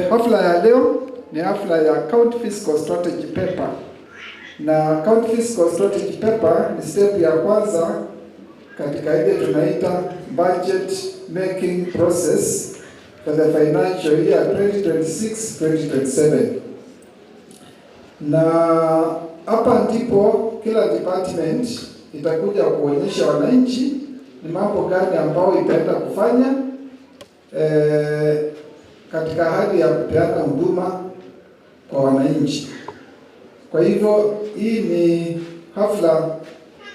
Hafla ya leo ni hafla ya County Fiscal Strategy Paper. Na County Fiscal Strategy Paper ni step ya kwanza katika ile tunaita budget making process for the financial year 2026-2027. Na hapa ndipo kila department itakuja kuonyesha wananchi ni mambo gani ambao itaenda kufanya katika hali ya kupeana huduma kwa wananchi. Kwa hivyo hii ni hafla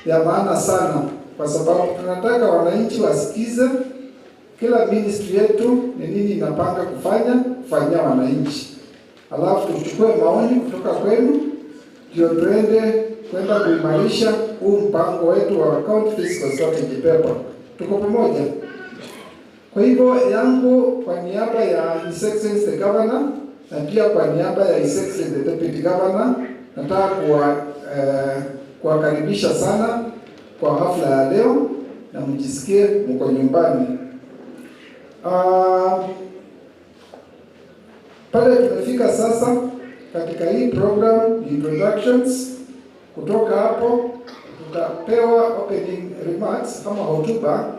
ya maana sana, kwa sababu tunataka wananchi wasikize kila ministry yetu ni nini inapanga kufanyia wananchi. Alafu tuchukue maoni kutoka kwenu ndio kwenda kuimarisha huu mpango wetu wa County Fiscal Strategy Paper. Tuko pamoja? Kwa hivyo yangu kwa niaba ya His Excellency the Governor na pia kwa niaba ya His Excellency the Deputy Governor nataka kuwakaribisha sana kwa hafla ya leo na mjisikie mko nyumbani. Pale tumefika sasa katika hii program introductions. Kutoka hapo tutapewa opening remarks kama hotuba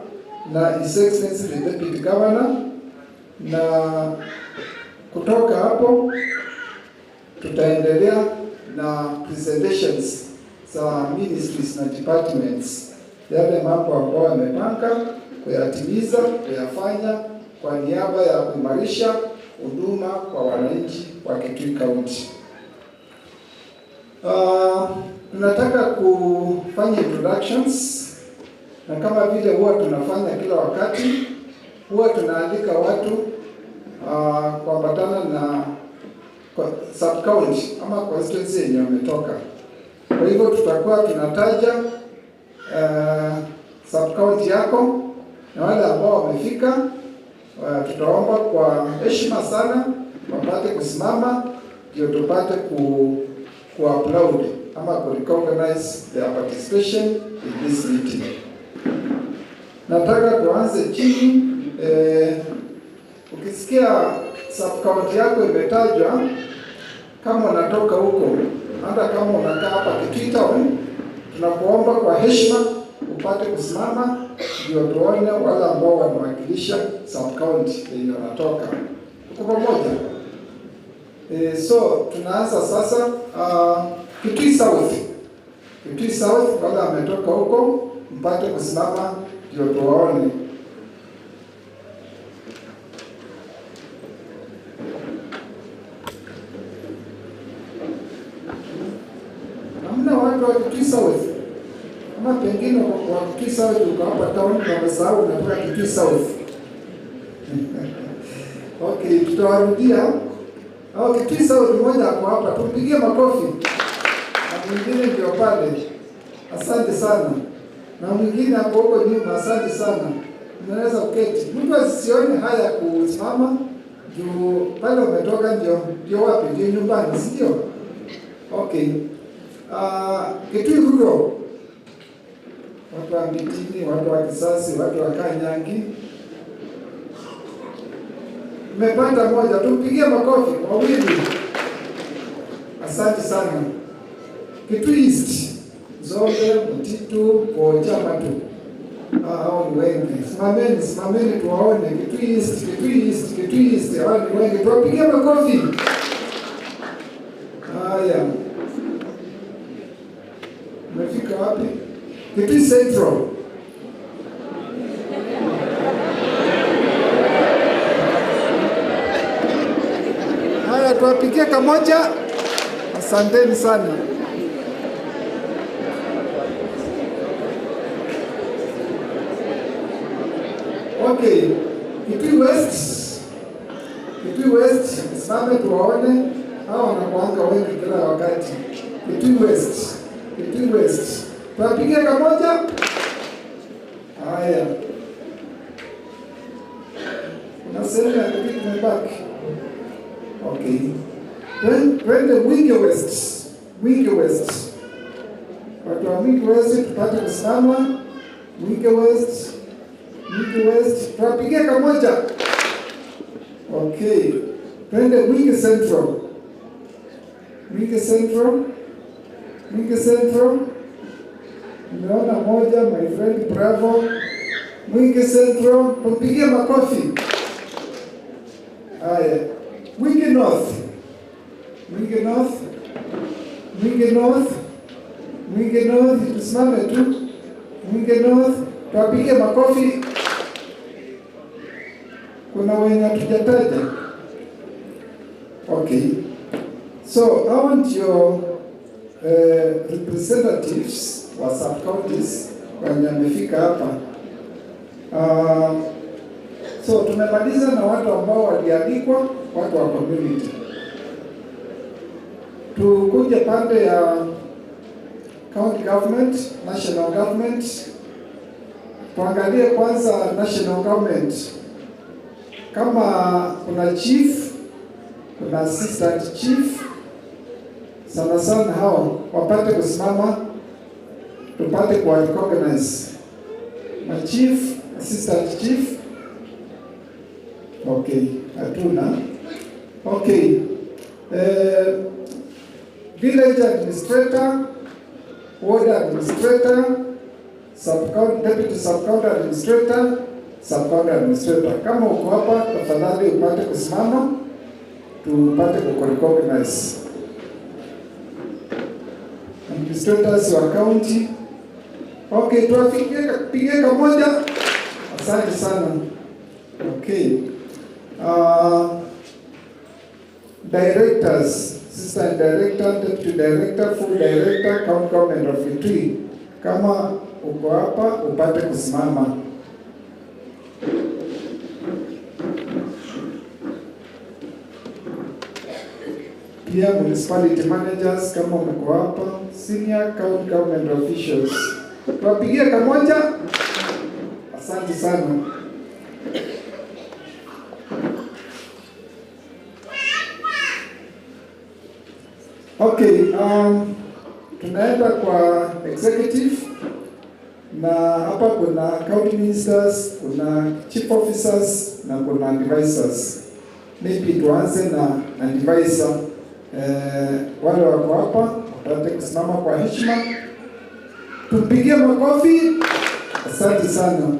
na His Excellency the Deputy Governor, na kutoka hapo tutaendelea na presentations za ministries na departments, yale mambo ambayo wamepanga kuyatimiza, kuyafanya kwa niaba ya kuimarisha huduma kwa wananchi wa Kitui County. Tunataka kufanya introductions, na kama vile huwa tunafanya kila wakati, huwa tunaandika watu kuambatana na sub county ama constituency yenye wametoka. Kwa hivyo tutakuwa tunataja sub county yako na wale ambao wamefika. Tutaomba kwa heshima sana wapate kusimama ndio tupate ku applaud ama ku recognize their participation in this meeting. Nataka tuanze chini. Ukisikia sub county yako imetajwa, kama unatoka huko, hata kama unakaa hapa Kitui Town, tunakuomba kwa heshima upate kusimama ndio tuone wale ambao wanawakilisha sub county yenye wanatoka. Tuko pamoja? So tunaanza sasa. Kitui South. Kitui South, wale wametoka huko mpate kusimama ndio tuwaone. Hamna watu wa Kitui South? Ama pengine kwa Kitui South uko hapa town na umesahau unatoka Kitui South. Okay, tutawarudia. Kitui South mmoja ako hapa, tumpigie makofi. Na mwingine ndio pale. Asante sana. Na mwingine hapo huko nyuma, asante sana. Unaweza kuketi. Mtu asione haya kusimama juu pale umetoka ndio wapi? Ndio nyumbani, si ndio? Okay. Kitui Rural. Watu wa Mitini, watu wa Kisasi, watu wa Kanyangi. Mmepata moja, tumpigie makofi wawili. Asante sana. Kitui East. Zote, Mtitu, Chama tu. Hao ni wengi. Simameni tuwaone. Kitui East. Hao ni wengi. Tuwapigie makofi. Haya. Umefika wapi? Kitui Central. Haya, tuwapigie kamoja. Asanteni sana. Okay, Kitui West, simame tuwaone. Hao wanakuanga wengi kila wakati. Kitui West. Tuwapigie kamoja. Haya. Unasema Kitui tumebaki. Okay. Twende Wingi West. Watu wa Wingi West tupate kusimama. Wingi West. Tuwapigie kamoja. Okay. Twende Mwingi Central. Mwingi Central. Mwingi Central. Nimeona moja, my friend, bravo. Mwingi Central, tupigie makofi. Haya. Mwingi North. Mwingi North. Mwingi North. Mwingi North, tusimame tu. Mwingi North, tupigie makofi. Kuna wenye hatujataja. Okay. So, I want your representatives wa sub-counties wenye wamefika hapa. So, tumemaliza na watu ambao waliandikwa, watu wa community. Tukuje pande ya county government, national government. Tuangalie kwanza national government. Kama kuna chief, kuna assistant chief, sana sana hao wapate kusimama, tupate kwa recognize ma chief, assistant chief. Okay, hatuna. Okay, village administrator, ward administrator, deputy sub-county administrator, sub-county administrator. Kama uko hapa, tafadhali upate kusimama, tupate kurecognize. Administrators wa county. Okay, tuwapigie kamoja. Asante sana. Okay. Directors, assistant director, deputy director, full director, county government of Kitui. Kama uko hapa, upate kusimama. Pia municipality managers kama mko hapa, senior county government officials. Tuwapigie kamoja. Asante sana. Okay, tunaenda kwa executive na hapa kuna county ministers, kuna chief officers na kuna advisors. Maybe tuanze na advisor. Wale wako hapa wapate kusimama kwa heshima. Tupigie makofi. Asante sana.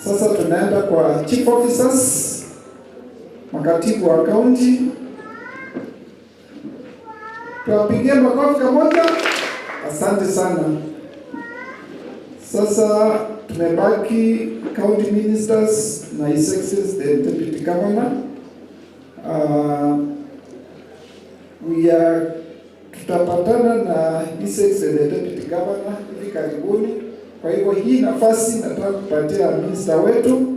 Sasa tunaenda kwa chief officers, makatibu wa county. Tuwapigie makofi kamoja. Asante sana. Sasa tumebaki county ministers na his excellency the deputy governor. Tutapatana na his excellency the deputy governor hivi karibuni. Kwa hivyo hii nafasi nataka kupatia minister wetu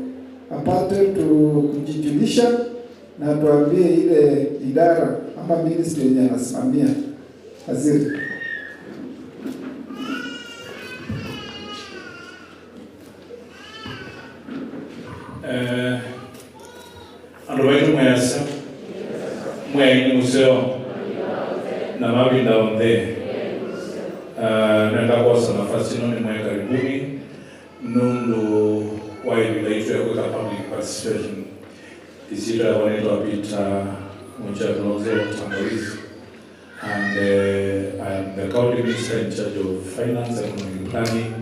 apate kujijulisha na tuambie ile idara ama ministry yenye anasimamia. Waziri. Ando wetu mwesa mwenye museo na mabinda onde nenda kwa nafasi noni mwenye karibuni nundu wa ilaitwa ya kuweka public participation isira wanaitwa Peter Mchadoze Tangulizi, and I am the county minister in charge of finance, economic planning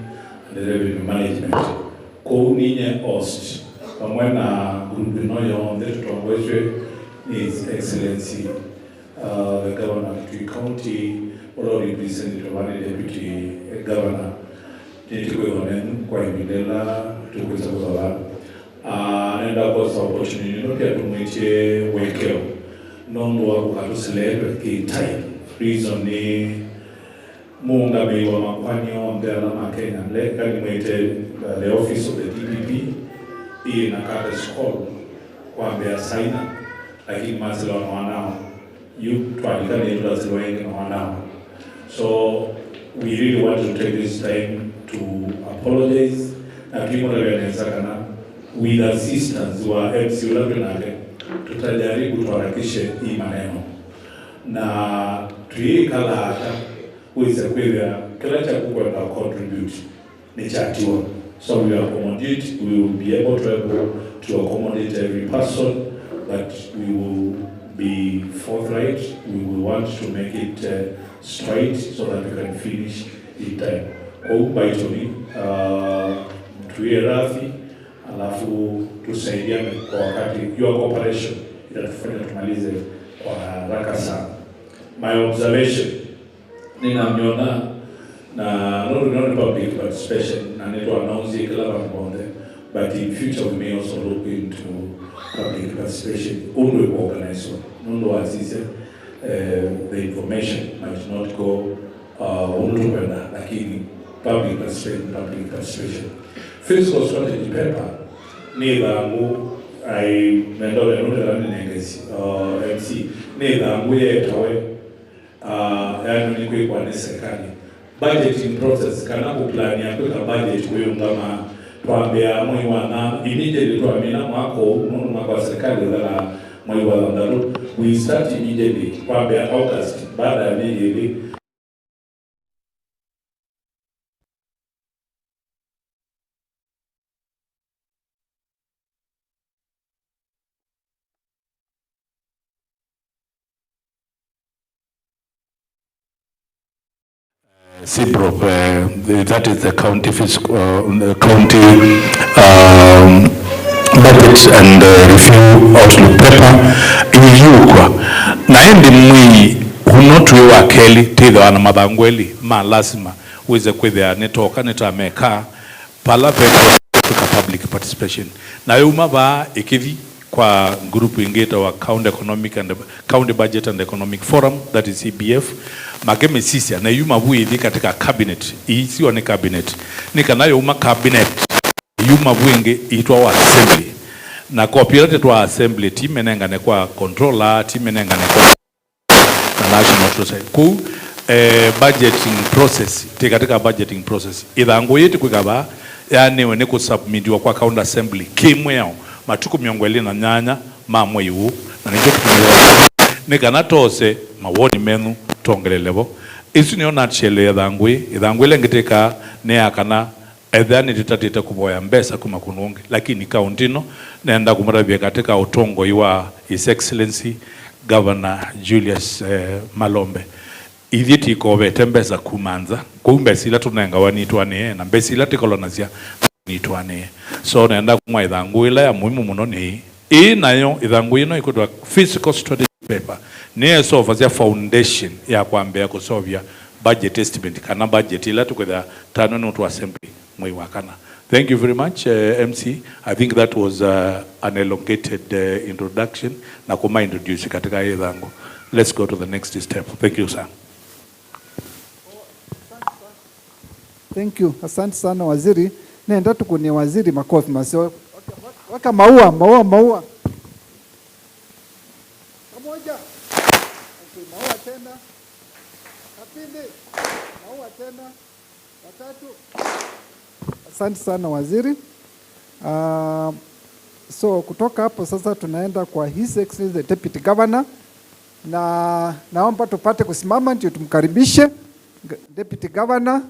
and revenue management. Kwa ninye host pamoja na group inoyo ndetu tuongozwe His Excellency the Governor of Kitui County, all represented by the Deputy Governor. Nitiko yonen kwa imidela tukuweza kuzala. Nenda kwa opportunity no pia tumwitie wekeo nondo wa kukatuselewe kitai. Reason ni muunga meiwa makwanyo mbela na Kenya. Leka ni mwite the office of the DPP in a card school kwa mbea saina. Lakini mazilo na wanao. Tuandika ni yuda zilo wengi na wanao. So we really want to take this time to apologize. Na kimo reveneza kana with assistance wa MC Ulavenake tutajaribu tuharakishe hii maneno. Na tuikala hata uweze kwenda kila cha kukwenda contribute ni chatiwa. So we accommodate, we will be able to accommodate every person, but we will be forthright. We will want to make it straight so that we can finish in time. Kwa ubaitoni, tuwe radhi, alafu tusaidiane kwa wakati. Your cooperation itatufanya tumalize kwa haraka sana. My observation, ninamnyona na not public participation, na neto announce kila mmoja, but in future we may also look into public participation. Only organize one. No assist. The information might not go only when lakini public participation. Fiscal strategy paper. Neither I mendo MC neither tawe yani ni kwa serikali budgeting process kana kuplan ya kwa budget wewe kama twambia mwe wana immediately twamina mwako mwako wa serikali la mwe wa ndalo we start immediately twambia August baada ya miezi. CBROP, that is the county fiscal, county budget and review outlook paper. Iyukwa naende mwi hunotwe wa keli tidho wana madhangweli ma lazima uweze kwethea netoka netameka pala veko public participation na yuma ba ikithi kwa group ingeta wa county budget and economic forum, that is CBF. Mageme sisi na yuma buithi katika cabinet isiwa ni cabinet nikanayo uma cabinet yuma buinge itwa wa assembly na copyright to assembly team enengane kwa controller team enengane kwa national process ku budgeting process katika budgeting process idhango yetu kwikaba yani wene ku submitiwa kwa county assembly kimwe yao matuku miongweli na nyanya mamwe yu na njo kutumira nikana tose mawoni menu tongelelevo isu niyo natshele idhangwe lengiteka ne akana edhani titatita kuboya mbesa kuma kunungi lakini kauntino naenda kumravia katika utongo iwa His Excellency Governor Julius Malombe ithiti ikobe tembesa kumanza kumbesila tunenga wanitwane na mbesila tikolonazia nitwane so naenda kumwa idhangu ila ya muhimu muno ni nayo idhangu ino ikutwa fiscal strategy paper niye sofazia foundation ya kuambia kusovya budget estimate kana budget ila tukweda tano nutu assembly mwi wakana. Thank you very much MC. I think that was an elongated introduction na kuma introduce katika idhangu. Let's go to the next step. Thank you sir. Thank you. Asante sana waziri. Nenda tukuni waziri makofi masio. Waka maua. Pamoja. Okay, maua tena. Kapili. Maua tena. Watatu. Asante sana waziri. So kutoka hapo sasa tunaenda kwa His Excellency the Deputy Governor na naomba tupate kusimama ndio tumkaribishe Deputy Governor.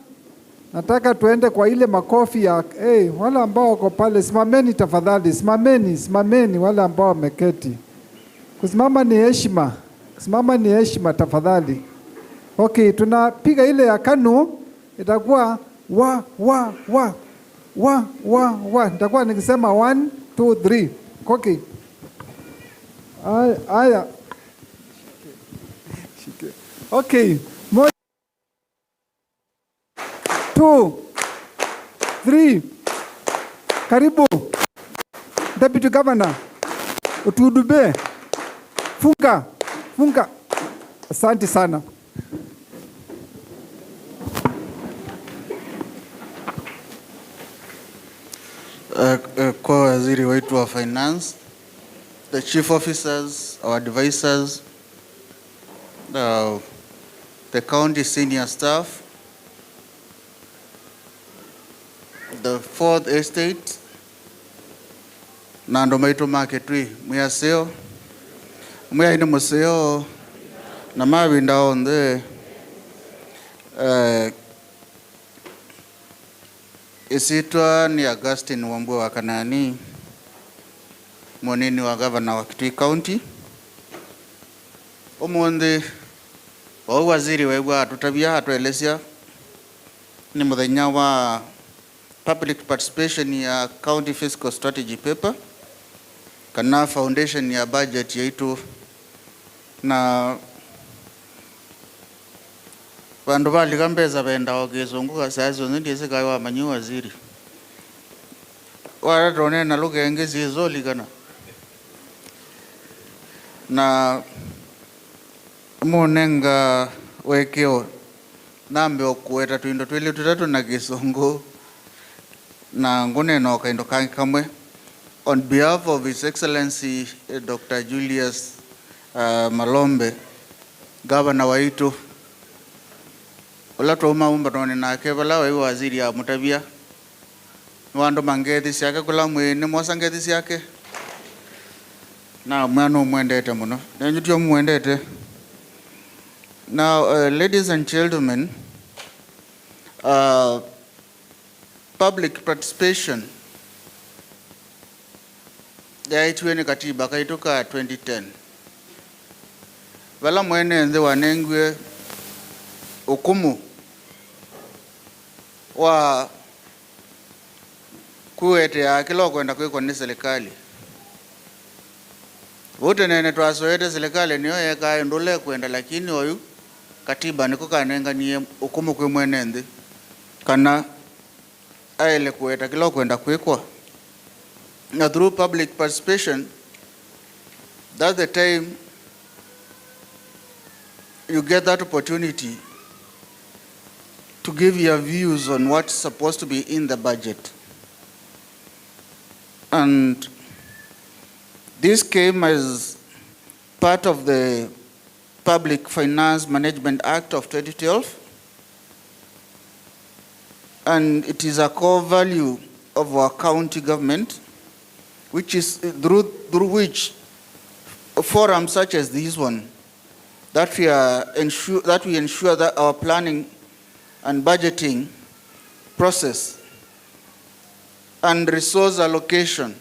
Nataka tuende kwa ile makofi ya wale ambao wako pale, simameni tafadhali, simameni wale ambao wameketi. Kusimama ni heshima. Kusimama ni heshima tafadhali. Okay, tunapiga ile ya KANU itakuwa wa. Nitakuwa nikisema 1 2 3. Okay. Aya. Okay. 2 3. Karibu Deputy Governor, utudube. Funga. Asante sana. Kwa waziri wetu wa finance, the chief officers, our advisors, the county senior staff, the fourth estate, nando maitu Kitui, muyaseo, muyaini museo, na mawinda onde, isitwa ni Augustine Wambua wa Kanani, Monini wa Governor wa Kitui County. Umundi wa waziri wewa tutabia atuelezea ni muthenya wa public participation ya county fiscal strategy paper kana foundation ya budget yetu na bandu bali kambeza benda okizunguka sazo ndise kai wa manyu waziri wala drone na lugenge zizoli kana na munenga wekeo nambe okueta twindo twili tutatu na Kisungu na nguneno kaindo kamwe on behalf of His Excellency Dr. Julius Malombe, Governor wa itu ula maumba none nake bala wa waziri ya mutabia wando mangethi siake kula mwene mwasangethi siake na mwana mwendete muno nenjutio mwendete. Now, ladies and gentlemen, public participation yaitweni katiba kaituka 2010 wala mwene nze wanengwe ukumu wa kuete akilo kwenda kwiko ni serikali wote nene twasoete serikali niyo yeka ndule kwenda lakini oyu katiba niko kanenga niye ukumu kwe mwene nze kana aele kueta kilo kwenda kwikwa. Now through public participation, that's the time you get that opportunity to give your views on what's supposed to be in the budget. And this came as part of the Public Finance Management Act of 2012. And it is a core value of our county government, which is through which forums such as this one, that we ensure that our planning and budgeting process and resource allocation,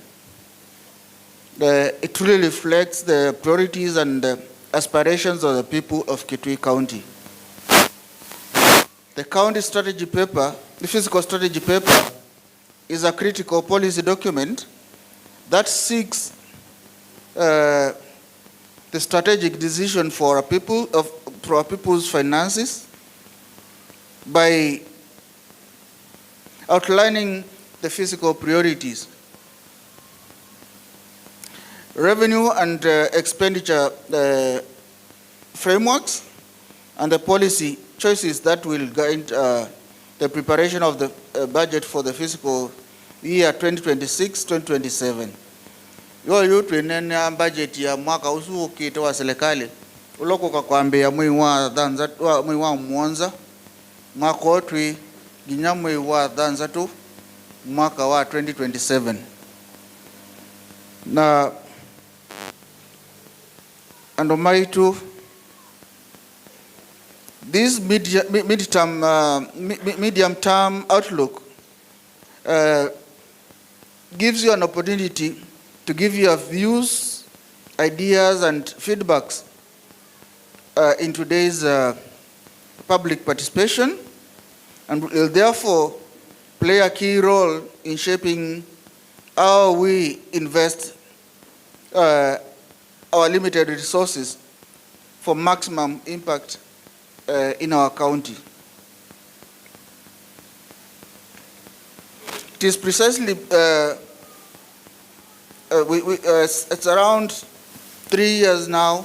it really reflects the priorities and the aspirations of the people of Kitui County. The county strategy paper, the fiscal strategy paper, is a critical policy document that seeks the strategic decision for our people's finances by outlining the fiscal priorities, revenue and expenditure frameworks, and the policy choices that will guide the preparation of the budget for the fiscal year 2026-2027. Yo tuenene budget ya mwaka usu ukito wa serikali uloko kakwambia mwi wa mwanza mwaka otwi ginya mwi wa dhanza tu mwaka wa 2027 na andomaitu this medium term outlook gives you an opportunity to give your views, ideas, and feedbacks in today's public participation, and will therefore play a key role in shaping how we invest our limited resources for maximum impact in our county. It is precisely it's around 3 years now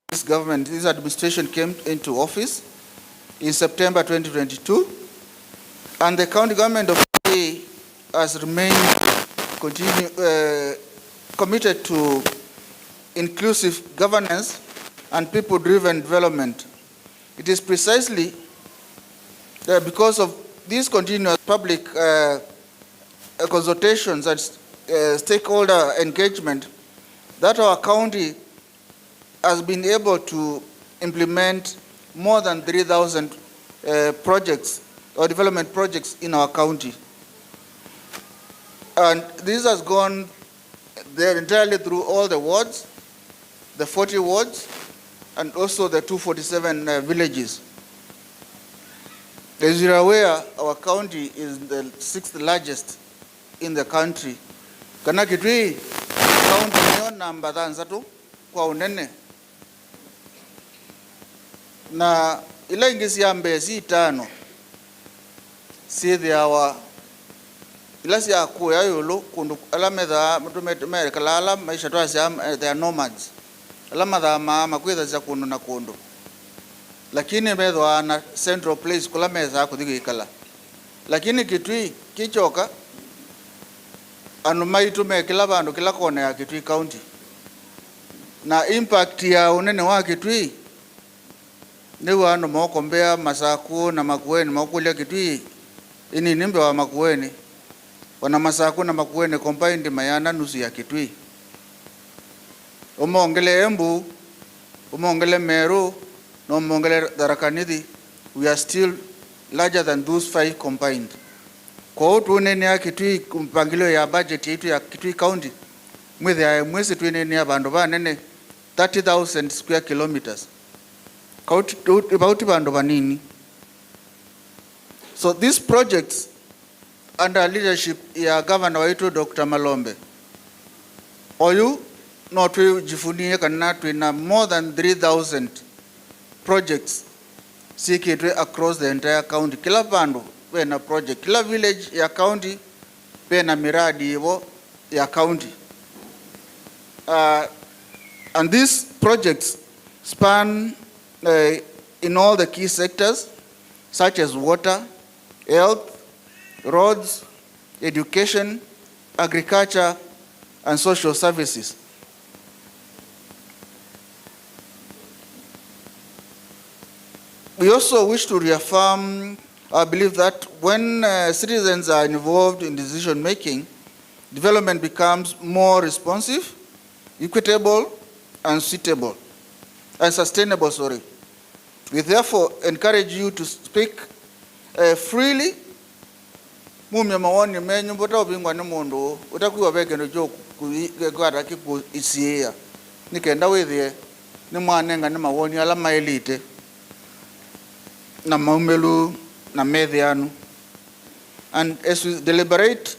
this administration came into office in September 2022, and the county government of Kitui has remained committed to inclusive governance and people-driven development. It is precisely because of these continuous public consultations and stakeholder engagement that our county has been able to implement more than 3,000 projects or development projects in our county. And this has gone They're entirely through all the wards, the 40 wards, and also the 247 villages. As you're aware, our county is the 6th largest in the country. Kana Kitui county niyo namba thansatu kwa unene. Na ila ingisi ya mbezi tano sithi awa ila siya kuya yulu kundu alametha mtume kalala maisha tuwa siya they are nomads alametha maama kwitha siya kundu na kundu lakini medwa na central place kula metha kuthigi ikala lakini Kitui kichoka anu maitu kila bandu kila kona ya Kitui county na impact ya unene wa Kitui ni wanu mokombea Masaku na Makueni makulia Kitui ini nimbe wa Makueni wana Masaku na Makueni combined mayana nusu ya Kitui umeongele Embu umeongele Meru na umeongele Tharaka Nithi we are still larger than those 5 combined. Kwa utu unene ya Kitui mpangilio ya budget yetu ya Kitui county mwezi tuinene ya bandu ba nene 30,000 square kilometers about bandu banini. So these projects under leadership ya governor wetu Dr. Malombe oyu no tujifunie kana tuina more than 3,000 projects sikitwe across the entire county. Kila bandu bena project, kila village ya county bena miradi hivo ya county. And these projects span in all the key sectors such as water, health, roads, education, agriculture, and social services. We also wish to reaffirm our belief that when citizens are involved in decision making, development becomes more responsive, equitable, and sustainable. We therefore encourage you to speak freely. Mumya maoni menyu mbota ubingwa ni mundu utakuwa beke no joku kwara kiku isiya nikenda withie ni mwanenga ni mawoni ala maelite na maumelu na methianu. And as we deliberate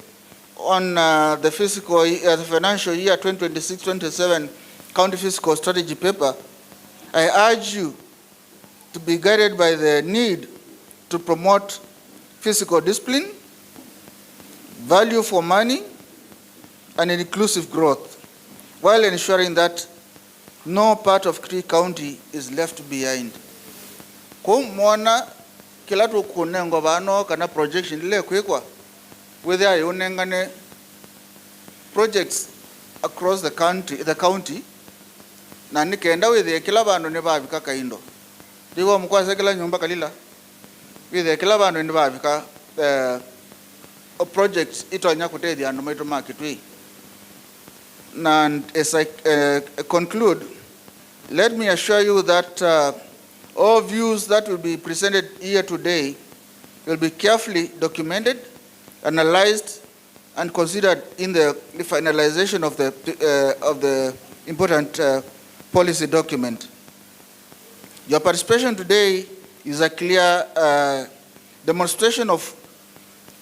on the financial year 2026-27 county fiscal strategy paper, I urge you to be guided by the need to promote fiscal discipline, value for money, and inclusive growth, while ensuring that no part of Kitui County is left behind. Kumona kila tu kunengo bano kana projection ile kwekwa whether ayonengane projects across the county na nikenda whether kila bano ne babika kaindo diwo mkwase kila nyumba kalila whether kila bano ne babika projects itonya kutethi andu maitu ma Kitui. And as I conclude, let me assure you that all views that will be presented here today will be carefully documented, analyzed, and considered in the finalization of the important policy document. Your participation today is a clear demonstration of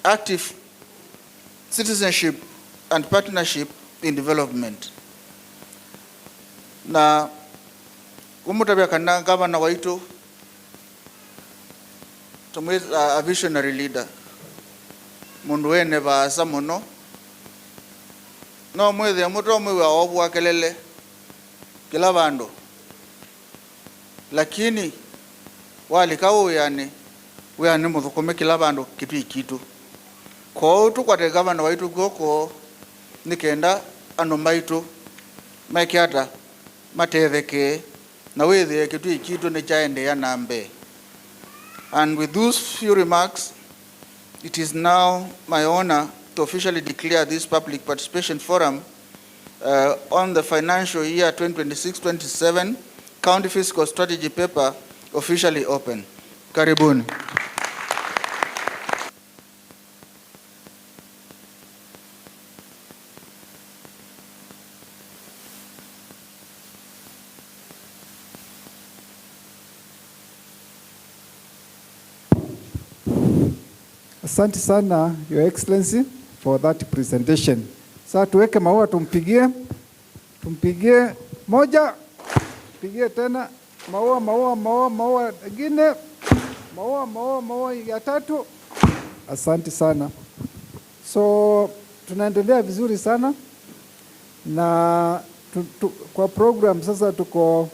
active citizenship and partnership in development. Na umutabia kana gavana waitu tumwe a visionary leader mundu wene baasa muno no mwethe muto mwe wa obwa kelele kila bando lakini wali kawo yani we ani muthukume kila bando Kitui kitu ko tukwate gavana waitu goko nikenda anu maitu makiata matetheke na wethe Kitui kitu ne chaende ya nambe. And with those few remarks, it is now my honor to officially declare this public participation forum on the financial year 2026-27 county fiscal strategy paper officially open. Karibuni. Asante sana, Your Excellency, for that presentation. Sasa tuweke maua tumpigie moja, pigie tena maua ingine, maua ya tatu. Asante sana. So tunaendelea vizuri sana na kwa program sasa tuko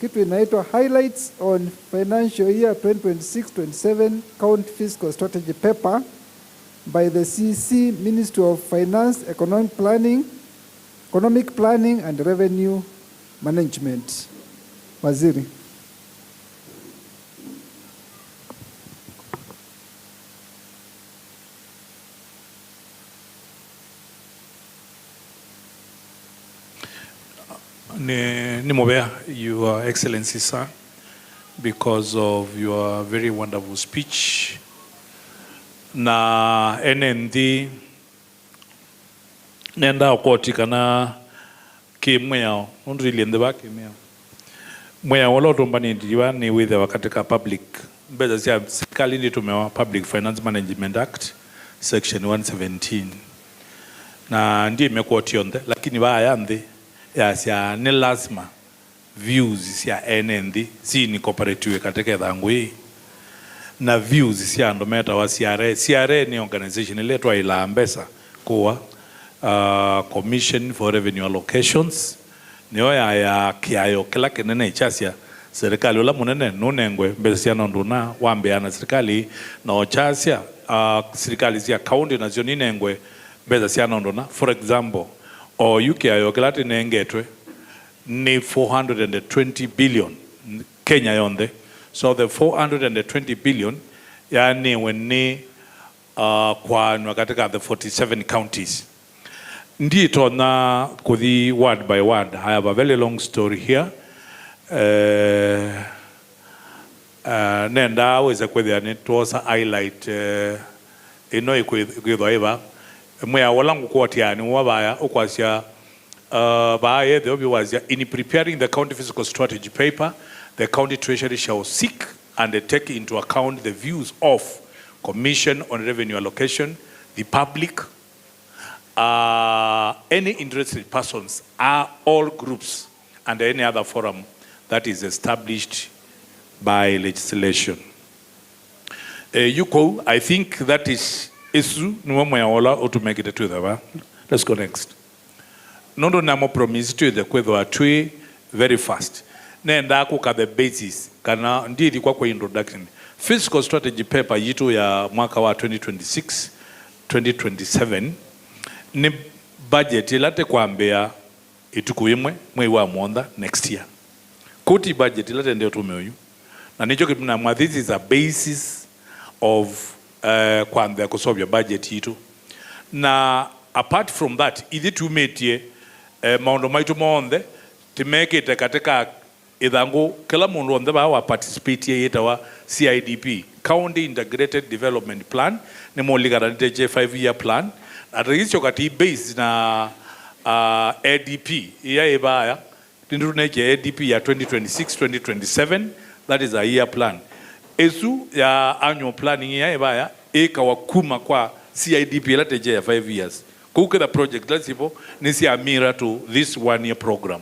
kitu inaitwa Highlights on Financial Year 2026-27 County Fiscal Strategy Paper by the CC Ministry of Finance, Economic Planning and Revenue Management. Waziri. Nimobea, Your Excellency, sir, because of your very wonderful speech. Na NND nenda okoti kana ki mwea undu iliende baki mwea wala tumbani ndiwa ni withe wakatika public mbeza siya serikali ndi tumewa Public Finance Management Act section 117 na ndi imekuwa tionde lakini baya ndi ya siya ni lazima views siya NND si ni cooperative katika dhangu hii na views siya ndometa wa CRA ni organization iletwa ila ambesa kuwa Commission for Revenue Allocations niyo ya kiayo kila kenene ichasia serikali ula munene nunengwe mbesa na nduna wambeana serikali na ochasia serikali zia county na zio ninengwe mbesa na nduna. For example, o yuki ayo kila tinengetwe ni 420 billion Kenya yonde. So the 420 billion yani when kwa katika the 47 counties. Ndito na kudi word by word. I have a very long story here. Nenda weza kwethia ni tuosa highlight ino kwithoiva mwea walangu kuotiani wabaya ukwasia baya the obi wazia in preparing the county fiscal strategy paper the county treasury shall seek and take into account the views of Commission on Revenue Allocation, the public, any interested persons, are all groups and any other forum that is established by legislation. Yuko, I think that is issue to make it to the. Let's go next. Nondo namo promise to the kwedo atwe very fast. Nenda kuka the basis kana ndidi kwa introduction. Fiscal strategy paper yitu ya mwaka wa 2026-2027 ni budget ilate kuambia itukuimwe mwe wa mwonda next year. Kuti budget ilate ndio tumeoyu. Na nicho kipina mwa this is a basis of kuambia kusolve budget yitu. Na apart from that, idi tumetie maondo maitu mwonde to make it katika idhangu kila mundu onde ba wa participate yeta wa CIDP County Integrated Development Plan ni mo ligarante je 5-year plan atagizyo kati base na ADP ya ibaya tindu neje ADP ya 2026-2027 that is a year plan esu ya annual planning ya ibaya ikawa kuma kwa CIDP late je ya 5 years kuke the project let's say nisi amira to this 1-year program.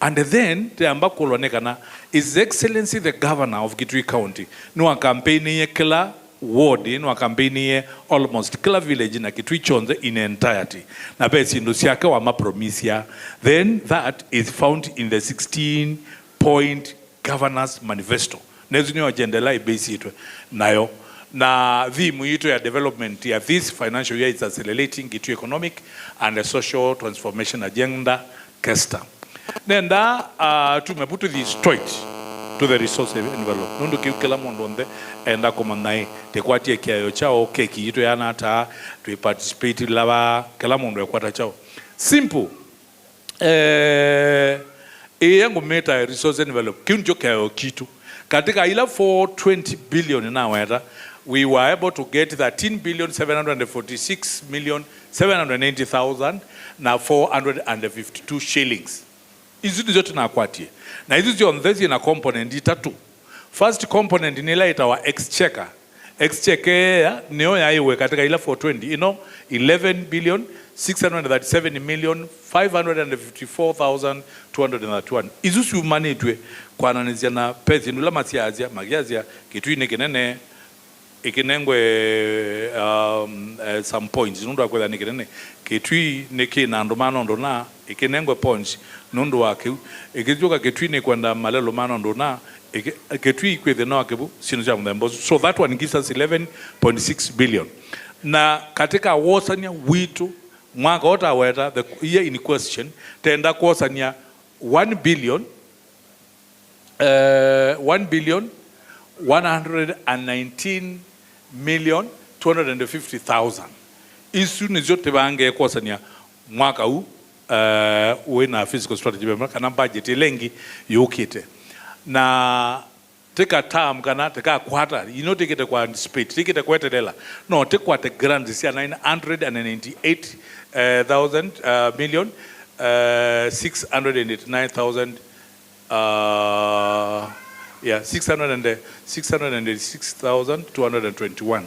And then the ambakolonekana His Excellency the Governor of Kitui County no campaign ye kila ward no campaign ye almost kila village na Kitui Chonze in entirety na besi ndusiaka wa mapromisia then that is found in the 16-point Governor's Manifesto nezu ni agenda la base itwe nayo na dhimu ito ya development ya this financial year is accelerating Kitui economic and the social transformation agenda KESTA. Nenda tumeputu the straight to the resource envelope. Nundu kila mundu onde enda kumanai tekwatie kiayo chao keki ito yana ata to participate lava kila mundu yakwata chao. Simple. Yangu meta resource envelope kiunjo kiayo kitu. Katika ila 420 billion na weta we were able to get 13,746,790,000 na 452 shillings. Izi zote na akwatie. Na izi zionzezi na component itatu. First component nila itawa exchequer. exchequer neo ya iwe katika ila 420 11,637,554,231 izusu manitwe kwa nanizia na pezi nula masiazia magiazia Kitui nekenene ikinengwe some points nundu akwela nekenene Kitui neki na ndomano ndona ikinengwe points nundu wake ikizuka Kitui ne kwenda malelo mano ndona Kitui kwethe no akebu sinu cha mdembo. So that one gives us 11.6 billion. Na katika wosania wito mwaka ota weta the year in question tenda kuosania 1,119,250,000 isu nizote bange kuosania mwaka huu uwe fiscal strategy kana budget lengi yukite na teka term kana teka quarter take kwa anticipate take kwa telela no take kwa the grant is 998,000 million 689,000 686,221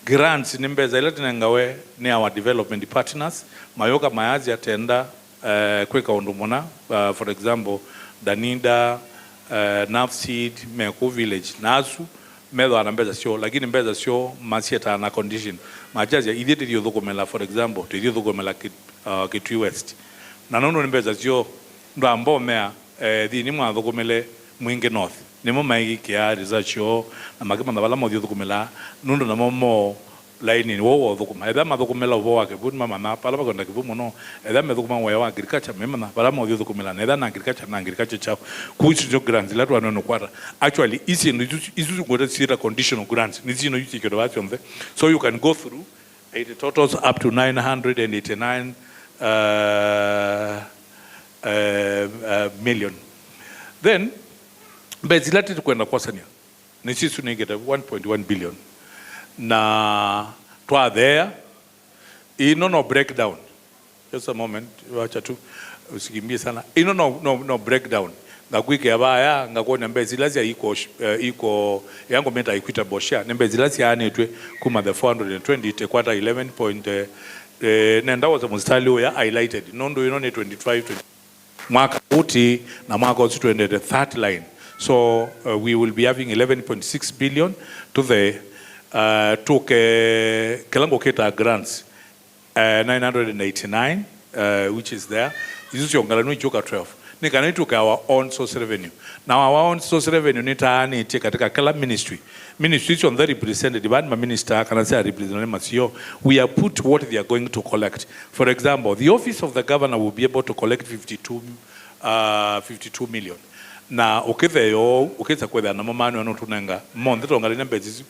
grants nimbeza ile tunangawe ni our development partners mayoka mayazi atenda kweka ondumona for example Danida Nafseed Meko village nasu medo anambeza sio lakini mbeza sio masieta na condition majazi idete dio dokomela for example to dio dokomela Kitui West na nono mbeza sio ndo ambo mea di ni mwa dokomele mwinge north ni mo mai kia research yo na magema na bala mo dio dokomela nundo na mo laini ni wo dokuma eda ma dokumela wo wa ke bun mama na pala ba konda ke bu mono eda me dokuma wa agriculture mema na pala mo dio dokumela na eda na agriculture cha kuisu jo grants la twa no kwara actually is in isu go to conditional grants ni zino yuti ke do on there so you can go through it totals up to 989 million then bezilati kwenda kwa sania ni sisi tunigeta 1.1 billion na twa there no breakdown just a moment wacha tu usikimbie sana no breakdown ngakwike abaya ngakona mbezi lazia iko yango meta ikuita bosha mbezi lazia anetwe kuma the 420 itekwata 11 nenda waza mustali ya highlighted nondo 25 mwaka uti na mwaka uti tuende the third line so we will be having 11.6 billion to the Kelango Keta grants 989 which is there. This is your Galanu Joka 12. Nikana took our own source revenue. Now our own source revenue nitaani katika kala ministry on the represented the minister can say representative we have put what they are going to collect. For example, the office of the governor will be able to collect 52 million. Na ukeza kwenda na mamano anotunanga monde tongalina mbezi.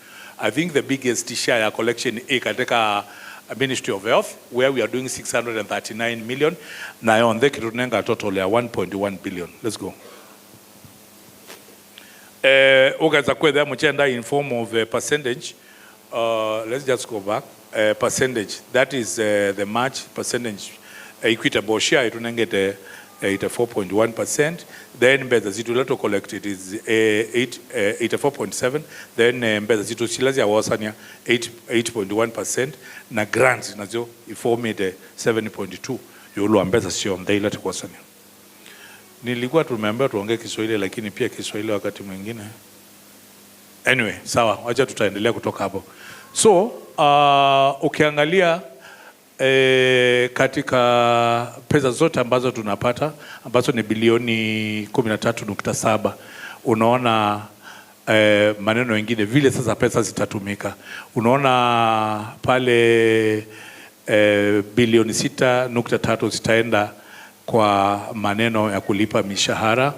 I think the biggest share collection is katika Ministry of Health, where we are doing 639 million. Now on the Kirunenga total ya 1.1 billion. Let's go. Ogazakweda muchenda in form of a percentage. Let's just go back. Percentage. That is the March percentage. Equitable share itunengete 84.1%. Then mbeza zitu leto collected is 84.7. Then mbeza zitu silazi awasanya 8.1%. Na grants nazo ifomide 7.2. Yolo mbeza sio mdaila tukwasanya. Nilikuwa tumeambia tuongee Kiswahili lakini pia Kiswahili wakati mwingine. Anyway, sawa, wacha tutaendelea kutoka hapo. So, ukiangalia katika pesa zote ambazo tunapata ambazo ni bilioni 13.7 unaona maneno mengine vile sasa pesa zitatumika unaona pale bilioni 6.3 zitaenda kwa maneno ya kulipa mishahara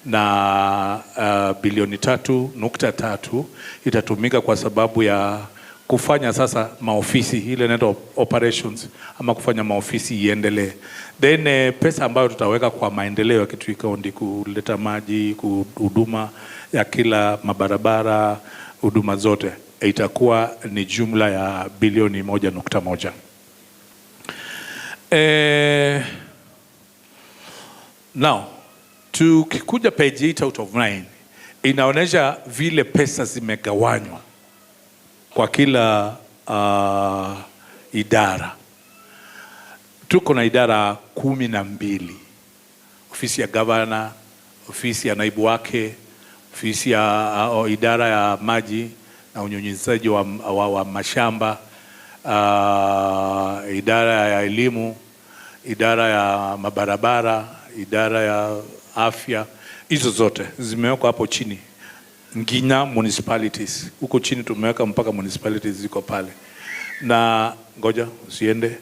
na bilioni 3.3 itatumika kwa sababu ya kufanya sasa maofisi ile ndio operations ama kufanya maofisi iendelee. Then pesa ambayo tutaweka kwa maendeleo ya Kitui County kuleta maji, huduma ya kila mabarabara, huduma zote itakuwa ni jumla ya bilioni 1.1. Now tukikuja page 8 out of 9 inaonyesha vile pesa zimegawanywa kwa kila idara. Tuko na idara 12. Ofisi ya gavana, ofisi ya naibu wake, ofisi ya idara ya maji na unyunyizaji wa mashamba, idara ya elimu, idara ya mabarabara, idara ya afya. Hizo zote zimewekwa hapo chini. Ngina municipalities. Huko chini tumeweka mpaka municipalities ziko pale. Na ngoja usiende.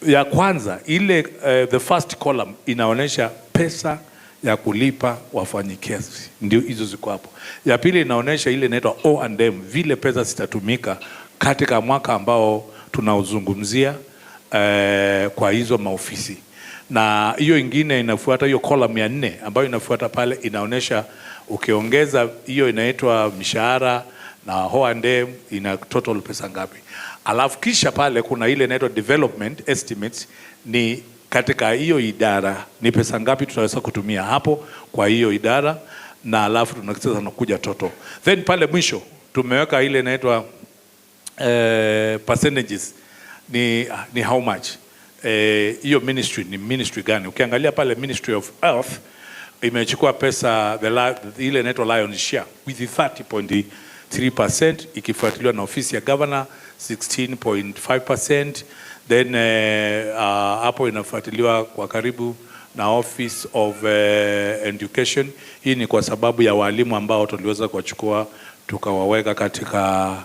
Ya kwanza ile the first column inaonesha pesa ya kulipa wafanyikazi. Ndio hizo ziko hapo. Ya pili inaonesha ile inaitwa O&M, vile pesa zitatumika katika mwaka ambao tunauzungumzia kwa hizo maofisi. Na hiyo ingine inafuata, hiyo column ya 4 ambayo inafuata pale inaonesha ukiongeza hiyo inaitwa mishahara na O&M ina total pesa ngapi. Alafu kisha pale kuna ile inaitwa development estimates, ni katika hiyo idara ni pesa ngapi tutaweza kutumia hapo kwa hiyo idara, na alafu tunakuja total. Then pale mwisho tumeweka ile inaitwa percentages, ni how much hiyo ministry ni ministry gani. Ukiangalia pale Ministry of Health imechukua pesa ile inaitwa lion's share with 30.3%, ikifuatiliwa na ofisi ya governor 16.5%, then hapo inafuatiliwa kwa karibu na Office of Education. Hii ni kwa sababu ya walimu ambao tuliweza kuwachukua tukawaweka katika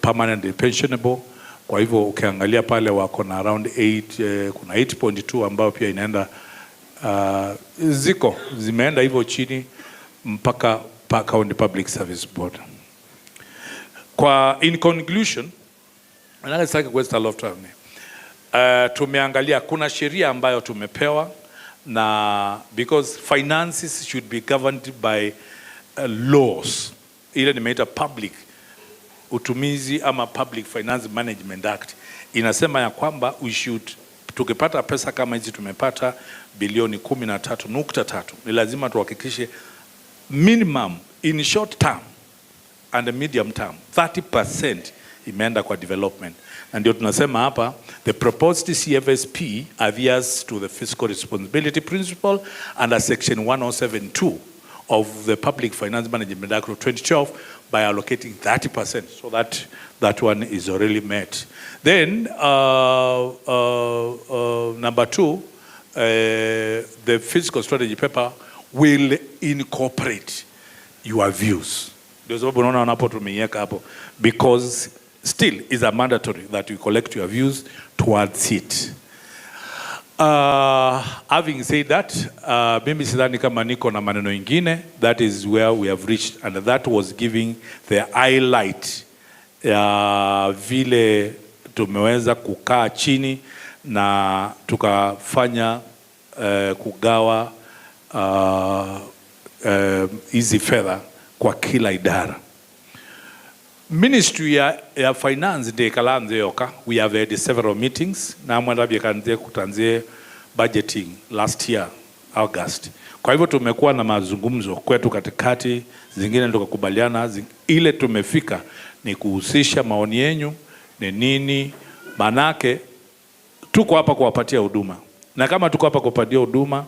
permanent and pensionable. Kwa hivyo ukiangalia pale wako na around 8, kuna 8.2 ambao pia inaenda zimeenda hivyo chini mpaka County Public Service Board. Kwa in conclusion, let's take a waste a lot of time. Tumeangalia kuna sheria ambayo tumepewa, na because finances should be governed by laws. Ile nimeita public utumizi ama Public Finance Management Act inasema ya kwamba we should, tukipata pesa kama hizi tumepata bilioni 13.3, ni lazima tuhakikishe minimum in short term and medium term 30% imeenda kwa development. Na ndio tunasema hapa the proposed CFSP adheres to the fiscal responsibility principle under section 107(2) of the Public Finance Management Act of 2012 by allocating 30%, so that one is already met. Then number 2, the fiscal strategy paper will incorporate your views. Ndio sababu unaona wanapo tumeiweka hapo, because still is a mandatory that you collect your views towards it. Having said that, mimi sidhani kama niko na maneno ingine. That is where we have reached, and that was giving the highlight ya vile tumeweza kukaa chini na tukafanya kugawa hizi fedha kwa kila idara. Ministry ya finance de kalanze yoka, we have had several meetings na mwenda bikanze kutanzie budgeting last year August. Kwa hivyo tumekuwa na mazungumzo kwetu katikati, zingine tukakubaliana, ile tumefika ni kuhusisha maoni yenu ni nini, manake tuko hapa kuwapatia huduma. Na kama tuko hapa kupatia huduma,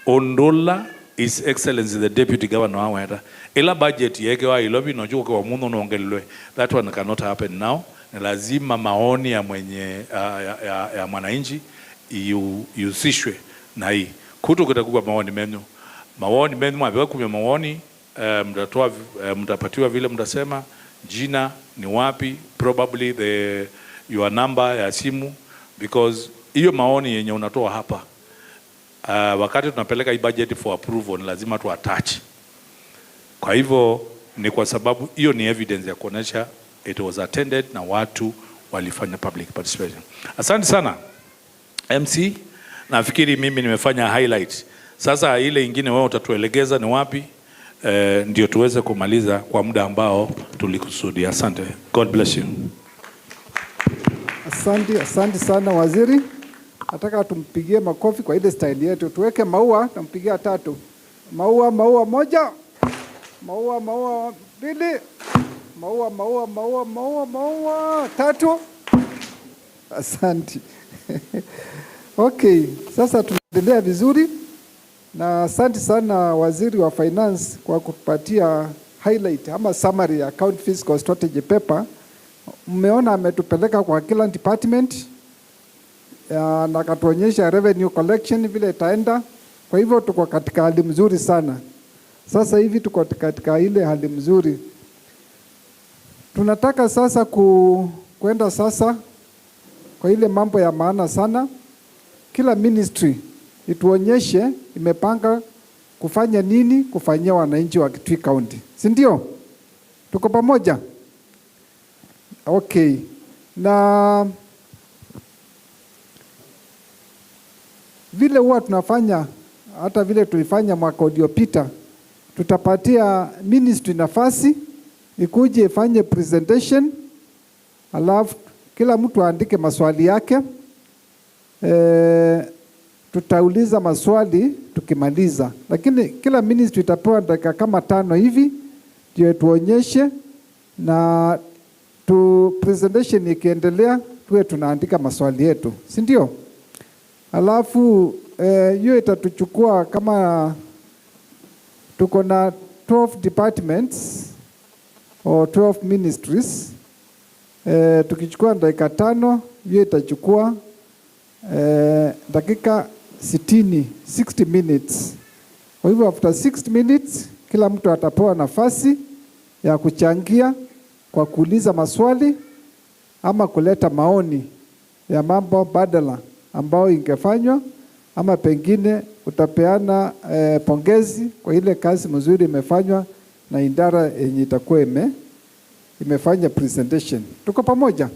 ondola His Excellency the Deputy Governor aweta ila budget yake wa ilobi nojuko kwa mundo naongelwe, that one cannot happen now. Ni lazima maoni ya mwenye ya mwananchi yusishwe na hii kuto kutakuwa maoni menu mwabewa kumya maoni, mtatoa mtapatiwa vile mtasema jina ni wapi, probably your number ya simu, because hiyo maoni yenye unatoa hapa wakati tunapeleka hii budget for approval ni lazima tu attach. Kwa hivyo ni kwa sababu hiyo ni evidence ya kuonesha it was attended na watu walifanya public participation. Asante sana MC, nafikiri mimi nimefanya highlight. Sasa ile ingine wewe utatuelekeza ni wapi ndio tuweze kumaliza kwa muda ambao tulikusudia. Asante. God bless you. Asante sana waziri. Nataka tumpigie makofi kwa ile style yetu. Tuweke maua, tumpigia 3. Maua 1, maua 2, Maua. Tatu. Asante. Okay, sasa tunaendelea vizuri na asante sana Waziri wa Finance kwa kutupatia highlight ama summary ya County Fiscal Strategy Paper. Mmeona ametupeleka kwa kila department na katuonyesha revenue collection vile itaenda. Kwa hivyo tuko katika hali mzuri sana. Sasa hivi tuko katika ile hali mzuri. Tunataka sasa kwenda sasa kwa ile mambo ya maana sana. Kila ministry ituonyeshe imepanga kufanya nini kufanyia wananchi wa Kitui County. Si ndio? Tuko pamoja? Okay. Na vile huwa tunafanya, hata vile tulifanya mwaka uliopita, tutapatia ministry nafasi ikuje ifanye presentation, alafu kila mtu aandike maswali yake. Tutauliza maswali tukimaliza, lakini kila ministry itapewa dakika kama 5 hivi ndio tuonyeshe, na presentation ikiendelea tuwe tunaandika maswali yetu, si ndio? Alafu hiyo itatuchukua kama tuko na 12 departments or 12 ministries. Tukichukua dakika 5 hiyo itachukua dakika 60 minutes. Kwa hivyo after 60 minutes kila mtu atapewa nafasi ya kuchangia kwa kuuliza maswali ama kuleta maoni ya mambo badala ambao ingefanywa, ama pengine utapeana pongezi kwa ile kazi mzuri imefanywa na idara yenye itakuwa imefanya presentation. Tuko pamoja?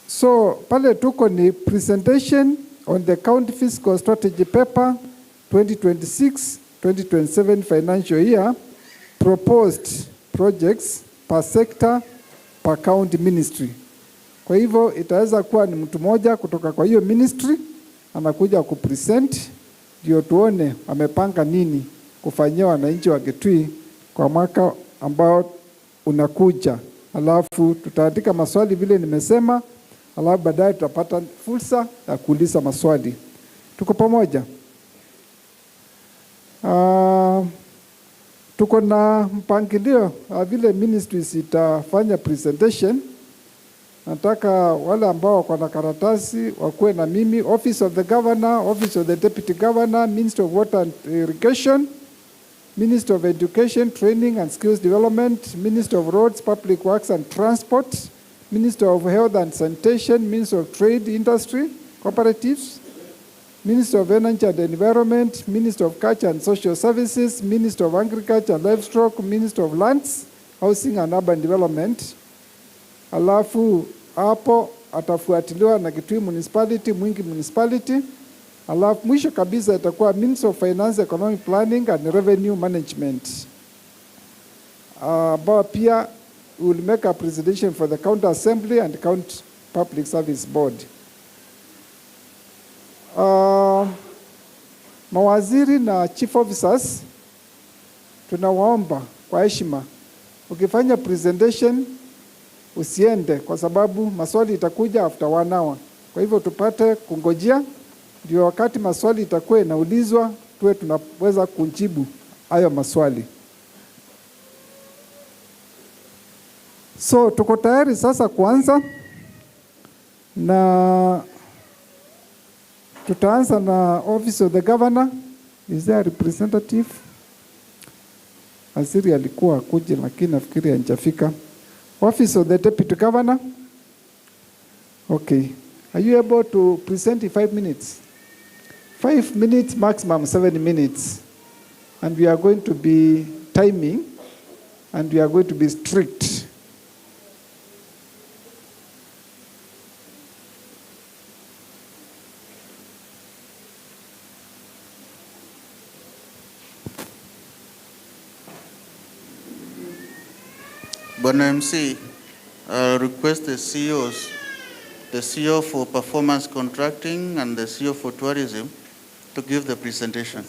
So pale tuko ni presentation on the County Fiscal Strategy Paper 2026-2027 financial year, proposed projects per sector per county ministry. Kwa hivyo itaweza kuwa ni mtu mmoja kutoka kwa hiyo ministry anakuja kupresent, ndio tuone amepanga nini kufanyia wananchi wa Kitui kwa mwaka ambao unakuja. Alafu tutaandika maswali vile nimesema, alafu baadaye tutapata fursa ya kuuliza maswali. Tuko pamoja? Tuko na mpangilio vile ministries itafanya presentation. Nataka wale ambao wako na karatasi wakuwe na mimi. Office of the Governor, Office of the Deputy Governor, Minister of Water and Irrigation, Minister of Education, Training and Skills Development, Minister of Roads, Public Works and Transport, Minister of Health and Sanitation, Minister of Trade, Industry, Cooperatives, Minister of Energy and Environment, Minister of Culture and Social Services, Minister of Agriculture and Livestock, Minister of Lands, Housing and Urban Development. Alafu hapo atafuatiliwa na Kitui Municipality, Mwingi Municipality. Alafu mwisho kabisa itakuwa Minister of Finance, Economic Planning and Revenue Management. But pia we will make a presentation for the County Assembly and County Public Service Board. Mawaziri na chief officers tunawaomba kwa heshima, ukifanya presentation usiende, kwa sababu maswali itakuja after 1 hour. Kwa hivyo tupate kungojea, ndio wakati maswali itakuwa inaulizwa tuwe tunaweza kujibu hayo maswali. So tuko tayari sasa kuanza, na tutaanza na Office of the Governor. Is there a representative? Waziri alikuwa kuja lakini nafikiri hajafika. Office of the Deputy Governor. Okay. Are you able to present in 5 minutes? 5 minutes, maximum 7 minutes. And we are going to be timing, and we are going to be strict. Bwana MC, request the CEOs, the CEO for performance contracting and the CEO for tourism to give the presentation.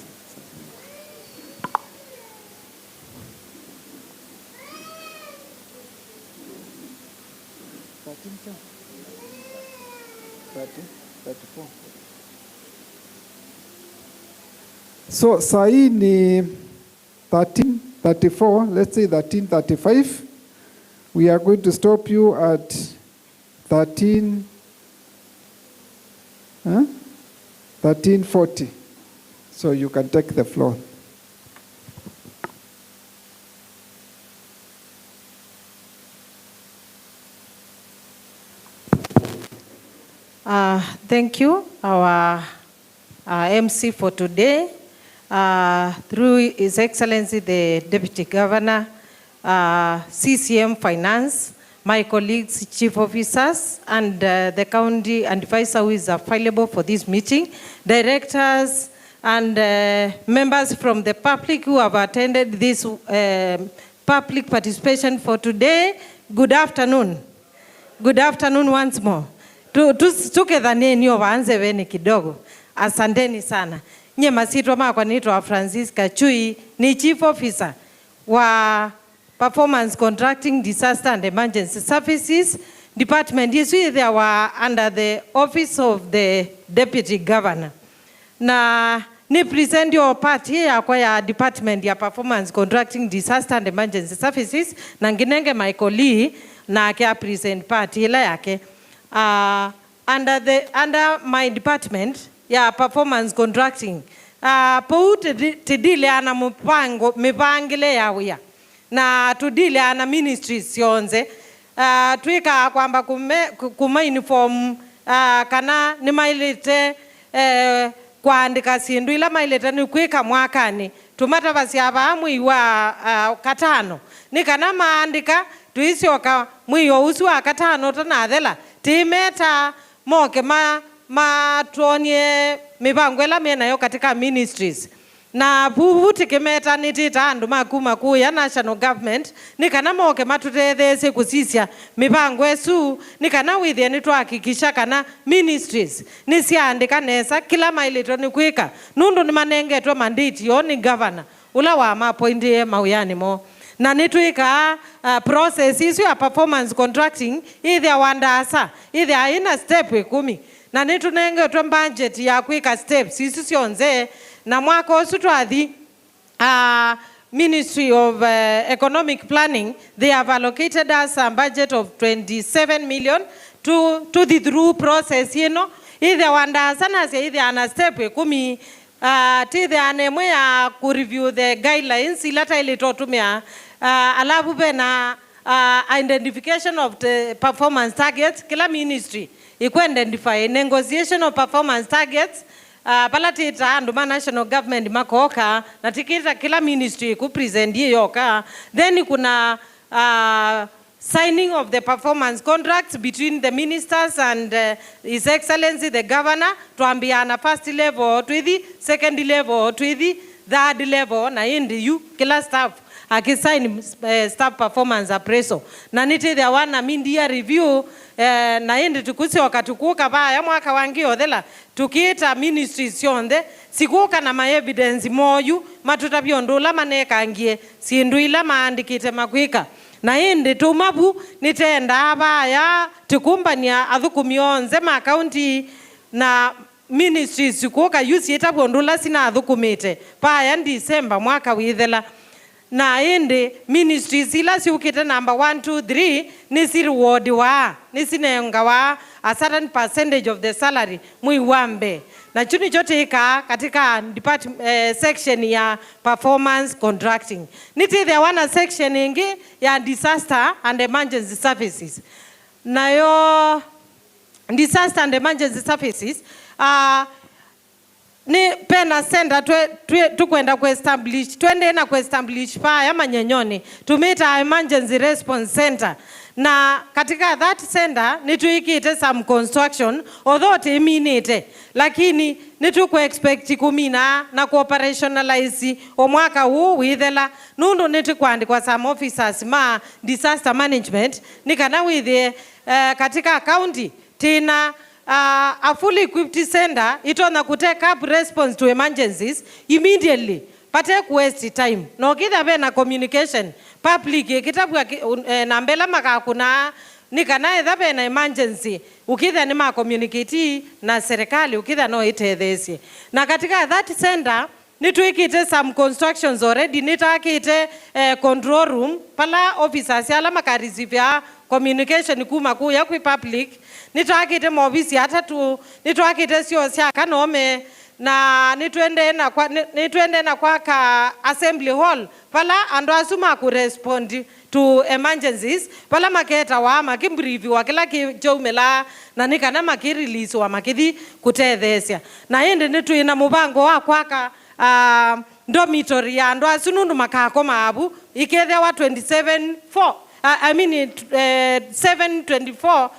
So sahi ni 1334, let's say 1335. We are going to stop you at 1340. So you can take the floor. Thank you, our MC for today. Through His Excellency the Deputy Governor, CCM Finance, my colleagues, chief officers, and the county advisor who is available for this meeting, directors and members from the public who have attended this public participation for today. Good afternoon. Good afternoon once more. Tukedhanie waanze weni kidogo. Asanteni sana. Nye masitwa mako nitwa Francisca Kitui, ni chief officer wa Performance Contracting, Disaster and Emergency Services Department. Yes, they were under the office of the Deputy Governor. Na ni present your part here kwa ya Department ya Performance Contracting, Disaster and Emergency Services. Na nginenge my colleague na kia present part hila yake. Under my department ya Performance Contracting. Po tidile ana mipangile ya wia. Na tudile ana ministries yonze. Tuika kwamba kuma uniform kana ni mailete kuandika sindu ila mailete ni kuika mwakani. Tumata basi hapa mwiwa katano. Ni kana maandika tuisi waka mwiwa usu wa katano tanadela. Timeta moke tuonye mipangwela miena yo katika ministries. Na buvuti kimeta nitita andu makuu ya national government ni kana moke matutethese kusisya mipangwe su ni kana withie ni twakikisha kana ministries ni siandika nesa kila mailito ni kwika nundu ni manengetwa mandate yo ni governor ula wa mapointie mauyani mo na nituika process isu ya performance contracting either wandasa either aina step 10 na nitunengetwa budget ya kwika steps isu sionze. Na mwaka osu twathi Ministry of Economic Planning, they have allocated us a budget of 27 million to the through process, you know. Either wanda sana se either ana step 10 tithe anemwe ya review the guidelines ilata ilitotumia alafu bena identification of the performance targets kila ministry iko identify negotiation of performance targets. Palatita anduma national government makoka na tikita kila ministry ku present yoka. Then kuna signing of the performance contracts between the ministers and His Excellency the Governor tuambiana first level to the second level to the third level na indi you kila staff akisign staff performance appraisal na niti the one mindia review na indi tukusi wakatukuka baya mwaka wangio dhela tukiita ministries yonde sikuka na ma evidence moyu matutabyondula maneka angie sindu ila maandikite makwika na indi tumabu nitenda baya tukumbania athukumionze ma county na ministries sikuka yusi itabondula sina athukumite baya December mwaka withela. Na indi ministries ila siukite number 1, 2, 3 nisi reward wa nisi nenga wa a certain percentage of the salary muiwambe na chuni chote ika katika department section ya performance contracting niti the one section ingi ya disaster and emergency services na yo disaster and emergency services ni pena senda tukwenda kuestablish twende na kuestablish pa ya manyenyoni tumita emergency response center na katika that center nituikite some construction although timinite lakini nituku expect kumina na operationalize omwaka huu withela nundu nitukwandikwa some officers ma disaster management nikana withie katika county tina a fully equipped center itona ku take up response to emergencies immediately pate waste time no kitha be na communication public kitabu na mbela maka kuna nikana etha bena emergency ukitha ni ma communicate na serikali ukitha no itethesie. Na katika that center nituikite some constructions already, nitakite control room pala officers ala makarizivya communication kuma ku ya ku public, nitakite mobisi hata tu nitakite sio sia kanome na nituende na kwa ka assembly hall pala ando asuma ku respond to emergencies pala maketa wa makimbrivi wa kila kijoumela na nikana makirelease wa makithi kutethesia. Na yende nitu ina mubango wa kwaka dormitory ya ndo asunundu makako maabu ikethe wa 724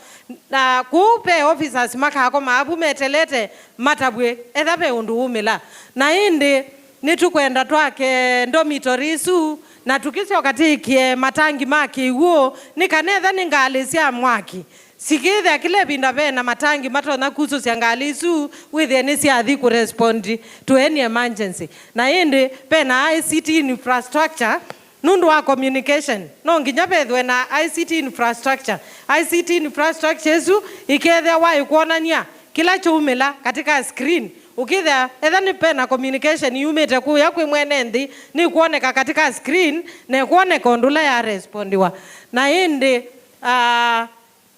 na kupe officers makako maabu metelete matabwe ethabe undu umila. Na indi nitukwenda twake dormitory isu na tukisio katikie matangi maki uo nikanetha ningalisia mwaki sikithe kile binda bena matangi matona kusu siangalisu within siathi ku respond to any emergency. Na indi pena ICT infrastructure nundu wa communication no nginya bethwe na ICT infrastructure yesu ikethe wa ikuonania kila chumila katika screen ukitha etha ni pena communication yumete ku ya kwimwene nthi ni kuoneka katika screen na kuoneka ondula ya respondiwa. Na indi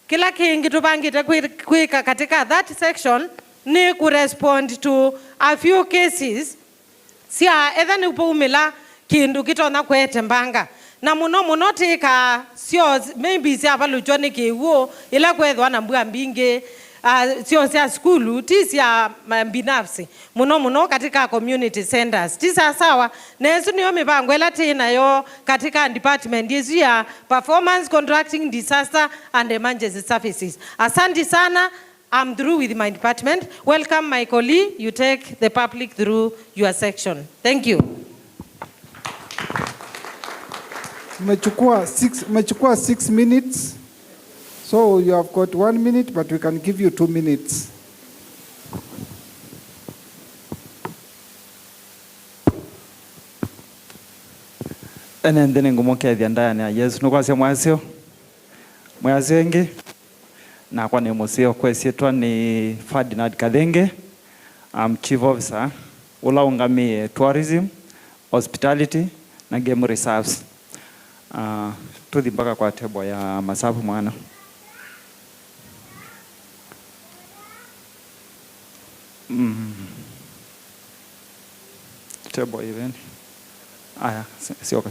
kila kingi tupangite kwika katika that section ni ku respond to a few cases sia etha ni upumila kindu kitona kwete mbanga na muno tika sio maybe sia balucho ni kiwo ila kwethwa na mbua mbinge sio sia skulu tisia binafsi muno katika community centers tisa sawa nesu niyo mipango ela tina yo katika department yesu ya performance contracting disaster and emergency services. Asante sana. I'm through with my department. Welcome my colleague, you take the public through your section. Thank you. Umechukua 6 minutes. So you have got 1 minute, but we can give you 2 minutes. Enendene ngumoke ndani ya Yesu nukwase mwasio ngi na kwa nemusio kwesietwa ni Ferdinand Kadhenge. I'm chief officer ula ungami tourism, hospitality na game reserves. Tuthi mpaka kwa tebo ya masafu mwana. Tebo even. Aya, sioka.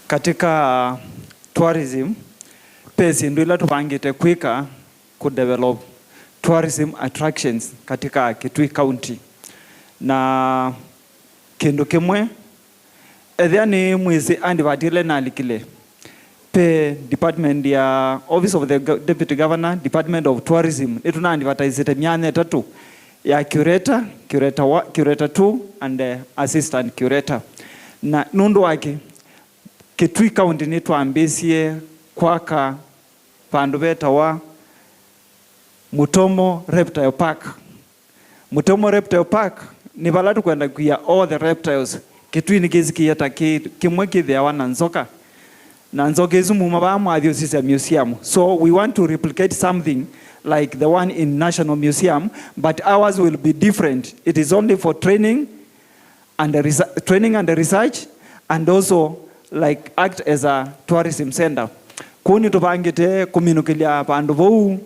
Katika tourism, pesi ndio ila tupangite kwika kudevelop tourism attractions katika Kitui County. Na kindu kimwe ethia ni mwezi andivatile na alikile pe department ya office of the deputy governor, department of tourism ituna andivatizite myanya 3 ya curator 2 and assistant curator. Na nundu wake Kitui County nitwambisie kwaka pandu betawa Mutomo Reptile Park. Mutomo Reptile Park ni balatu kwenda kuya all the reptiles. Kitui ni kizikiyeta kimwe kithia na nzoka. Na nzoka izu mumabamu athio sisa museum. So we want to replicate something like the one in National Museum, but ours will be different. It is only for training and research and also like act as a tourism center. Kuni tupangite kuminukilia pandu vou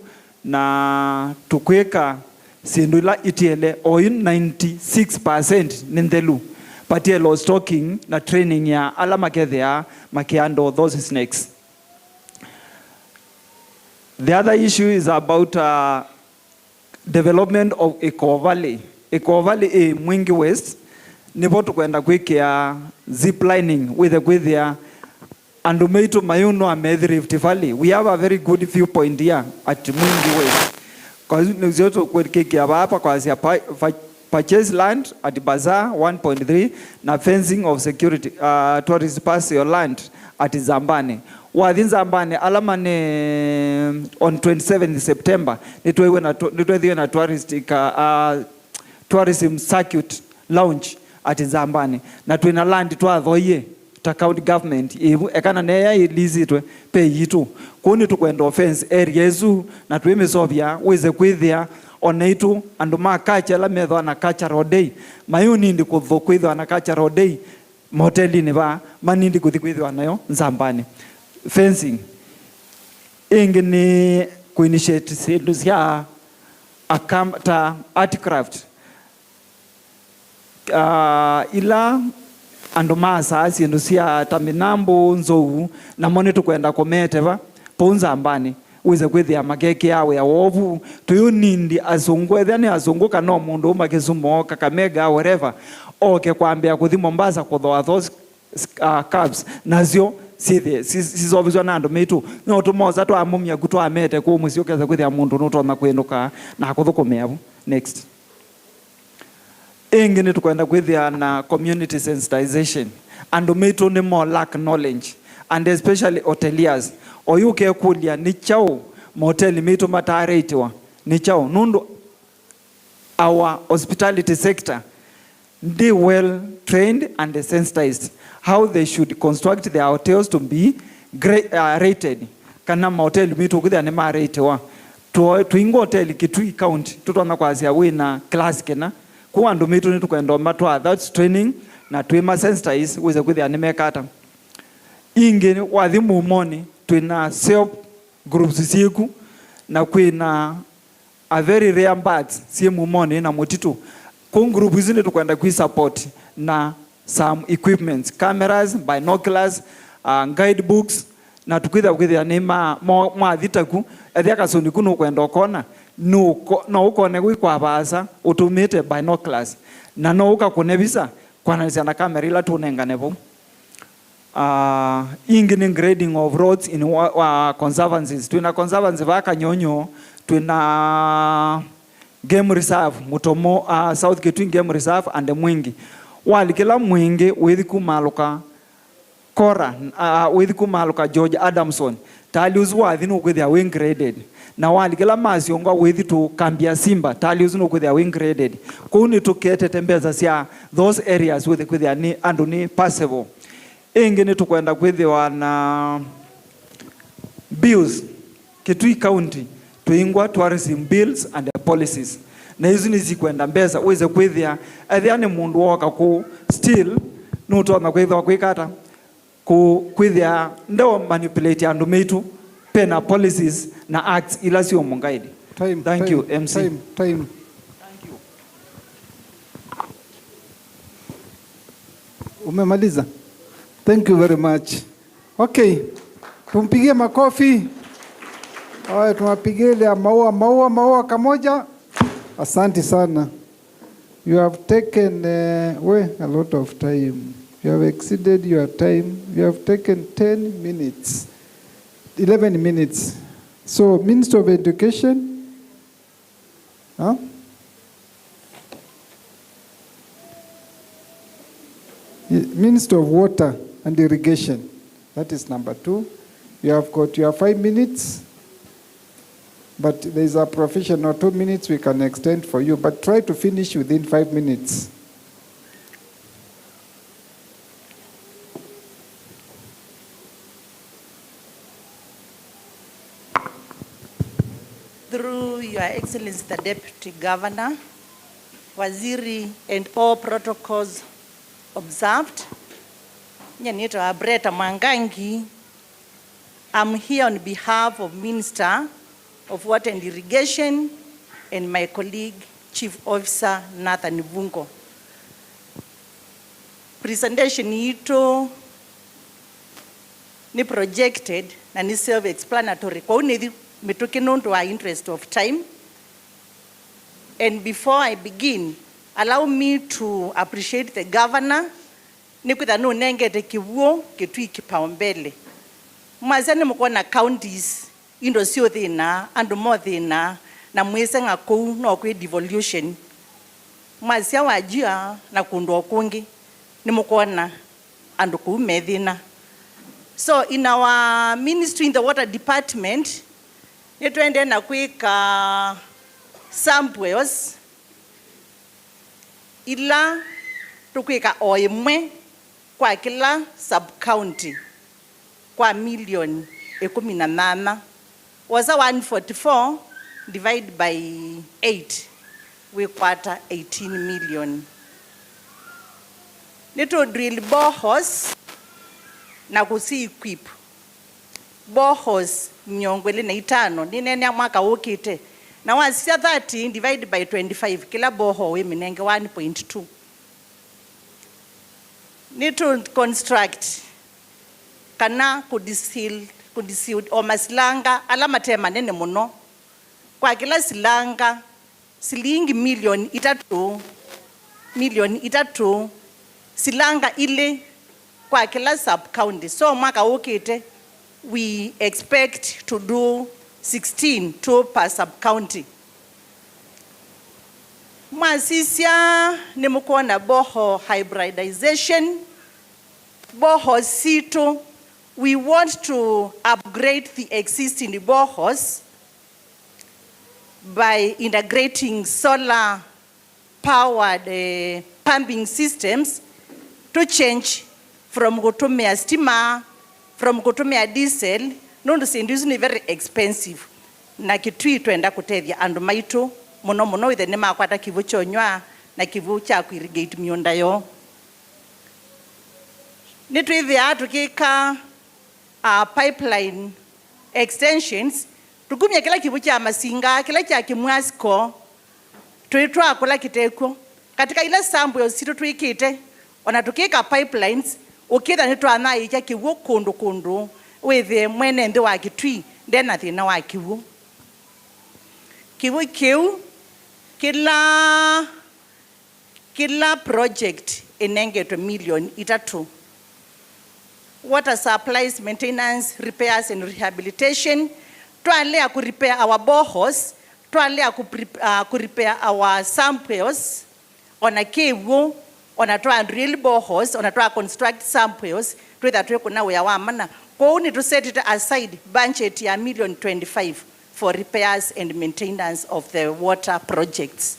na tukweka sindula itiele oin 96% nindelu. Patielo stocking na training ya ala makethea makiando those snakes. The other issue is about development of Eco Valley. Eco Valley Mwingi West nipo tukwenda kwikia zip lining with their Andumeito Mayuno and Rift Valley. We have a very good viewpoint here at Mwingi West. Kwa nizioto kwikia hapa kwa purchase land at Bazaar 1.3 na fencing of security tourist pass your land at Zambani. Within Zambani alamane on 27th September nitwewe na tourism circuit launch at Zambani na twina land twathoye ta county government ivu ekana neya ilizitwe pe yitu kuni tukwenda offense area ezu na tuimisovya wize kwithia oneitu andu makacha la metho na cultural day mayu nindi kuthu kwithwa na cultural day moteli ni ba manindi kuthi kwithwa nayo nzambani fencing ingi ni kuinitiate sindu cia akamta artcraft ila andu masa sindu cia taminambo nzou na moni tukwenda kumeteva punzambani wize kwithia makeke yawe ya wovu tuyu nindi azungu ethani azunguka no mundu uma Kisumu Kakamega wherever oke kwambia kuthi Mombasa kuthoa those cabs nazio sizovizwa na andu mitu no tumoza twamumia gutwamete ku musio keza kwithia mundu nutona kwinuka na kuthukumia bu next ingi ni tukwenda kwithia na community sensitization andu mitu ni more lack knowledge and especially hoteliers oyuke kulia ni chao moteli mitu matareitiwa ni chao nundu our hospitality sector they well trained and sensitized how they should construct their hotels to be rated kana hotel mitu kuthia ni ma ratewa tuingo hotel Kitui county tutona kwazia wina class kena ku andu mitu ni tukwenda matwa that's training na twima sensitize wize kuthia ni mekata ingi wathi mumoni twina self groups siku na kwina a very rare birds sie mumoni na mutitu ku group hizi ni tukwenda ku support na some equipments cameras binoculars guidebooks na tukwithia ni ma thitaku ethia kasoni kuno kwenda kona no ukone gwikwa basa utumite binoculars na no ukakune visa kwananisia na camera ila tunengane bo ingi ni grading of roads in conservancies twina conservancy vaka nyonyo twina game reserve mutomo South Kitui game reserve and mwingi wali kila mwingi withi kumaluka kora withi kumaluka George Adamson talius wathi no kwithia wing graded na wali kila masionga withi tu kambia Simba talius no kwithia wing graded kuni tukete tembeza cia those areas with kwithia ni andu ni passable ingi ni tukwenda kwithiwa na bills Kitui county tuingwa tourism bills and policies na hizo ni zikwenda mbeza uweze kwithia athiani mundu woka ku still nutona kwithwa kwikata ku kwithia ndo manipulate andu mitu pena policies na acts ila sio mungaidi. Thank you MC. Time. Thank you. Umemaliza? Thank you very much. Okay. Tumpigie makofi. Haya, tumapigie ile maua kamoja. Asante sana. You have taken a lot of time. You have exceeded your time. You have taken 10 minutes. 11 minutes. So, Minister of Education. Huh? Minister of Water and Irrigation. That is number 2. You have got your 5 minutes. But there is a professional 2 minutes we can extend for you. But try to finish within 5 minutes. Through Your Excellency the Deputy Governor, Waziri and all protocols observed, Nyanito Abreta Mangangi, I'm here on behalf of Minister of Water and Irrigation and my colleague, Chief Officer Nathan Vungo. Presentation ito ni projected na ni self-explanatory. Kwa unedi metoke to our interest of time. And before I begin, allow me to appreciate the governor. Nikuta no nengete kivuo Kitui kipaumbele. Mwazani mkuwa na counties indo sio thina and more thina na mwese ngakou no kwe devolution. Mwazia wajia na kundo kungi ni mkuwa na and kuume thina. So in our ministry in the water department, yetuende na kuika samples ila tukwika oimwe kwa kila sub-county kwa million 18 was a 144 divided by 8 we quarter 18 million. Nito drill boreholes na kusi equip boreholes mnyongwele na 5 ninene mwaka ukite na wasisia 13 divided by 25 kila borehole minenge 1.2. Nito construct kana kudisil o masilanga ala matema nene muno kwa kila silanga silingi million itatu silanga ile kwa kila sub county. So mwaka ukite we expect to do 16 per sub county. Mwasisia nimukuona boho hybridization boho sito. We want to upgrade the existing boreholes by integrating solar powered pumping systems to change from kutumia stima, from kutumia diesel. Nondo sindizo ni very expensive. Na Kitui tuenda kutethia andu maitu muno ithe nima kwata kivu chonywa na kivu cha irrigate miunda yo. Nitu ithia tukika pipeline extensions tukumya kila kivu cha masinga kila cha kimwasko tuitwa kula kiteko katika ile sambu ya usito tuikite ona tukika pipelines ukitha nitwa nai cha kivu kundu withe mwene ndi wa Kitui ndena thina wa kivu kiu kila project inengetwe million 3. Water supplies, maintenance, repairs and rehabilitation. Tualea ku repair our boreholes, tualea ku repair our samples. Ona kewu, ona try drill boreholes, ona try construct samples. Tuweza tuwe kuna wea wamana. Kwa uni to set it aside budget ya million 25 for repairs and maintenance of the water projects.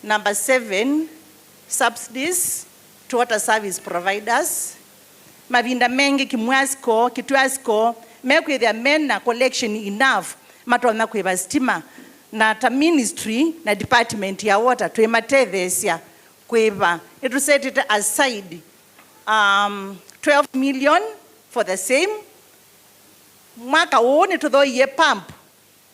Number 7. Subsidies to water service providers. Mavinda mengi kimwasko, kituasko, mekwithia mena collection enough, matona kwiva stima, na ta ministry na department ya water, tuematethesia kwiva. It set it aside 12 million for the same. Mwaka uone tudho ye pump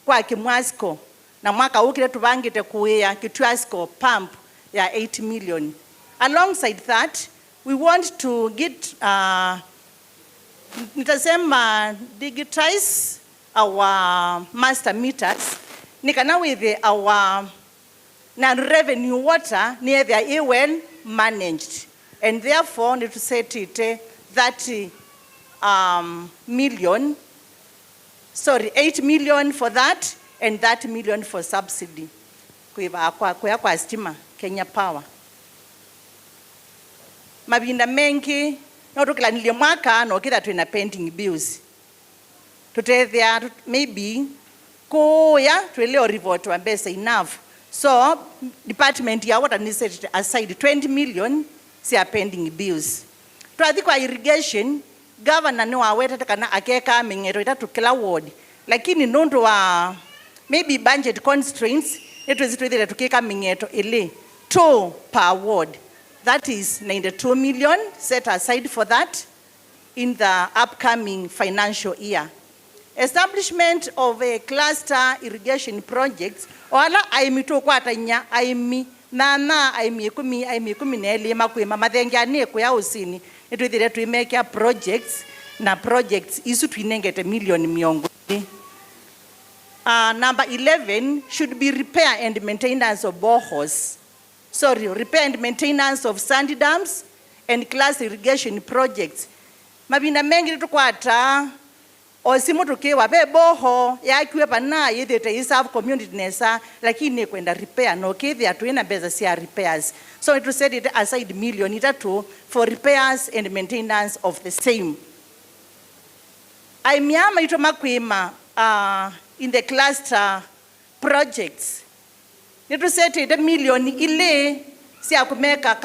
kwa kimwasko, na mwaka ukile tuvangite kuwea kituasko pump ya 8 million. Alongside that, we want to get digitize our master meters. Nikana with our non-revenue water near the well managed, and therefore need to set it 30 million. Sorry, 8 million for that, and 30 million for subsidy. Kwa stima Kenya Power. Mabinda mengi notukila nilie mwaka no kita tuina pending bills. Tutethia maybe kuya tueleo report wa mbesa enough. So department ya water needs set aside 20 million siya pending bills. Tuadhi kwa irrigation governor ni waweta takana akeka mingero itatu kila ward. Lakini nondo wa maybe budget constraints it was either to keka mingeto ile 2 per ward. That is 92 million set aside for that in the upcoming financial year. Establishment of a cluster irrigation projects wala aimi to kwata nya aimi nana aimi kumi neli makwema mathengane kwa usini it was to make projects na projects isu twinengete million miongo. Number 11 should be repair and maintenance of boreholes. Sorry, repair and maintenance of sandy dams and class irrigation projects. Mabinda mengi tukwata osimu tukiwa be boho ya kiwe pana yede te serve community nesa lakini kwenda repair no kithi atuina beza sia repairs. So it was set it aside million itatu for repairs and maintenance of the same. Aimiama ito makwima in the cluster projects nitusete million ile siya kumeka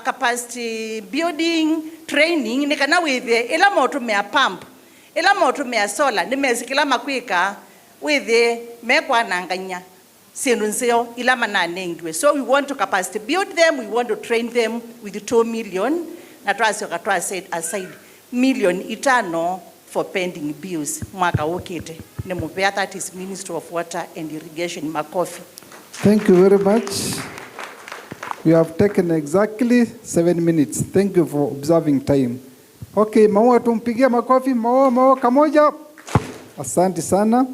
capacity building training nikana withe ila moto mea pump ila moto mea solar nimezikila makwika withe mekwa nanganya sinunzio ila mananengwe. So we want to capacity build them, we want to train them with 2 million na twasio set aside million itano for pending bills mwaka ukite nemupea. That is Ministry of Water and Irrigation. Makofi. Thank you very much. You have taken exactly 7 minutes. Thank you for observing time. Okay, maua tumpigia makofi. Maua kamoja. Asante sana.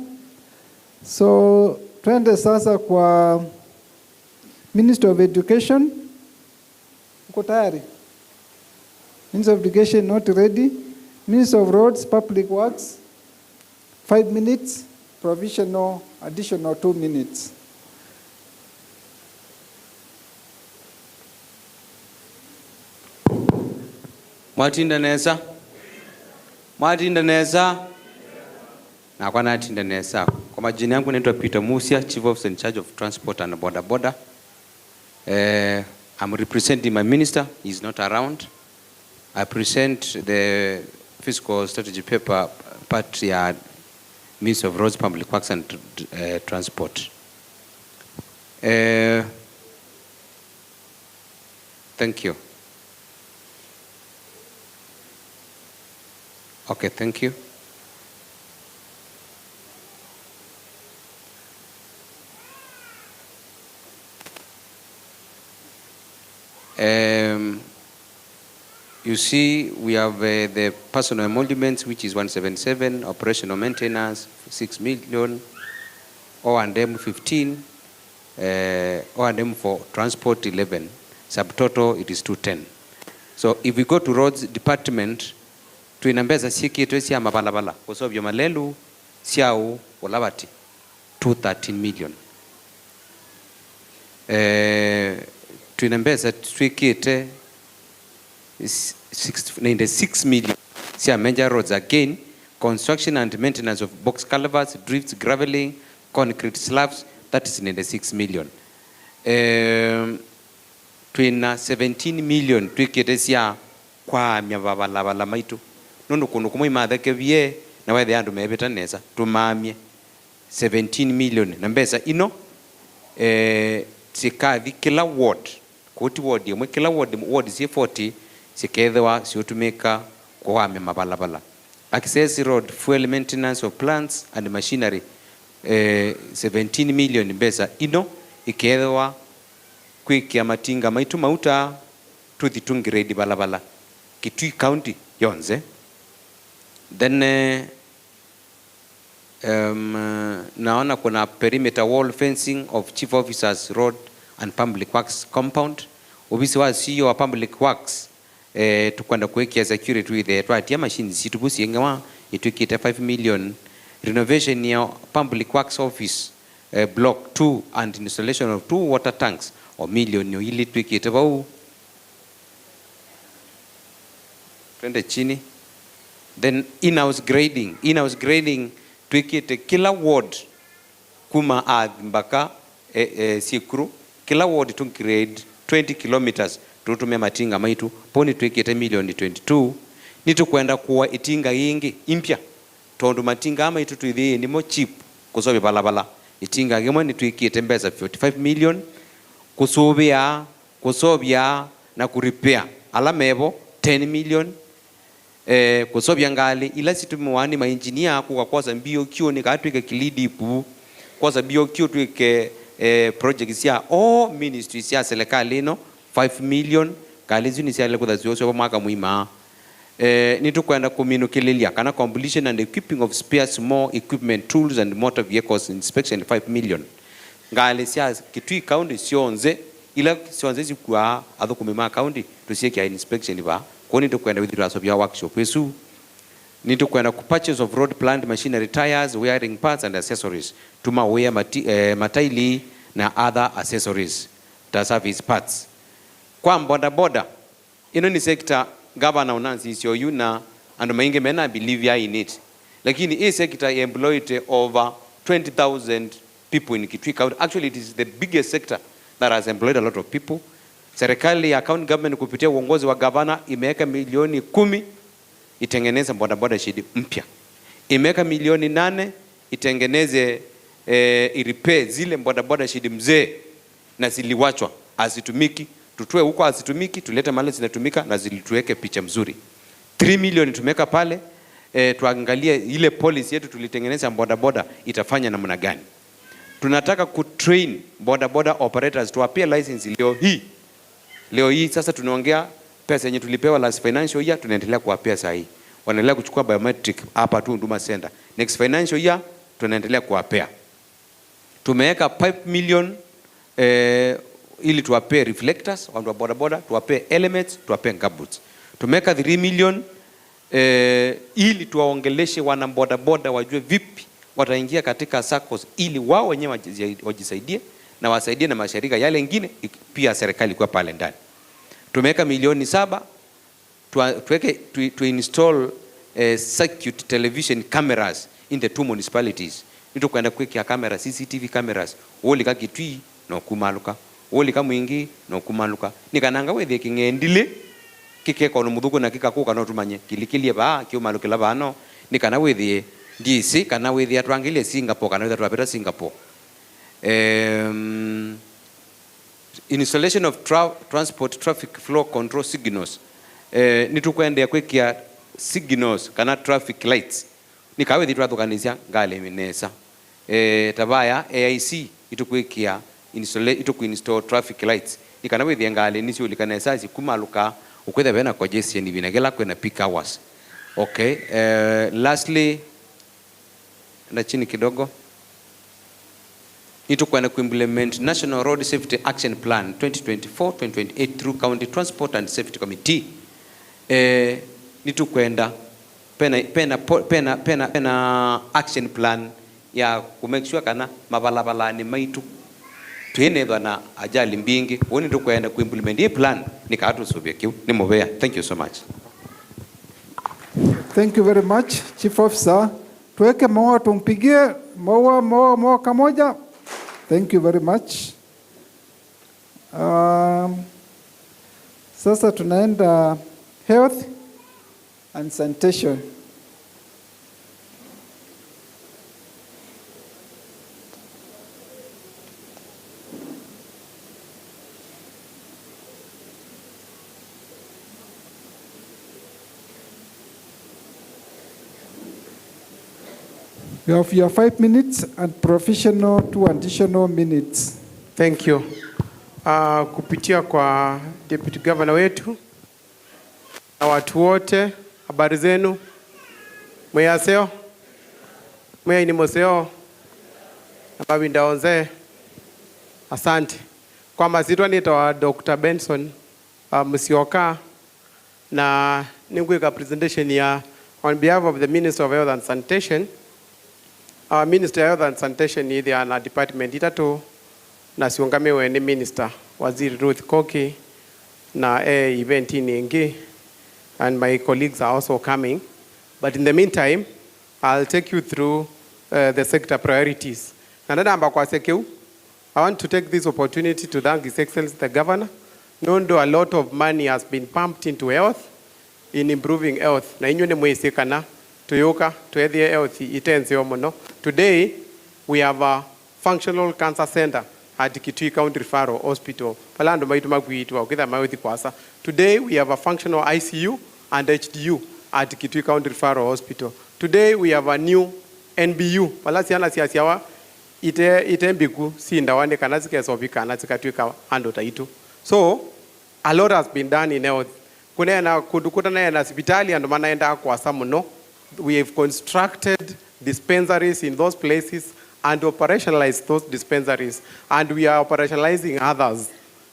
So, twende sasa kwa Minister of Education. Uko tayari? Minister of Education not ready. Minister of Roads, Public Works, 5 minutes. Provisional, additional 2 minutes. Mwatinda neza na kwa natinda neza. Kwa majina yangu naitwa Peter Musia, Chief Officer in charge of Transport and Border. I'm representing my minister. He's not around. I present the fiscal strategy paper part ya Ministry of Roads, Public Works and Transport. Thank you. Okay, thank you. You see, we have the personal emoluments, which is 177, operational maintenance, 6 million, O&M 15, O&M for transport 11, subtotal it is 210. So if we go to roads department, tuinambeza sikitu siya mabalabala, kusobyo malelu, siya ulabati, 213 million. Tuinambeza sikitu 96 million. See major roads again, construction and maintenance of box culverts, drifts, graveling, concrete slabs, that is 96 million. Twina 17 million twiketesia kwa myababalabala maitu. Nono kuno kumwe madhake vie na wethe andu mebeta neza tumamye 17 million na mbesa ino sikathi kila ward koti ward yemwe kila ward si 40 sikethwa siutumika kuhamya mabalabala. Access road, fuel maintenance of plants and machinery 17 million mbesa ino ikethwa kwikia matinga maitu mauta tuthitungirendi balabala Kitui County yonze. Then naona kuna perimeter wall fencing of Chief Officers Road and Public Works compound. Obisi wa CEO wa Public Works tukwenda kuwekea security with the right ya machines situbusi yengawa itukite 5 million. Renovation ya Public Works Office block 2 and installation of 2 water tanks or million yo ili tukite bau. Twende chini. Then in-house grading tukite kila ward kuma mpaka sikru kila ward to grade 20 kilometers tutumia matinga maitu poni tukite milioni 22 nitu kwenda kuwa itinga yingi impya tondu matinga ama itu tuithi ni mo cheap kusobe balabala itinga gemwe ni tukite mbeza 45 million kusobia na kurepair alamebo 10 million kusobia ngali ila situmuwani ma engineer kwa mbio kio ni katwike kilidipu kwa mbio kio twike projects ya ministries ya serikali no 5 million kalizi ni siale kudazio so mwaka muima nitu kwenda kuminukililia kana completion and equipping of spare small equipment tools and motor vehicles inspection 5 million ngali sia Kitui County sionze ila sionze sikwa adho kumima county tusieke inspection ba koni to kwenda with raso bya workshop wesu nitu kwenda ku purchase of road plant machinery tires wiring parts and accessories tuma wear mataili na other accessories ta service parts kwa boda ino ni sector governor unansi isio yuna and mainge mena believe ya in it lakini hii sector employed over 20,000 people in Kitui County. Actually, it is the biggest sector that has employed a lot of people. Serikali ya county government kupitia uongozi wa gavana imeweka milioni 10 itengeneze bodaboda shidi mpya. Imeweka milioni 8 itengeneze irepair zile bodaboda shidi mzee na ziliwachwa hazitumiki. Tutoe huko hazitumiki, tulete mahali zinatumika na zilituweke picha mzuri. 3 million tumeka pale, tuangalie ile policy yetu tulitengeneza bodaboda itafanya namna gani. Tunataka kutrain bodaboda operators tuwapie license leo hii sasa tunaongea pesa yenye tulipewa last financial year tunaendelea kuwapea saa hii. Wanaendelea kuchukua biometric hapa tu Huduma Center. Next financial year tunaendelea kuwapea. Tumeweka 5 million ili tuwapee reflectors watu wa bodaboda, tuwapee elements, tuwapee gumboots. Tumeweka 3 million ili tuwaongeleshe wana bodaboda wajue vipi wataingia katika SACCOS ili wao wenyewe wajisaidie na wasaidie na mashirika yale mengine pia serikali kwa pale ndani. Tumeweka milioni 7 to install circuit television cameras in the 2 municipalities. Nito kwenda kuweka camera CCTV cameras woli ka Kitui no kumaluka woli ka Mwingi no kumaluka nikananga wethe kingendile kikeko no muthuko na kikakuka no tumanye kilikilie ba kiumalukila bano nikana wethe DC kana wethe atwangile Singapore kana wethe twapeta Singapore. Installation of transport traffic flow control signals. Nitukwenda kwekia signals kana traffic lights nikawethi twathukanisia ngale minesa tabaya AIC itukwekia install traffic lights nikana wethi ngale nisio likanesa kumaluka ukwetha bena congestion ibinagela kwena peak hours. Okay, lastly na chini kidogo nitukwenda kuimplement National Road Safety Action Plan 2024-2028 through County Transport and Safety Committee. Nitukwenda pena action plan ya kumake sure kana mabalabala ni maitu tuenedwa na ajali mbingi woni tukwenda kuimplement hii plan nikatu subyekiu ni mobea. Thank you so much. Thank you very much Chief Officer. Tuweke maua tumpigie maua kamoja. Thank you very much. Sasa tunaenda health and sanitation. You have your 5 minutes and professional 2 additional minutes. Thank you. Kupitia kwa Deputy Governor wetu na watu wote, habari zenu? Mweyaseo? Mweya ni moseo? Nababi ndaonze? Asante. Kwa mazitwa nitawa Dr. Benson Musioka na ningweka presentation ya on behalf of the Minister of Health and Sanitation. Minister of Health and Sanitation is the department itatu na siungamewe ni Minister Waziri Ruth Koki na event ingi and my colleagues are also coming. But in the meantime, I'll take you through the sector priorities. I want to take this opportunity to thank His Excellency the Governor. Nondo a lot of money has been pumped into health, in improving health. Na inyo ne mwese kana Toyoka, to the health itense omono. Today, we have a functional cancer center at Kitui County Referral Hospital. Today, we have a functional ICU and HDU at Kitui County Referral Hospital. Today, we have a new NBU. So, a lot has been done in health. We have constructed dispensaries in those places and operationalized those dispensaries, and we are operationalizing others,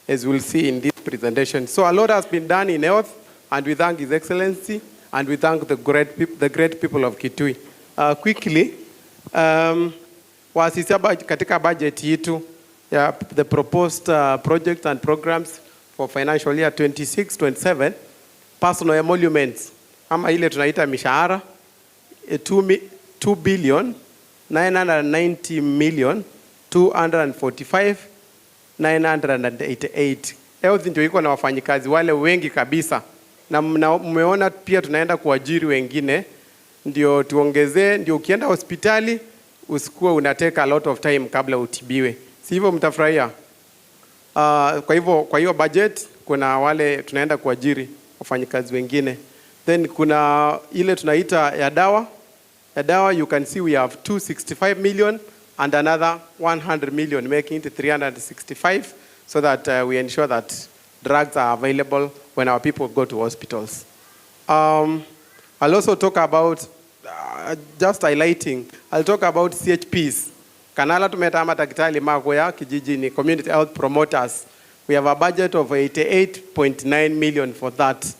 as we'll see in this presentation. So a lot has been done in health, and we thank His Excellency, and we thank the great people of Kitui. Quickly, wasisia katika budget yetu, the proposed projects and programs for financial year 26-27, personal emoluments, ama ile tunaita mishahara, 2 billion 990 million 245,988. Health ndio iko na wafanyikazi wale wengi kabisa, na mmeona pia tunaenda kuajiri wengine ndio tuongezee, ndio ukienda hospitali usikuwa unateka a lot of time kabla utibiwe, si hivyo? Mtafurahia. Kwa hiyo budget kuna wale tunaenda kuajiri wafanyikazi wengine. Then kuna ile tunaita ya dawa. Ya dawa, you can see we have 265 million and another 100 million, making it 365, so that we ensure that drugs are available when our people go to hospitals. I'll also talk about, just highlighting, I'll talk about CHPs. Kanala tumeta madaktari magoya kijijini, community health promoters. We have a budget of 88.9 million for that.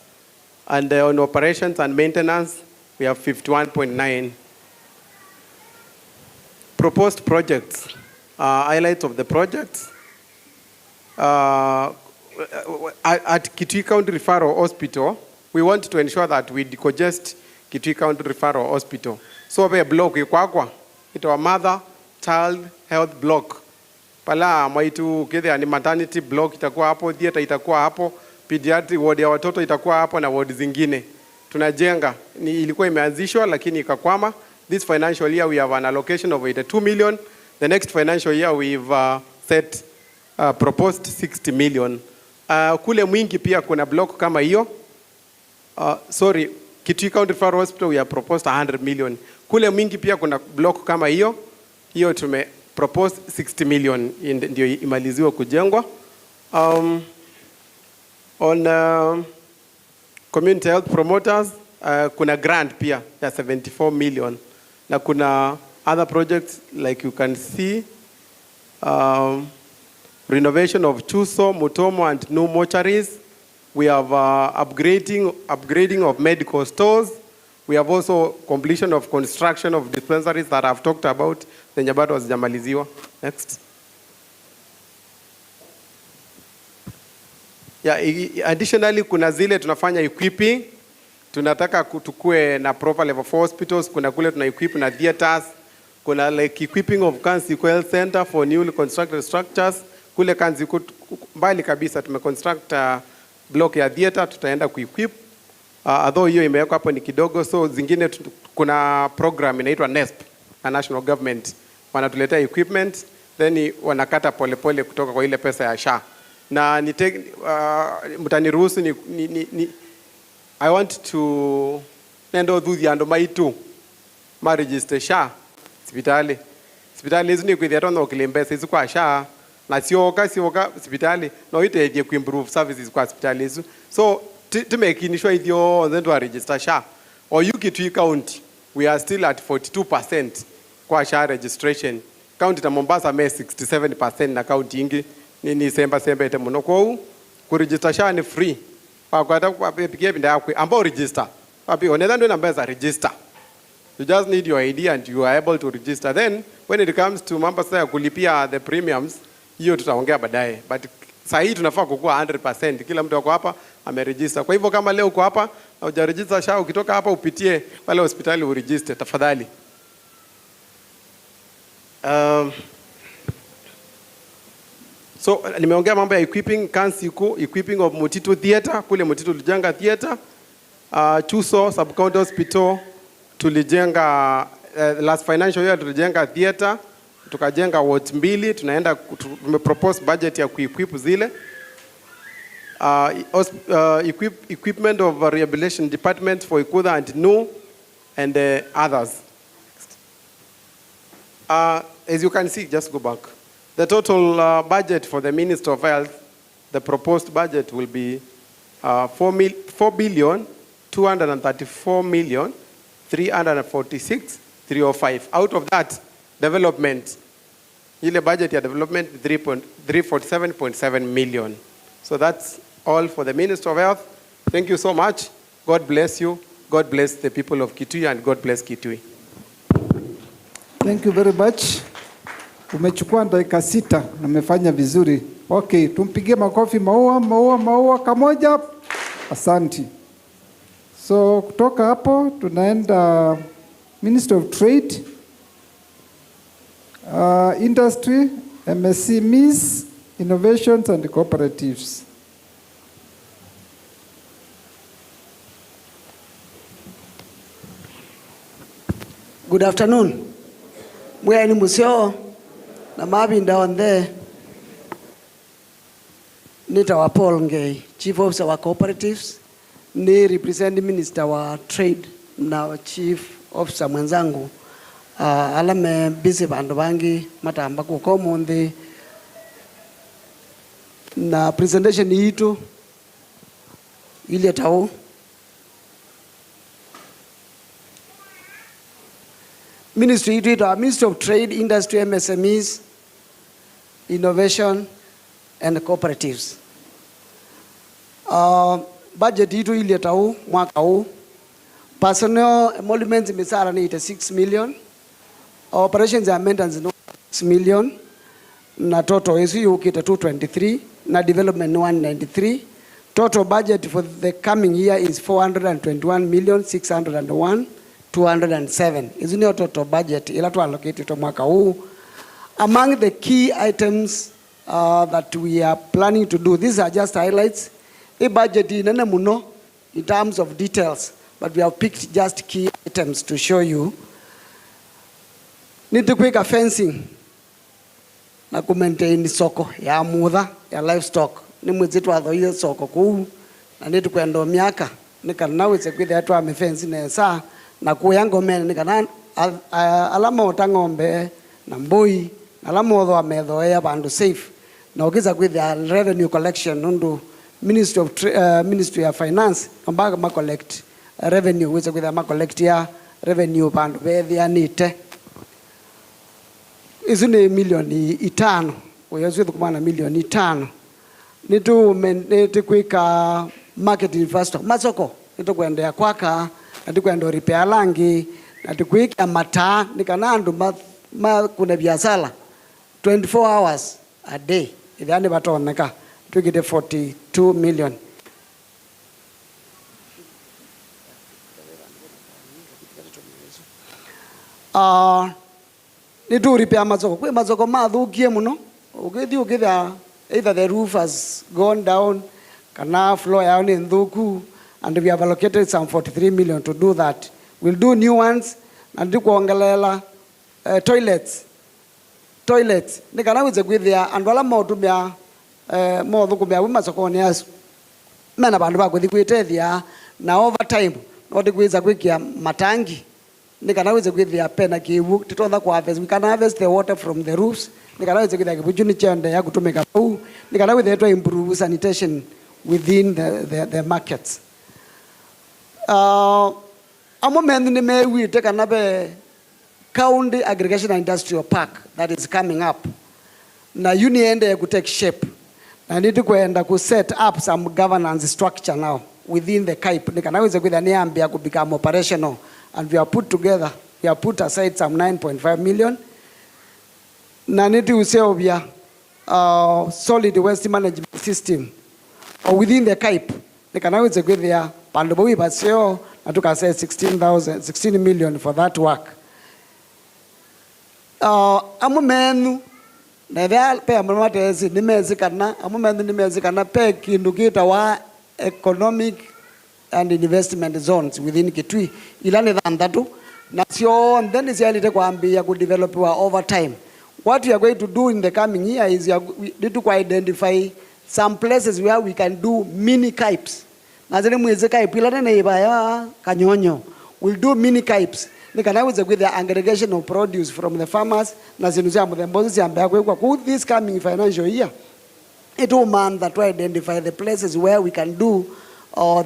And on operations and maintenance, we have 51.9. Proposed projects, highlights of the projects. At Kitui County Referral Hospital, we want to ensure that we decongest Kitui County Referral Hospital. So we block ikwakwa, it's our mother child health block. Pala maitu kile ni maternity block itakuwa hapo, theater itakuwa hapo, pediatric ward ya watoto itakuwa hapo na ward zingine. Tunajenga, ilikuwa imeanzishwa lakini ikakwama. This financial year we have an allocation of 82 million. The next financial year we've set proposed 60 million. Kule Mwingi pia kuna block kama hiyo. Kitui County Referral Hospital we have proposed 100 million. Kule Mwingi pia kuna block kama hiyo. Hiyo tume propose 60 million ndio imaliziwe kujengwa. On community health promoters, kuna grant pia ya 74 million. Na kuna other projects like you can see, renovation of Chuso, Mutomo and new mortuaries. We have upgrading of medical stores. We have also completion of construction of dispensaries that I've talked about. Zenye bado hazijamaliziwa. Next. Additionally, kuna zile tunafanya equipping. Tunataka tukue na proper level 4 hospitals. Kuna kule tuna equip na theaters. Kuna like equipping of Kansiku Health Center for newly constructed structures. Kule Kansiku mbali kabisa tumeconstruct block ya theater, tutaenda kuequip. Although hiyo imewekwa hapo ni kidogo, so zingine kuna program inaitwa NESP na national government. Wanatuletea equipment, then wanakata polepole kutoka kwa ile pesa ya SHA. Na mtaniruhusu I want to nendo dhudhi ando maitu ma register SHA hospitali hizi ni kwithia ukilembesa hizi kwa SHA na sioka hospitali no ite ku improve services kwa hospitali hizi. So tumekinishwa hivyo then to register SHA. Or you Kitui County, we are still at 42% kwa SHA registration. County ta Mombasa me 67% na county ingi ni semba ete muno kwa ku register SHA ni free. Kwa pigia binda yako ambao register. Papi oneza ndo namba za register. You just need your ID and you are able to register. Then when it comes to mambo sasa ya kulipia the premiums, hiyo tutaongea baadaye. But sasa hii tunafaa kukua 100%. Kila mtu wako hapa ameregister. Kwa hivyo kama leo uko hapa na hujaregister SHA, ukitoka hapa upitie pale hospitali uregister tafadhali. So nimeongea mambo ya equipping Kansiku, equipping of Mutitu Theater, kule Mutitu tulijenga theater. Chuso Sub-County Hospital tulijenga last financial year tulijenga theater, tukajenga wards 2, tunaenda tumepropose budget ya kuequip zile. Equipment of rehabilitation department for Ikuda and Nu and others. As you can see, just go back. The total budget for the Minister of Health, the proposed budget will be 4,234,346,305. Out of that, development, ile budget ya development 347.7 million. So that's all for the Minister of Health. Thank you so much. God bless you. God bless the people of Kitui and God bless Kitui. Thank you very much. Umechukua dakika 6 na umefanya vizuri. Okay, tumpigie makofi maua kamoja. Asanti. So kutoka hapo tunaenda Minister of Trade. Industry, MSMEs, innovations and cooperatives. Good afternoon. Mwe ni museo na mabi down there. Nita wa Paul Ngei, Chief Officer wa Cooperatives, ni represent Minister wa Trade na Chief Officer mwenzangu. Alame busy bandu bangi matamba kuko mundi na presentation yitu ile tao Ministry of Trade, Industry, MSMEs, Innovation and Cooperatives. Budget yitu ile tao mwaka huu. Personnel emoluments misara ni 86 million. Operations and maintenance no 6 million. Na total SU kita 223. Na development 193. Total budget for the coming year is 421,601,207. Is your total budget ila tu allocated to mwaka huu. Among the key items that we are planning to do, these are just highlights. A budget inene muno in terms of details, but we have picked just key items to show you. Need to quick a fencing na ku-maintain soko ya mudha ya livestock. Ni mwezitu wa hiyo soko kuu na nitu kwendo miaka nika naweze kwithe atu ame fence nesa na kuyango mene nika na alama otangombe na mbui alama otho ametho ya bandu safe na ukiza kwithe revenue collection nundu Ministry of Finance ambaga ma collect revenue weza kwithe ma collect ya revenue bandu bethi anite izune milioni 5 uyezu kumana milioni 5 nitu kwika market infrastructure masoko nitu kwendea kwaka nitu kwenda repair langi nitu kwika mataa nikanandu kuna biashara 24 hours a day idhani batoneka tukite 42 million. Nitu repair masoko kwe masoko mathukie muno ukithia either the roof has gone down kana floor yao ni nthuku and we have allocated some 43 million to do that. We'll do new ones and kuongelela toilets nikana wize kwithia andu ala motumia mothuku bya masoko ni asu mena bandu bakuthi kwitethia na overtime no dikwiza kwikia matangi nikana wize kwithia pena kiwu titotha kwa harvest we can harvest the water from the roofs nikana wize kwithia kibuchuni chende ya kutumika pau nikana wize to improve sanitation within the markets. Amo mendu ni mewite kana be county aggregation and industrial park that is coming up na uniende ya kutake shape na need kwenda ku set up some governance structure now within the CAIP nikanaweza kwenda niambia ku become operational and we have put aside some 9.5 million na need useobia solid waste management system or within the CAIP nikanaweza kwenda pando bowi baseo na tukase 16 million for that work. Amu menu na vya pe amatezi nimezikana amu menu nimezikana pe kindukita wa economic and investment zones within Kitui ilani thandatu na sio and then is yalite kwambia ku develop over time. What we are going to do in the coming year is we need to identify some places where we can do mini CAIPs. Na zile mweze CAIP ilani na ibaya kanyonyo we'll do mini CAIPs nikanaweza with the aggregation of produce from the farmers na zinuzia mudembozi ambaye kwa this coming financial year it will man that to identify the places where we can do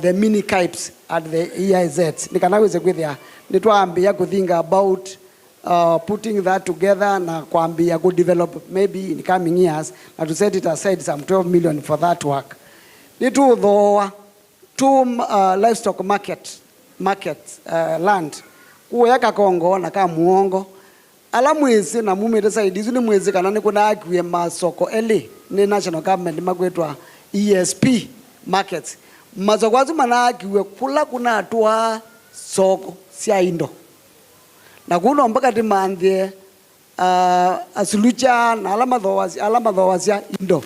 the mini CAIPs at the EIZ nikanaweza with the nitwaambia kuthinga about putting that together na kuambia go develop maybe in coming years na to set it aside some 12 million for that work. Nitu thoa to livestock market land kuweka Kongo na kama muongo ala mwezi na mumete side izu ni mwezi kana ni kuna akwe masoko ele ni national government magwetwa ESP markets masoko azu mana akwe kula kuna atua soko sia indo na kuno mpaka timandie asulucha na alama dhowasya indo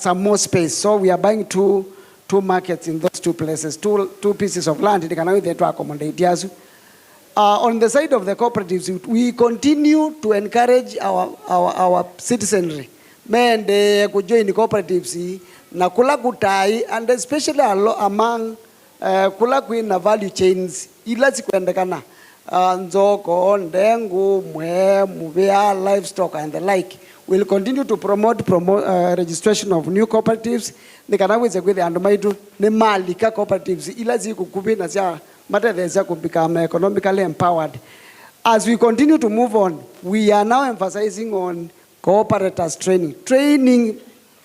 some more space. So we are buying two markets in those two places, two pieces of land. To accommodate yasu. On the side of the cooperatives, we continue to encourage our citizenry mende kujoin cooperatives na kula kutai, and especially among kula kuina value chains ila zikuendekana nzoko, ndengu, mwe, muvea, livestock and the like. We'll continue to promote registration of new cooperatives. Nikanaweza kwethe andu maitu ni malika cooperatives ila zikukubi na sia matethesya to become economically empowered. As we continue to move on, we are now emphasizing on cooperators training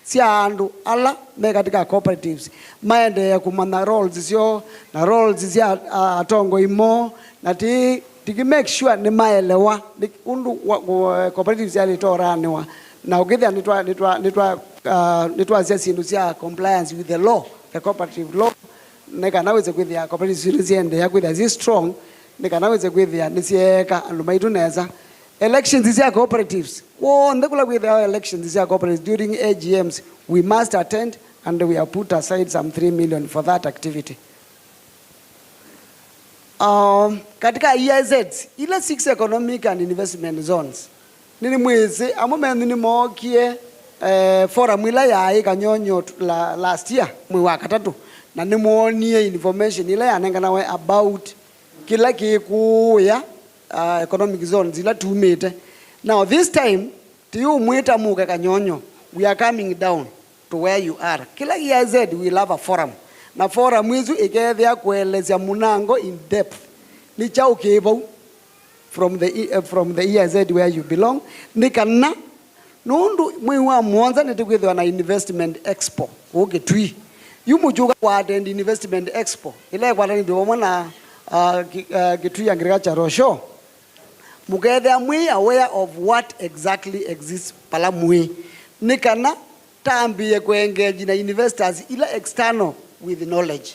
sia andu ala me katika cooperatives maende kumana roles sio na roles sia atongo imo na tiki make sure ni maelewa undu cooperatives ya litoraniwa na ukithia nitwa sia sindu sia compliance with the law, the cooperative law. Nekanaweze kwithia cooperatives ziende ya kwithia zi strong, nekanaweze kwithia nisieka andu maitu neza elections cia cooperatives. Ndekula kwithia elections cia cooperatives during AGMs we must attend, and we have put aside some 3 million for that activity. Katika EIZ ile 6 economic and investment zones nini mwezi amumendu ni mokie forum ila ya Kanyonyo last year mwe wa katatu na nimuonie information ile yanengana about kila kikuya economic zones ila tumite. Now this time tiyu mwita muke Kanyonyo, we are coming down to where you are. Kila EIZ we will have a forum, na forum hizo ikethia kuelezea munango in depth ni chao kibo from the EIZ where you belong. Nikana nundu mwiwa mwanza nitikwithwa na investment expo Kitui. Yumujuga kwa attend investment expo ile kwa ndio mwana Kitui agricultural show. Mugethia mwi aware of what exactly exists pala mwi. Nikana tambie kuengage na investors ila external with knowledge.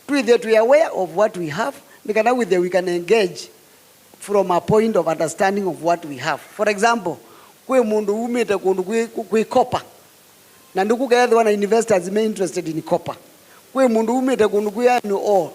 We are aware of what we have. Nikana with we can engage from a point of understanding of what we have. For example, kwe mundu umete kundu kwe copper. Na nduku gaethwa na investors may interested in copper. Kwe mundu umete kundu kwe iron ore.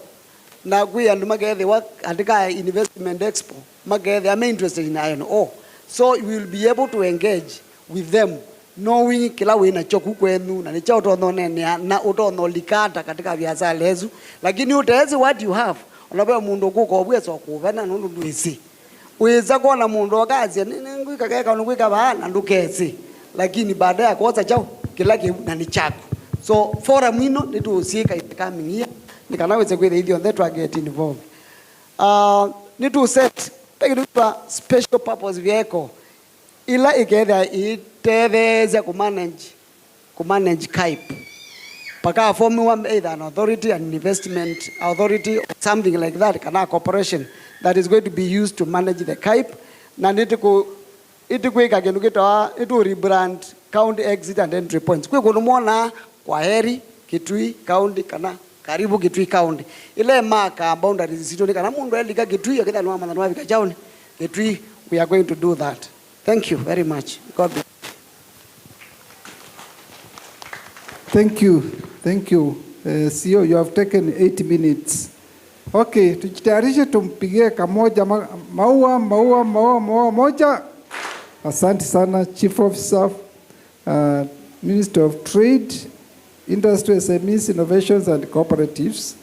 Na kwe andu magaethwa katika investment expo. Magaethwa may interested in iron ore. So we will be able to engage with them, knowing kila wina choku kwenu na nicha utono nene na utono likata katika biashara lezu. Lakini utezi what you have. Unapewa mundu kuko obweso kuvena nundu ndwisi. Uweza kuona mundu wakazi nini kaka nukwika bana ndukezi. Lakini baada ya kuoza chao kila kitu na ni chako. So forum ino nituhusika coming here. Nikanaweza kwenda hivi on that to get involved. Need to set special purpose vehicle ila iketha itetheza kumanage KIPE paka form one either an authority, an investment authority or something like that, kana corporation that is going to be used to manage the KIPE. Na itiku ikagenukita itu rebrand county exit and entry points kwe kunumona kwa heri Kitui county kana karibu Kitui county ile maka boundaries zito kana mundu elika Kitui akitha nwa mananwa bikachauni Kitui. We are going to do that. Thank you very much. God bless. Thank you. CEO, you have taken 8 minutes. Okay, tujitayarishe tumpigie kamoja maua moja. Asante sana Chief Officer, Minister of Trade, Industry, SMEs, Innovations and Cooperatives.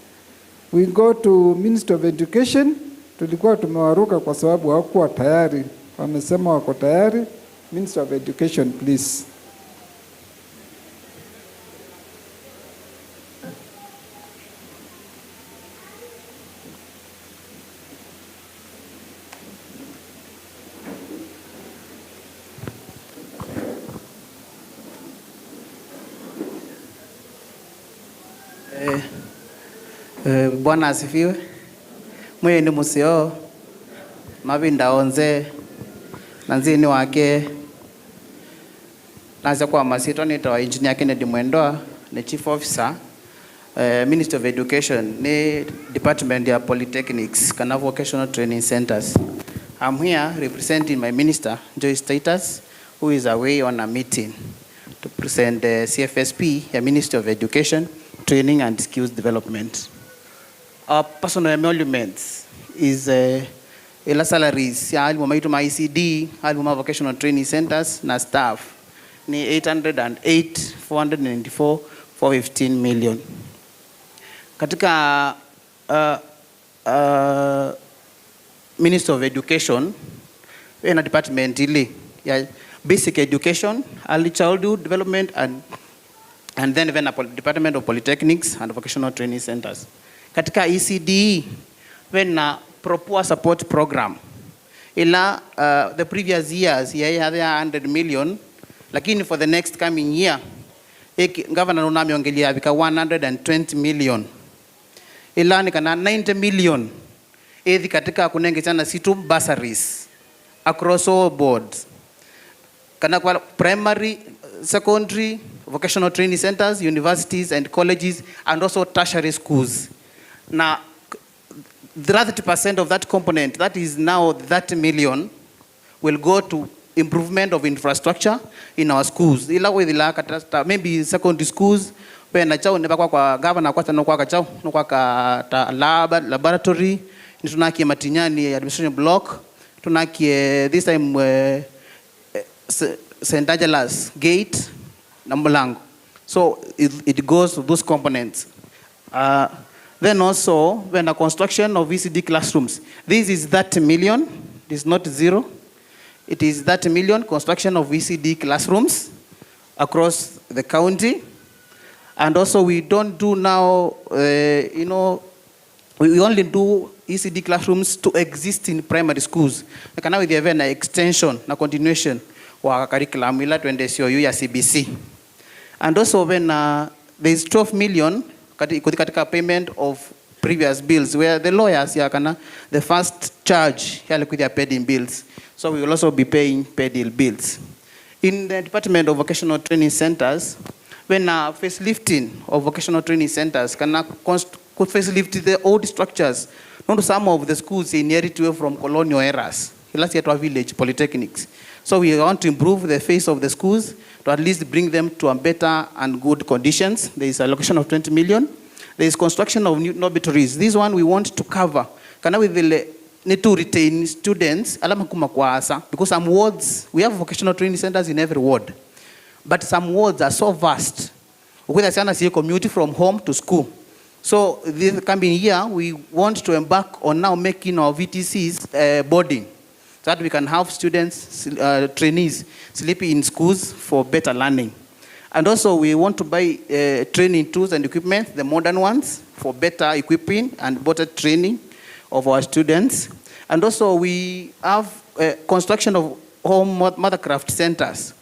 We go to Minister of Education. Tulikuwa tumewaruka kwa sababu hawakuwa tayari. Wamesema wako tayari. Minister of Education, please. Bwana asifiwe. Mwe ni museo mabinda onze nanzini wake naza kwa masito nito engineer Kennedy Mwendoa ni Chief Officer Minister of Education ni Department ya Polytechnics kana Vocational Training Centers I'm here representing my minister, Joyce Titus, who is away on a meeting to present the CFSP, the Ministry of Education, Training and Skills Development. Our personal emoluments is ila salaries ya alimu maituma ICD, alimu vocational training centers na staff ni 808,494 for 15 million. Katika Ministry of Education, we na department ili ya basic education, early childhood development and then even a Department of Polytechnics and Vocational Training Centers. Katika ECD, we na Propua Support Program. Ila the previous years, had 100 million, lakini for the next coming year, Governor unami ongelia vika 120 million. Ila ni kana 90 million. Ethi katika kunenge chana situ bursaries across all boards. Kana kwa primary, secondary, vocational training centers, universities and colleges, and also tertiary schools. Now, 30% of that component, that is now 30 million, will go to improvement of infrastructure in our schools. Ila with maybe secondary schools, where na chao neba kwa governor kwa tano kwa chao no kwa ka laboratory, tunaki Matinyani administration block, tunaki this time St. Angela's Gate, Nambulango. So it goes to those components. Then also, when the construction of ECD classrooms, this is 30 million, it is not zero. It is 30 million construction of ECD classrooms across the county. And also we don't do now, we only do ECD classrooms to exist in primary schools. Like now we have an extension, a continuation wa curriculum ila tuende COU ya CBC. And also when there is 12 million katika payment of previous bills, where the lawyers the first charge with their paid bills. So we will also be paying paid bills. In the Department of Vocational Training Centers, when facelifting of vocational training centers could facelift the old structures, not some of the schools inherited from colonial eras, last year to our village polytechnics. So we want to improve the face of the schools to at least bring them to a better and good conditions. There is a allocation of 20 million. There is construction of new dormitories. This one we want to cover. Can we need to retain students? Because some wards, we have vocational training centers in every ward. But some wards are so vast. We commute from home to school. So this coming year, we want to embark on now making our VTCs boarding, so that we can have students, trainees, sleeping in schools for better learning. And also we want to buy training tools and equipment, the modern ones, for better equipping and better training of our students. And also we have construction of home mothercraft centers.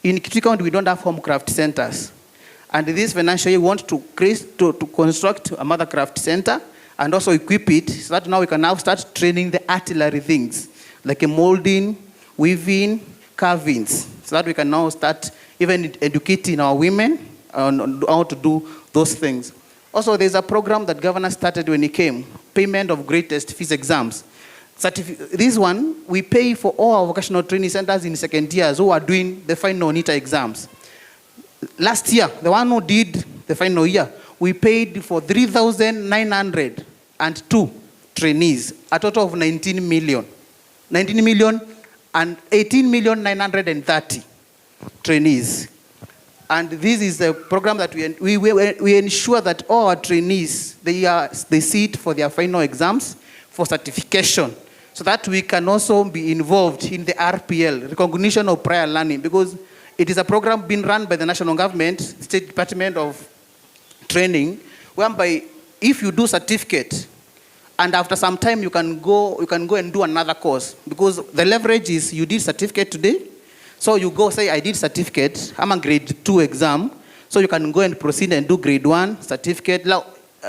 In Kitui County, we don't have homecraft centers. And this financial year, we want to construct a mothercraft center and also equip it, so that now we can now start training the artillery things, like molding, weaving, carvings, so that we can now start even educating our women on how to do those things. Also, there's a program that governor started when he came, payment of grade test fees exams. This one, we pay for all our vocational training centers in second years who are doing the final NITA exams. Last year, the one who did the final year, we paid for 3,902 trainees, a total of 19 million. 19 million and 18,930 trainees. And this is a program that we ensure that all our trainees, they sit for their final exams for certification, so that we can also be involved in the RPL, recognition of prior learning, because it is a program being run by the national government, State Department of Training, whereby if you do certificate, and after some time you can go and do another course, because the leverage is you did certificate today, so you go say I did certificate, I'm a grade 2 exam, so you can go and proceed and do grade 1 certificate,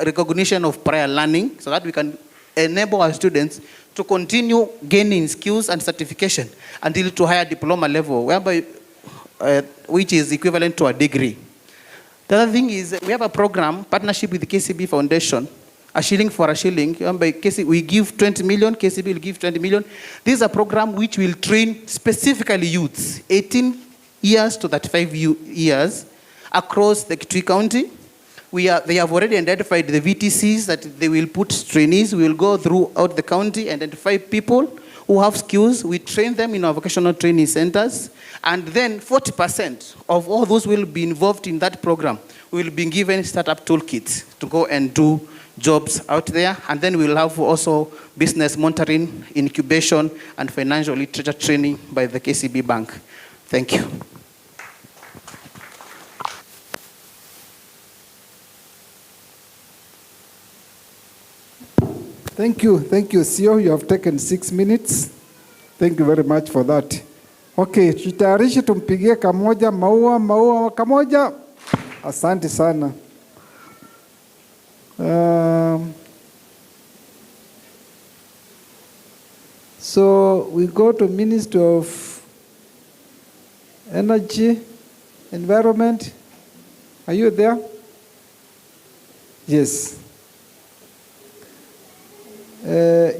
recognition of prior learning, so that we can enable our students to continue gaining skills and certification until to higher diploma level, whereby which is equivalent to a degree. The other thing is we have a program, partnership with the KCB Foundation, a shilling for a shilling. By KCB, we give 20 million, KCB will give 20 million. This is a program which will train specifically youths, 18 years to 35 years, across the Kitui County. They have already identified the VTCs that they will put trainees. We will go throughout the county, identify people who have skills. We train them in our vocational training centers. And then 40% of all those who will be involved in that program will be given startup toolkits to go and do jobs out there. And then we'll have also business monitoring, incubation, and financial literature training by the KCB Bank. Thank you. Thank you, CEO. You have taken 6 minutes. Thank you very much for that. Okay, tutayarishe tumpigie kamoja maua kamoja. Asante sana. So we go to Minister of Energy, Environment. Are you there? Yes.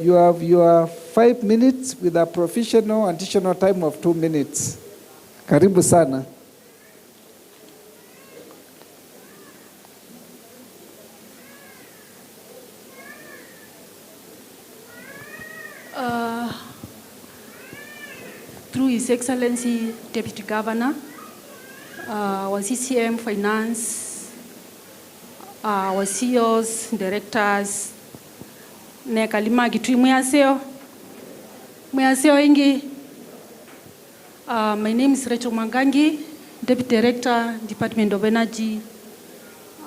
You have your 5 minutes with a professional additional time of 2 minutes. Karibu sana. Through His Excellency Deputy Governor, our CCM Finance, our CEOs, directors, ne kalima Kitui mwaseo ingi. My name is Rachel Mangangi, Deputy Director, Department of Energy,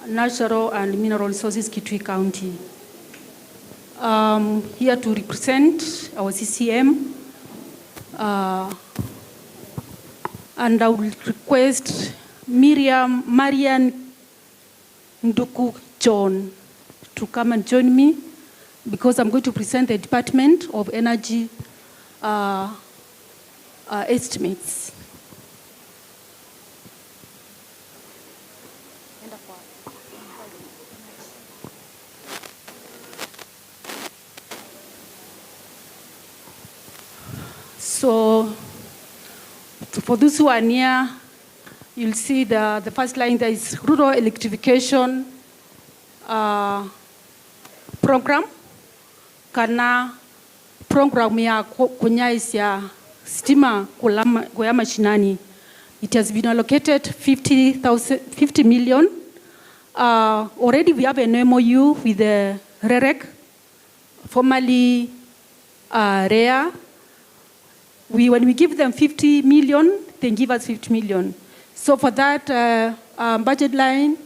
Natural and Mineral Resources, Kitui County. Here to represent our CCM, and I will request Marian Nduku John to come and join me, because I'm going to present the Department of Energy estimates. So for those who are near, you'll see the first line, there is rural electrification program. Kana program ya kunyaisya stima kwa mashinani. It has been allocated 50 million. Already we have an MOU with the REREC, formerly REA. When we give them 50 million, they give us 50 million. So for that budget line,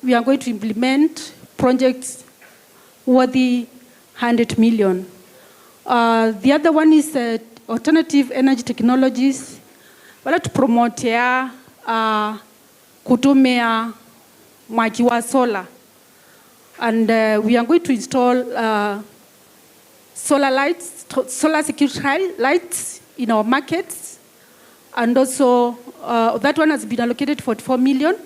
we are going to implement projects worthy 100 million. The other one is alternative energy technologies. Wala to promote ya kutumia makiwa solar. And we are going to install solar lights, solar security lights in our markets. And also, that one has been allocated 44 million.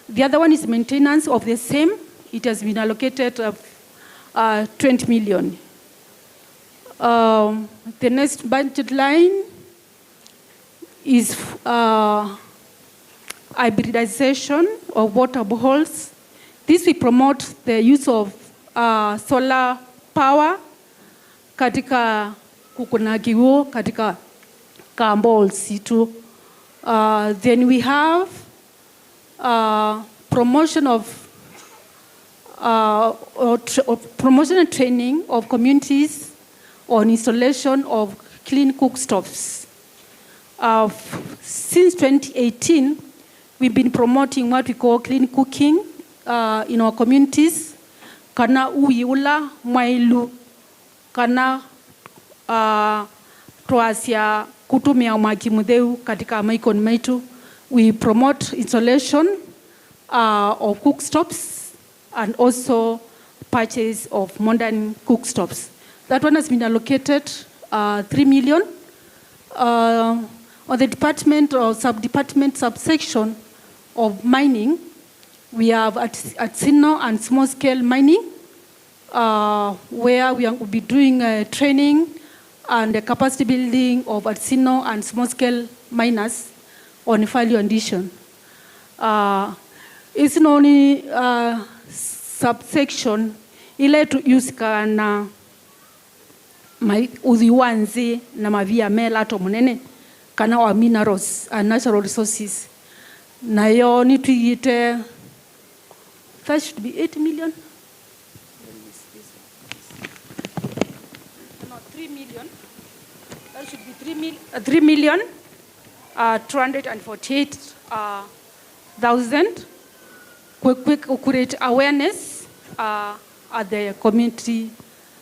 The other one is maintenance of the same. It has been allocated 20 million. The next budget line is hybridization of water boreholes. This will promote the use of solar power katika kukunagiwo katika Kambol situ. Then we have promotion of promotion and training of communities on installation of clean cookstoves. Since 2018, we've been promoting what we call clean cooking in our communities. Kana uiula mailu kana tuasia kutumia makimudeu katika maikon maitu. We promote installation of cookstoves and also purchase of modern cookstoves. That one has been allocated 3 million. On the department or sub-department subsection of mining, we have artisanal and small-scale mining. where we will be doing training and capacity building of artisanal and small-scale miners on value addition. It's not only subsection ile tusika na uziwanzi na mavia mela to munene kana wa minerals and natural resources. Na yo ni tuite that should be 8 million. No, 3 million. That should be 3 million 248,000. Quick create awareness at the community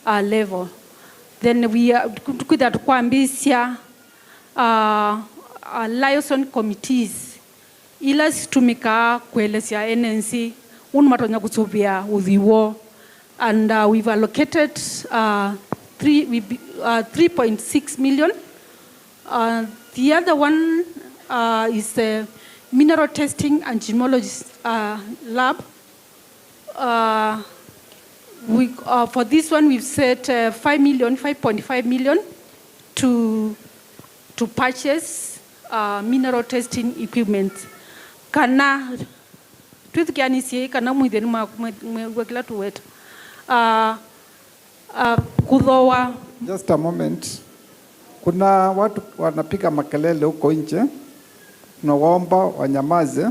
level. Then we that kuambisia liaison committees ila situmika kuelezea NNC unmatonya kutubia udhiwo, and we've allocated 3.6 million. The other one is the mineral testing and gemology lab. For this one, we've set 5.5 million to purchase mineral testing equipment. Kana tuithikianisie kana mwitheni mwekila tuweta kuthoa. Just a moment. Kuna watu wanapiga makelele huko nje, tunawaomba wanyamaze.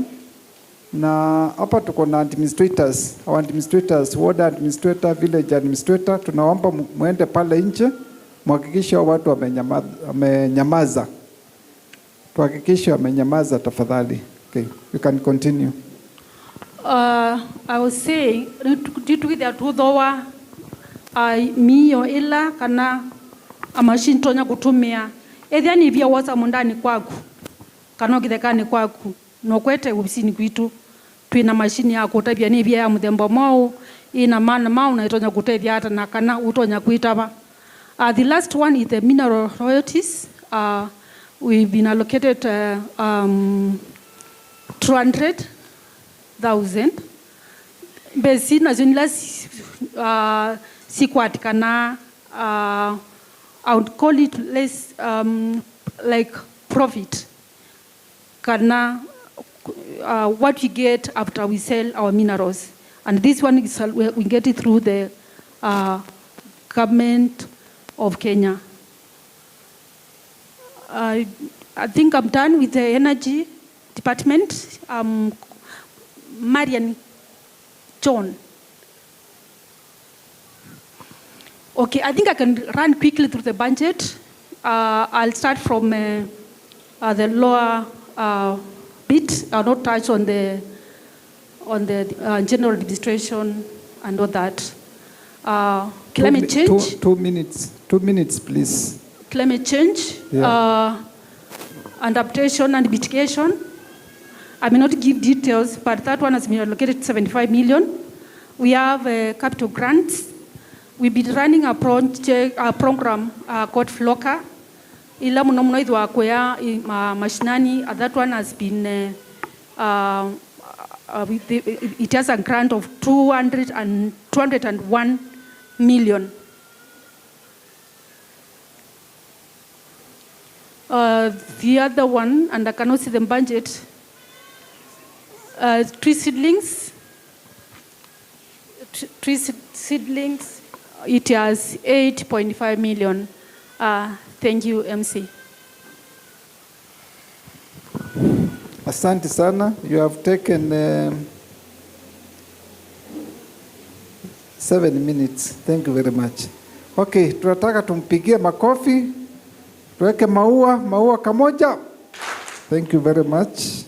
Na hapa tuko na administrators, our administrators, ward administrator, village administrator, tunawaomba muende pale nje, muhakikishe watu wamenyamaza. Tuhakikishe wamenyamaza tafadhali. Okay, you can continue. I was saying, did we that though miyo ila kana amashintonya kutumia ethani vya wasa mundani kwaku kana kithekani kwaku no kwete ubisini kwitu twina mashini ya kutabia ni vya muthemba mau ina mana mau na itonya kutethia hata na kana utonya kwitaba. The last one is the mineral royalties. We've been allocated 200,000. Besi na junila sikwati kana I would call it less like profit. Kana what we get after we sell our minerals, and this one is we get it through the government of Kenya. I think I'm done with the energy department. Marian John. Okay, I think I can run quickly through the budget. I'll start from the lower bit. I'll not touch on the general administration and all that. Climate change. 2 minutes. 2 minutes, please. Climate change, adaptation and mitigation. I may not give details, but that one has been allocated 75 million. We have capital grants. We've been running a project, a program called FLOCA. Ila muno idwa kwea mashinani. That one has been it has a grant of 201 million. The other one, and I cannot see the budget, tree seedlings. It has 8.5 million. Thank you, MC. Asante sana. You have taken 7 minutes. Thank you very much. Okay, tunataka tumpigie makofi. Tuweke maua kamoja. Thank you very much.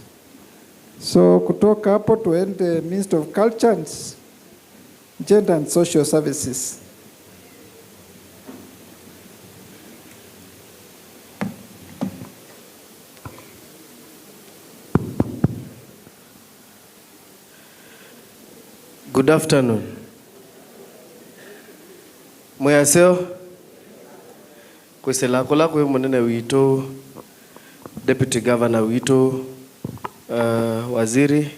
So kutoka hapo tuende Minister of Culture and Gender and Social Services. Good afternoon. Mwaseo kwesela kola kwe monene wito Deputy Governor wito waziri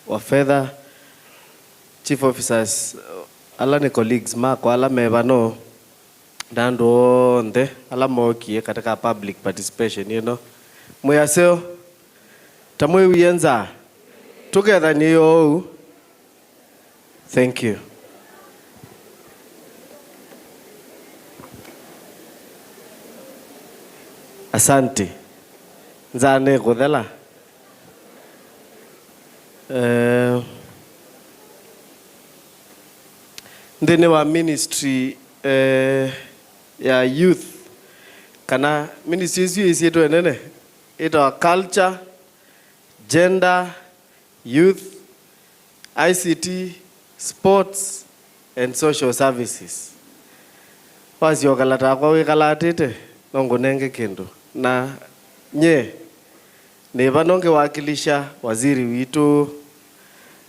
wa fedha, Chief Officers ala ni colleagues mako ala mevano dando nde ala mokie katika public participation muyaseo tamwe wienza together ni yo. Thank you. Asante nzane godela ndene wa ministry ya youth kana ministries yetu enene ito culture, gender, youth, ICT, sports and social services. Wasi okalata kwa wikalatite nongo nenge kendo na nye neba nonge wakilisha waziri witu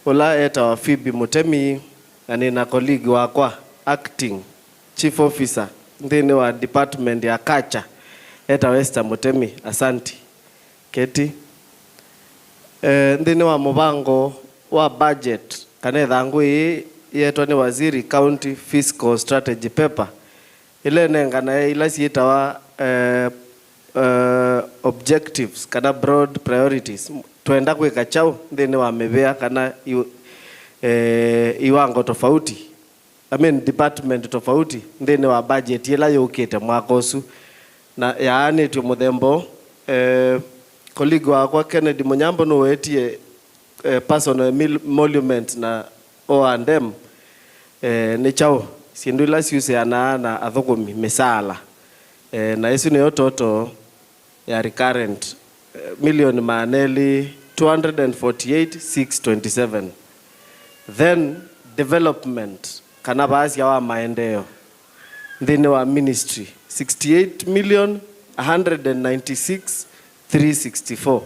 ula eta wa Phoebe Mutemi na nina colleague wakwa acting chief officer ndine wa department ya culture eta Wester Mutemi. Asanti keti ndine wa mubango wa budget kane dhangu yeto ni waziri county fiscal strategy paper ile nenga na ila sieta wa objectives kana broad priorities tuenda kweka chao ndine wa mebea kana iwango tofauti department tofauti ndine wa budget ila yokete mwakosu na yaani tu mudembo colleague wa Kennedy Munyambo no wetie personal monument na O&M ni chao sindula siuse ana athokumi misala na isu ni ototo ya recurrent million maneli 248,627. Then development kana baadhi ya wa maendeleo ndine wa ministry 68,196,364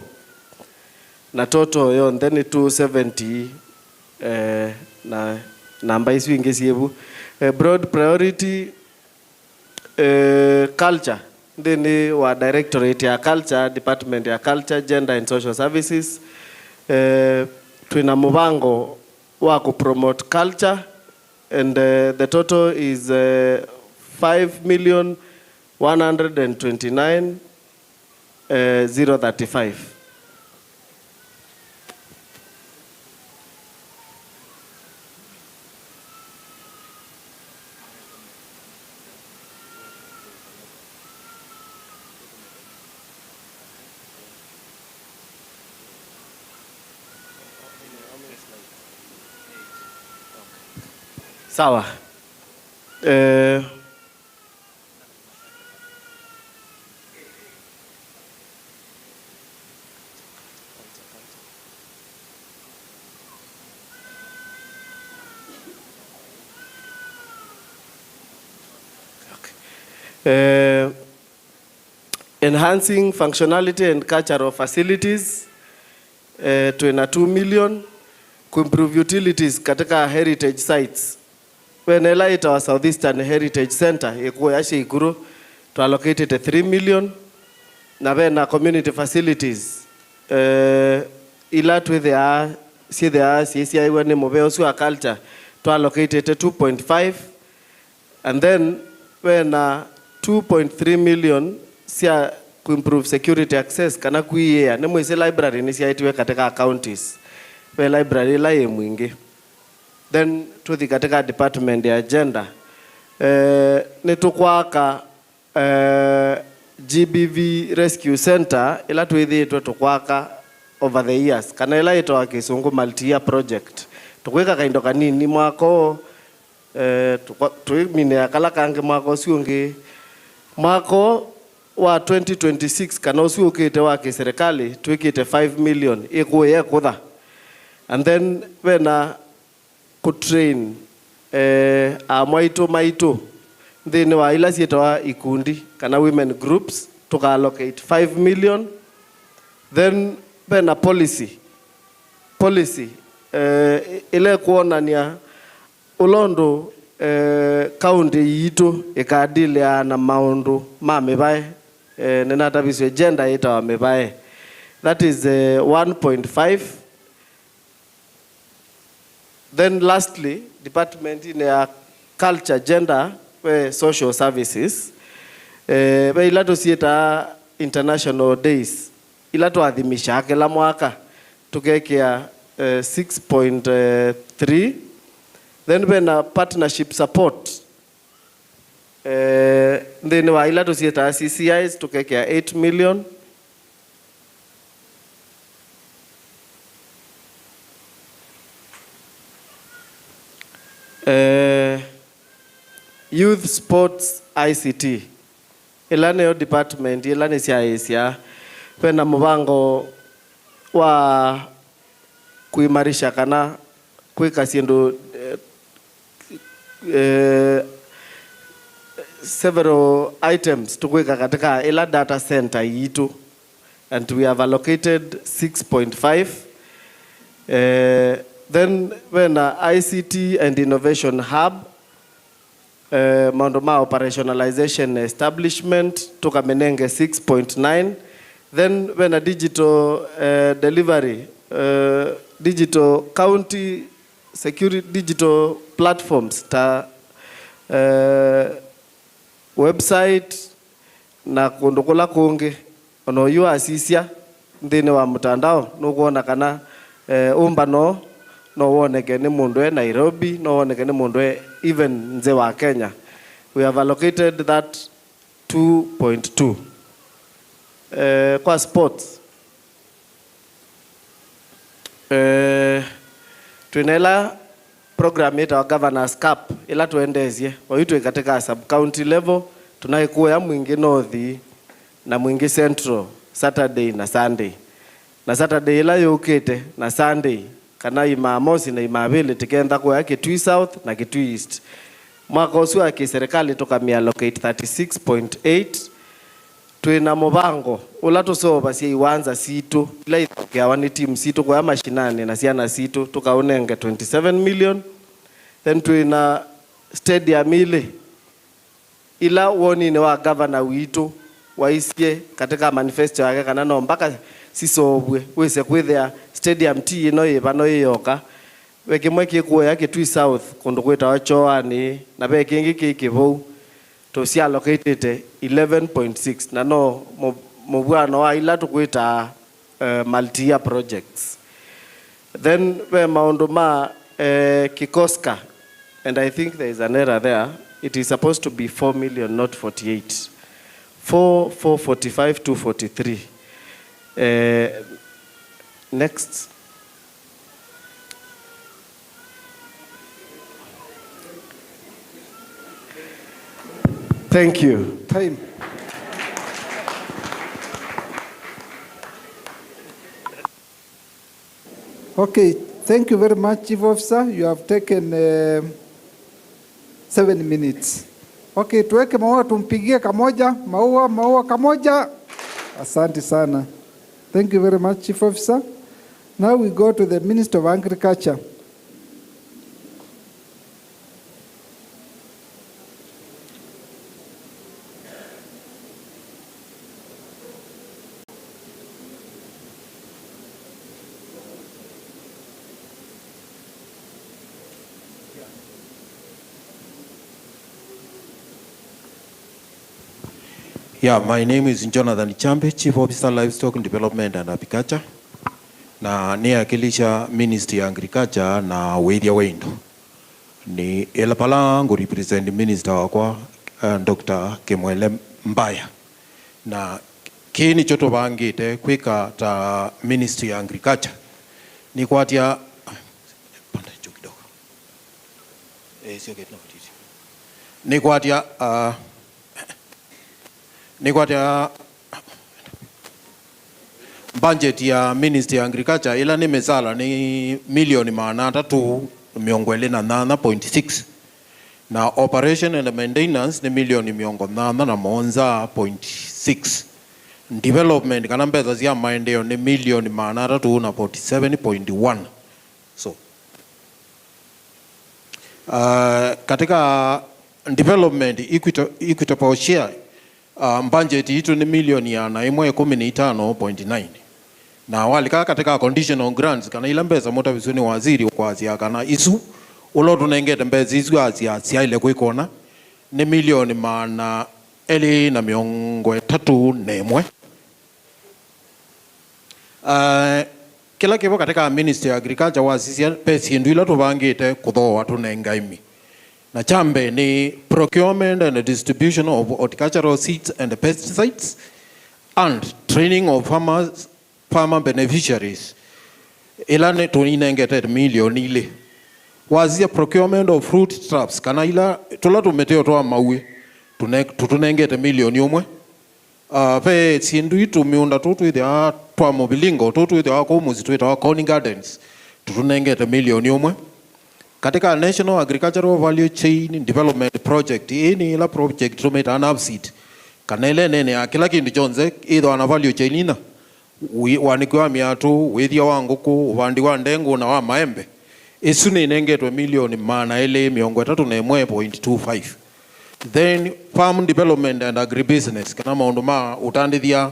na total yo then 270 na namba isu ingesi yebu broad priority culture ndine wa directorate ya culture department ya culture gender and social services tuna mubango wa ku promote culture and the total is 5,129,035. Sawa. Enhancing functionality and cultural facilities to 2 million. Improve utilities katika heritage sites. When ita wa Southeastern Heritage Center ikuwa yashi ikuru to allocate 3 million na vena community facilities ila tu there CCI wene mobile suwa culture to allocate 2.5 and then vena 2.3 million siya ku improve security access kana kuiya ne mwese library ni siya itiwe katika counties we library la ye mwingi. Then to the katika department ya agenda nitukwaka GBV Rescue Center ila tuithi tukwaka over the years kana ila ito kisungu multi-year project tukweka kaindo kanini mwako tuimine akala kange mwako siungi mwako wa 2026 kana usiukite wake serikali tuikite 5 million ikuye kutha and then wena kutrain maito ndine wa ila sieta ikundi kana women groups tuka allocate 5 million. Then wena policy ile kuona nia ulondo county yitu ikadile na maundu mamebae nenata biswe gender ita wamebae that is 1.5 Then lastly, department in culture, gender, social services. Ila tusieta international days. Ila tuadhimisha kila mwaka tukekea 6.3. Then when partnership support. Then ila tusieta CCIs tukekea 8 million. Youth sports ICT ilane department ilane siaisia pena mubango wa kuimarisha kana kuika siendo several items tukuika katika ila data center yitu, and we have allocated 6.5. Then when ICT and innovation hub, Mondoma operationalization establishment, Tukamenenge 6.9. Then when a digital delivery, digital county security digital platforms, ta website na kundukula kungi, ono yu asisia, ndine wa mtandao, nukuona kana umbano, no woneke ni mundwe Nairobi, no woneke ni mundwe even nze wa Kenya. We have allocated that 2.2. Kwa sports. Tuinela program yetu wa Governors Cup ila tuendezie. Waitu katika sub-county level, tunaikuwa ya mwingi Northi na mwingi Central, Saturday na Sunday. Na Saturday ila yukete na Sunday. Kana Imamosi na Imabili tikenda kwa Kitui South na Kitui East. Mwaka usua kiserikali tukamiallocate 36.8. Tuina mubango ula tusoba si iwanza situ ila ikawani team situ kwa mashinani na siana situ tukaunenge 27 million. Then tuina stadium ile ila woni ni wa governor witu waisie katika manifesto yake kana no mpaka sisobwe wese kwithia stadium T ino yibano yoka wekimwe kikuwa yake Kitui South kundu kwita wachoani na bekingi kikivou to si allocated 11.6 na no mubwana wa ila tukwita multi-year projects. Then we maunduma kikoska, and I think there is an error there. It is supposed to be 4 million, not 48. 445 243. Next. Thank you. Time. Okay, thank you very much, Chief Officer. You have taken 7 minutes. Okay, tuweke maua tumpigie kamoja, maua kamoja. Asante sana. Thank you very much, Chief Officer. Now we go to the Minister of Agriculture. Yeah, my name is Jonathan Chambe, Chief Officer Livestock Development and Agriculture. Na niakilisha Ministry ya Agriculture na Wedia Wendo. Ni elapala ngo represent Minister wakwa Dr. Kemwele Mbaya. Na kini choto bangite kwika ta Ministry ya Agriculture. Ni kwatia ni kwatia budget ya Ministry ya Agriculture ila ni mesala ni milioni 328.6 na operation and maintenance ni milioni 809.6. Development kana mbeza zia maendeleo ni milioni 347.1. So katika development equitable share budget yetu ni milioni ya 15.9. na walika katika conditional grants kana ila mbeza mota visuni waziri kwa azia kana isu ulo tunengete mbeza isu azia ile kuikona ni milioni mana eli na miongo 3 kila kivo katika Ministry of Agriculture wasisia pesi ndu ila tuvangite kuthoa tunengaimi na chambe ni procurement and distribution of horticultural seeds and pesticides and training of farmer beneficiaries ila ne tuninengete milioni ile wazia procurement of fruit traps kana ila tula tumeteo toa mawe tunengete milioni umwe pe sindu itu miunda tutu ithia twa mobilingo tutu ithia ko muzitu ithia Corning Gardens tunengete milioni umwe katika National Agricultural Value Chain Development Project ini ila project tumeta anapseed kanele nene akila kindu jonze itho ana value chain ina wanikwa miatu withia wanguku ubandi wa ndengu na wa maembe isu ninengetwe milioni mana ele 31.25. Then farm development and agribusiness kana maundu ma utandithia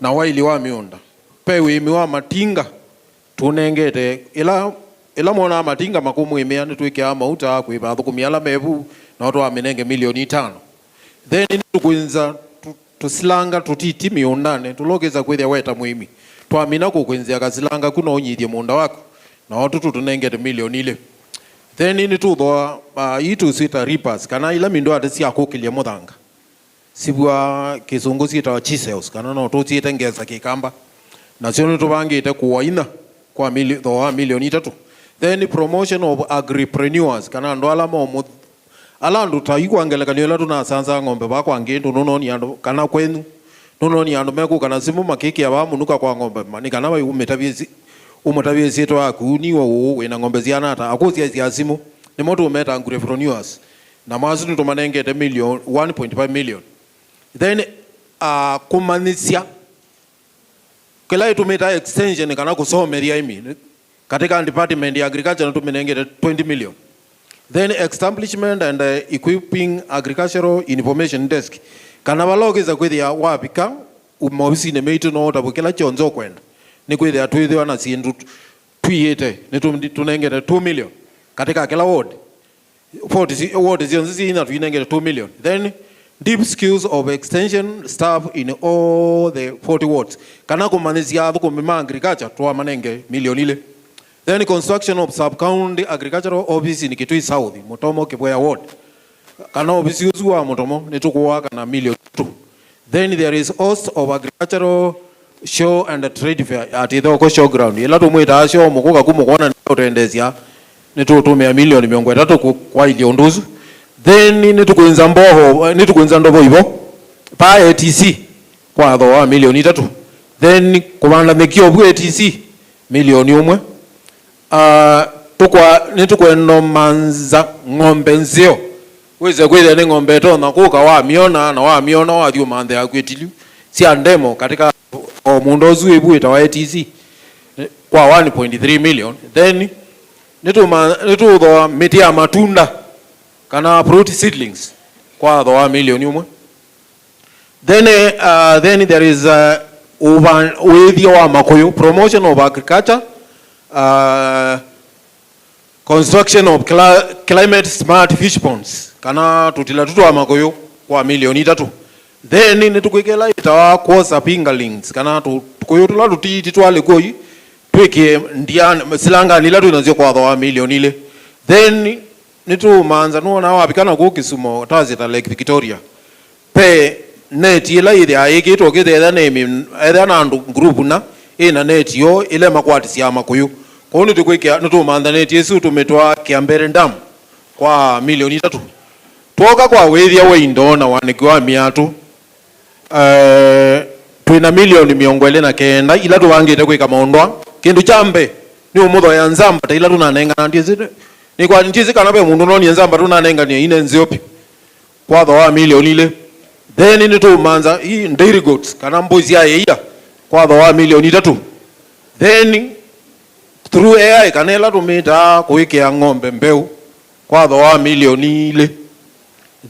na waili wa miunda pe wimi wa matinga tunengete ila mona matinga makumu imea nitwikia mauta kwiba thukumia mebu na watu wa minenge milioni 5. Then tukwinza tusilanga tutiti miundane tulogeza kwithia weta muimi twamina kukwinzia kasilanga kuno onyithie munda wako na watu tunengete milioni ile. Then ini tutho itu sita reapers kana ila mindo atesi akukilia muthanga sibwa kizungu sita chisels kana no tutitengeza kikamba na sio tubangite kuwaina kwa milioni 3. Then promotion of agripreneurs kana ndo alama alandu taikwangelekania la tunasanza ng'ombe bakwa ngindu nononi andu kana kwenu nononi andu meku kana simu makiki abamunuka kwa ng'ombe mani kana wa umetaviezi zito akuni wo wena ng'ombe ziana ata akozia zia simu ni moto umeta agripreneurs na mazu tumanengete million 1.5 million. Then kumanisia kila itumeta extension kana kusomeria imi katika department ya agriculture tumenengete 20 million. Then establishment and equipping agricultural information desk kana balogeza kwithia wapika umobisi ne meito no tabukela chonzo kwenda ni kwithia twithia na sindu twiyete ni tunengete 2 million katika kila ward 40 ward zionzi ina twinengete 2 million. Then deep skills of extension staff in all the 40 wards kana kumanizia kumima agriculture twa manenge milioni ile. Then construction of sub-county agricultural office in Kitui South, Mutomo Kibwea Ward. Kana office uzuwa Mutomo, nitukuwa kana milioni 2. Then there is host of agricultural show and trade fair at the show ground. Ila tumuita show mukuka kumukona utendezia nitutumia milioni 300 kwa ili ondozu. Then nitukuinza mboho, nitukuinza ndobo hivyo pa ATC kwa doa milioni 3. Then kumanda mekio bu ATC milioni 1. Nitukweno manza ng'ombe nzio weze kwithia ni ng'ombe tona kuka wa miona na wa miona wa thiu manthe akwetilu si andemo katika mundo uzu ibuita wa ATC kwa 1.3 million. Then nitutho miti ya matunda kana fruit seedlings kwa thoa milioni 1. Then there is withia wa makoyo promotion of agriculture, construction of climate smart fish ponds kana tutila tutu wa makoyo kwa milioni 3. Then nitukwikela itawa kosa pingalings kana tukoyo tula tutiti twale koi tweke ndiana silanga nila tunazio kwa thoa milioni ile. Then nitu manza nuona wapikana ku Kisumo tazita Lake Victoria pe net ila ile ayike tokete eda name eda na group na ina net yo ile makwati ya makoyo kwa nini tukweke nitumanda net yesu tumetwa Kiambere Dam kwa milioni 3 toka kwa wethia weindona wanikiwa miatu twina milioni 29 ila tuwangite kwika maondwa kindu chambe ni umutho ya nzamba ta ila tunanenga ndizi ni kwa ntizi kana be mundu no ni nzamba tunanenga ni ine nziopi kwa thoa milioni ile. Then nitumanza hii dairy goats kana mbuzi ya yeia kwa thoa milioni 3. Then through AI kanela tumita kuikia ng'ombe mbeu kwa thoa milioni ile.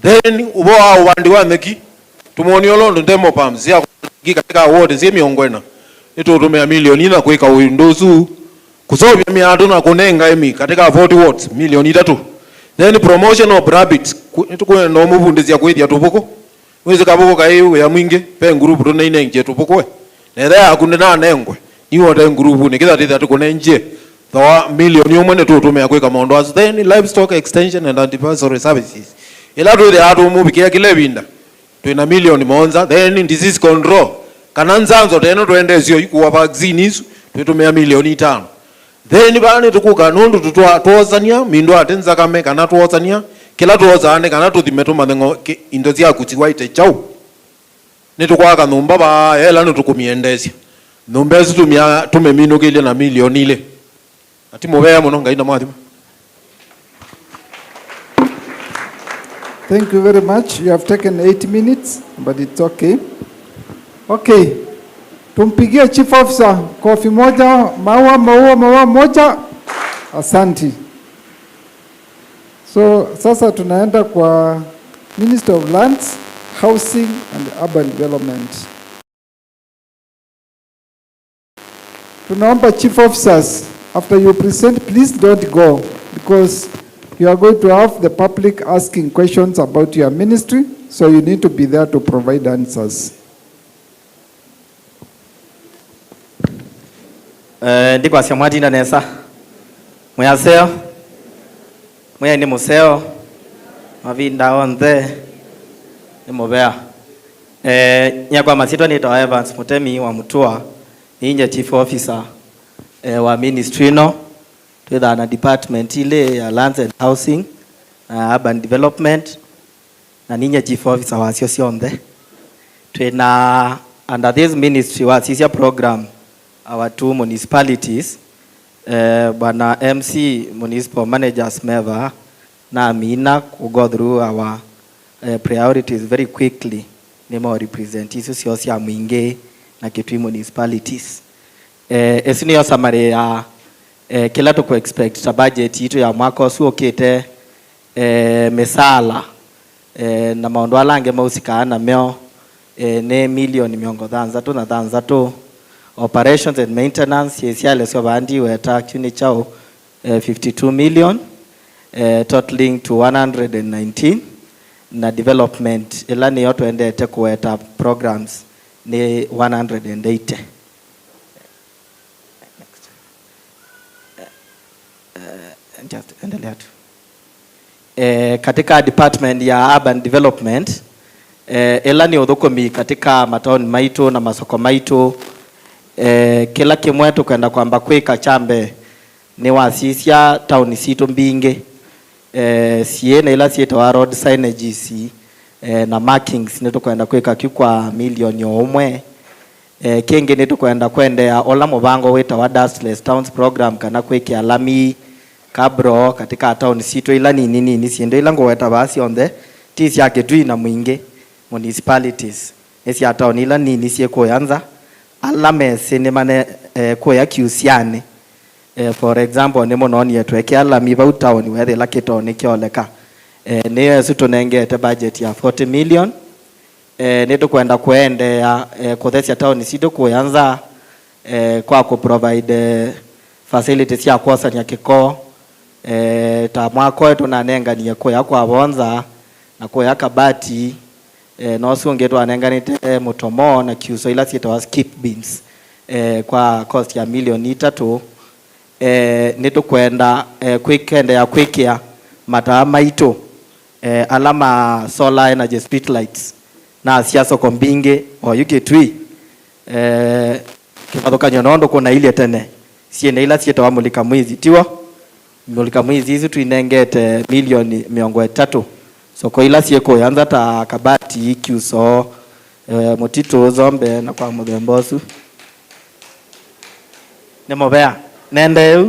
Then uboa wandi wa neki tumoni olondo demo pams ya katika award zi miongwena nitutumia milioni na kuika windows kusovya miatu na kunenga emi katika 40 watts milioni 3. Then promotion of rabbits nitukwenda no muvundizia kwithia tupuko wezi kabuko kai ya mwingi pe group tuna inenge tupuko nethe akune na nengwe iwote group ni kitha titha tukunenje thawa milioni umwe nitutumia kwika maundu as then livestock extension and anti-passory services ila tu the atu mubikia kile binda twina milioni monza. Then disease control kana nzanzo teno twendezio ikuwa vaccine isu tutumia milioni 5. Then bani tukuka nundu tutwazania mindo atenza kame kana tuozania kila tuozane kana tuthimetuma ngo indozi ya kutiwaite chau nitukwaka numba ba hela nitukumiendezia numba ezu tumia tumemino kile na milioni ile ati mubea muno ngaina mwathima. Thank you very much. You have taken 8 minutes, but it's okay. Okay. Tumpigie Chief Officer kofi moja, maua moja. Asanti. So sasa tunaenda kwa Minister of Lands, Housing and Urban Development. Tunaomba Chief Officers, after you present, please don't go because you are going to have the public asking questions about your ministry, so you need to be there to provide answers. Ndiko asemwati na nesa. Mwaseo. Mwe ni museo. Mavinda onde. Ni mobea. Nyakwa masito ni to Evans Mutemi wa Mutua. Inje Chief Officer wa ministry no. Tueda na department ile ya Lands and Housing na Urban Development. Na ninye Chief Officer wa Sionde. Tuena under this ministry wa sisia program our 2 municipalities, Bwana MC Municipal Managers Meva na Amina to go through our priorities very quickly. Nemo represent isu siyosia mwinge na Kitui municipalities. Esini yo summary ya kila tuko expect budget ito ya mwaka osu okete mesala na maondo alange mausika na meo ne milioni miongo dhanzatu operations and maintenance yesiale sio bandi weta kuni chao 52 million totaling to 119 na development ilani yoto endete kuweta programs ni 180. Just endelea tu. Katika department ya urban development ilani udhukomi katika mataoni maito na masoko maito kila kimwe tukenda kwamba kwika chambe ni wasisia town sito mbinge siena ila sieta wa road signage na markings neto kwenda kwika kwa milioni omwe kenge neto kwenda ya ola mubango weta wa dustless towns program kana kweke alami kabro katika town sito ila nini siendo ila ngoweta basi on the tisi yake Kitui na mwinge municipalities esi ya town ila nini sie koyanza alame sinemane koya kiusiane for example nemo noni yetu eke alami ba town where la kitone kioleka ne suto nengete budget ya 40 million neto kwenda kuende ya kuthesia town sito kuyanza kwa ku provide facilities ya kosa ya kiko ta mwako yetu nanenga ni koya kwa bonza na koya kabati no sungetu anenganite mutomo na kiuso ila sieta wa skip beams kwa cost ya milioni 3 neto kwenda quickend ya quikia mata maito alama solar energy street lights na siaso kombinge o Kitui kimadoka nyonondo kuna ile tene siene ila sieta wa mulika mwizi tiwa mulika mwizi hizi tuinengete milioni 300 so kwa ila sieko yanza ta kabati kiuso mutito zombe na kwa mudembosu nemo bea nende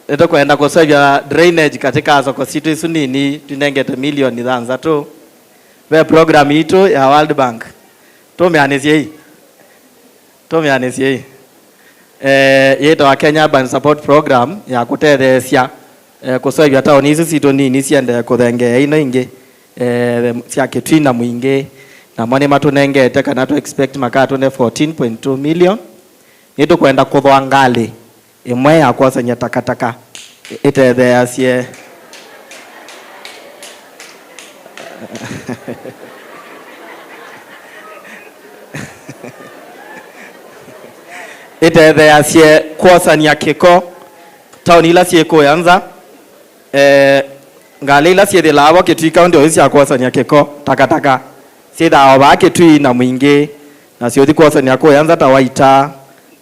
eto kwenda kusaidia drainage katika soko situ isu nini tunengete milioni dhanza tu be program ito ya World Bank tomeanesie yeto wa Kenya Urban Support Program ya kutethesia kusaidia town isu situ nini siende kuthenge ino inge sia Kitui na mwinge na mwani matunengete kana tu expect makatune 14.2 million nitu kwenda kuthwa ngali imwe ya kwasanya takataka itethe itethe kwasanya kiko tauni ila sieko yanza ngali ila siethe lawa Kitui county oisi ya kwasanya kiko takataka sietha awa Kitui na mwingi na siyothi kwasanya ko yanza tawaita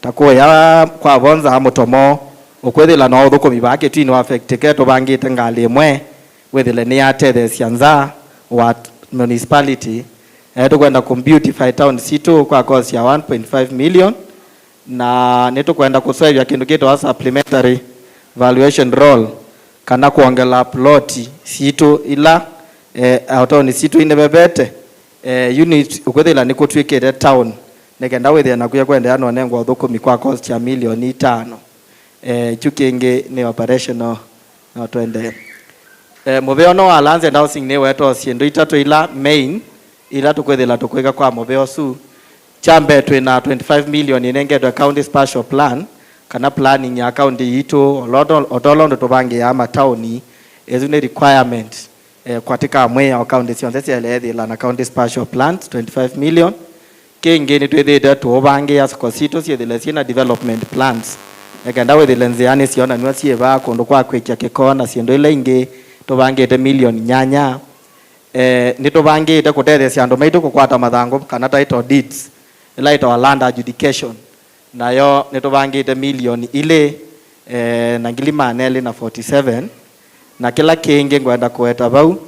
takoya kwa bonza mutomo ukwethila no thukumi ba Kitui no affectike tubangite ngali imwe wethile ni atethe cianza wa municipality tukwenda beautify town situ kwa cost ya 1.5 million na nitukwenda kuswevya kindu kitwa supplementary valuation roll kana kuongela ploti situ ila autoni situ inebebete unit ukwethila ni kutwikite town nikenda withia na kuya kwenda ano nengwa thukumi kwa cost ya milioni 5 chukingi ni operational no twende muveo no alanze housing ni weto siendo itatu ila main ila tukwethila tukwika kwa muveo su chambe twina 25 million inengetwe county special plan kana planning ya county itu otolondo tubange ya matauni ezune requirement katika mwe ya county sionse cielethila na county special plan 25 million kingi ni twithite tubange ya skosito ciethile ciina development plans ekenda withile nziani ciona nwa cieva kundu kwa kwikia kikona ciendo ile ingi tubangite million nyanya ni tubangite kutethecia andu maitu kukwata mathangu kana title deeds ila itawa land adjudication nayo ni tubangite million ile na ngili maneli na 47 na kila kingi ngwenda kueta bau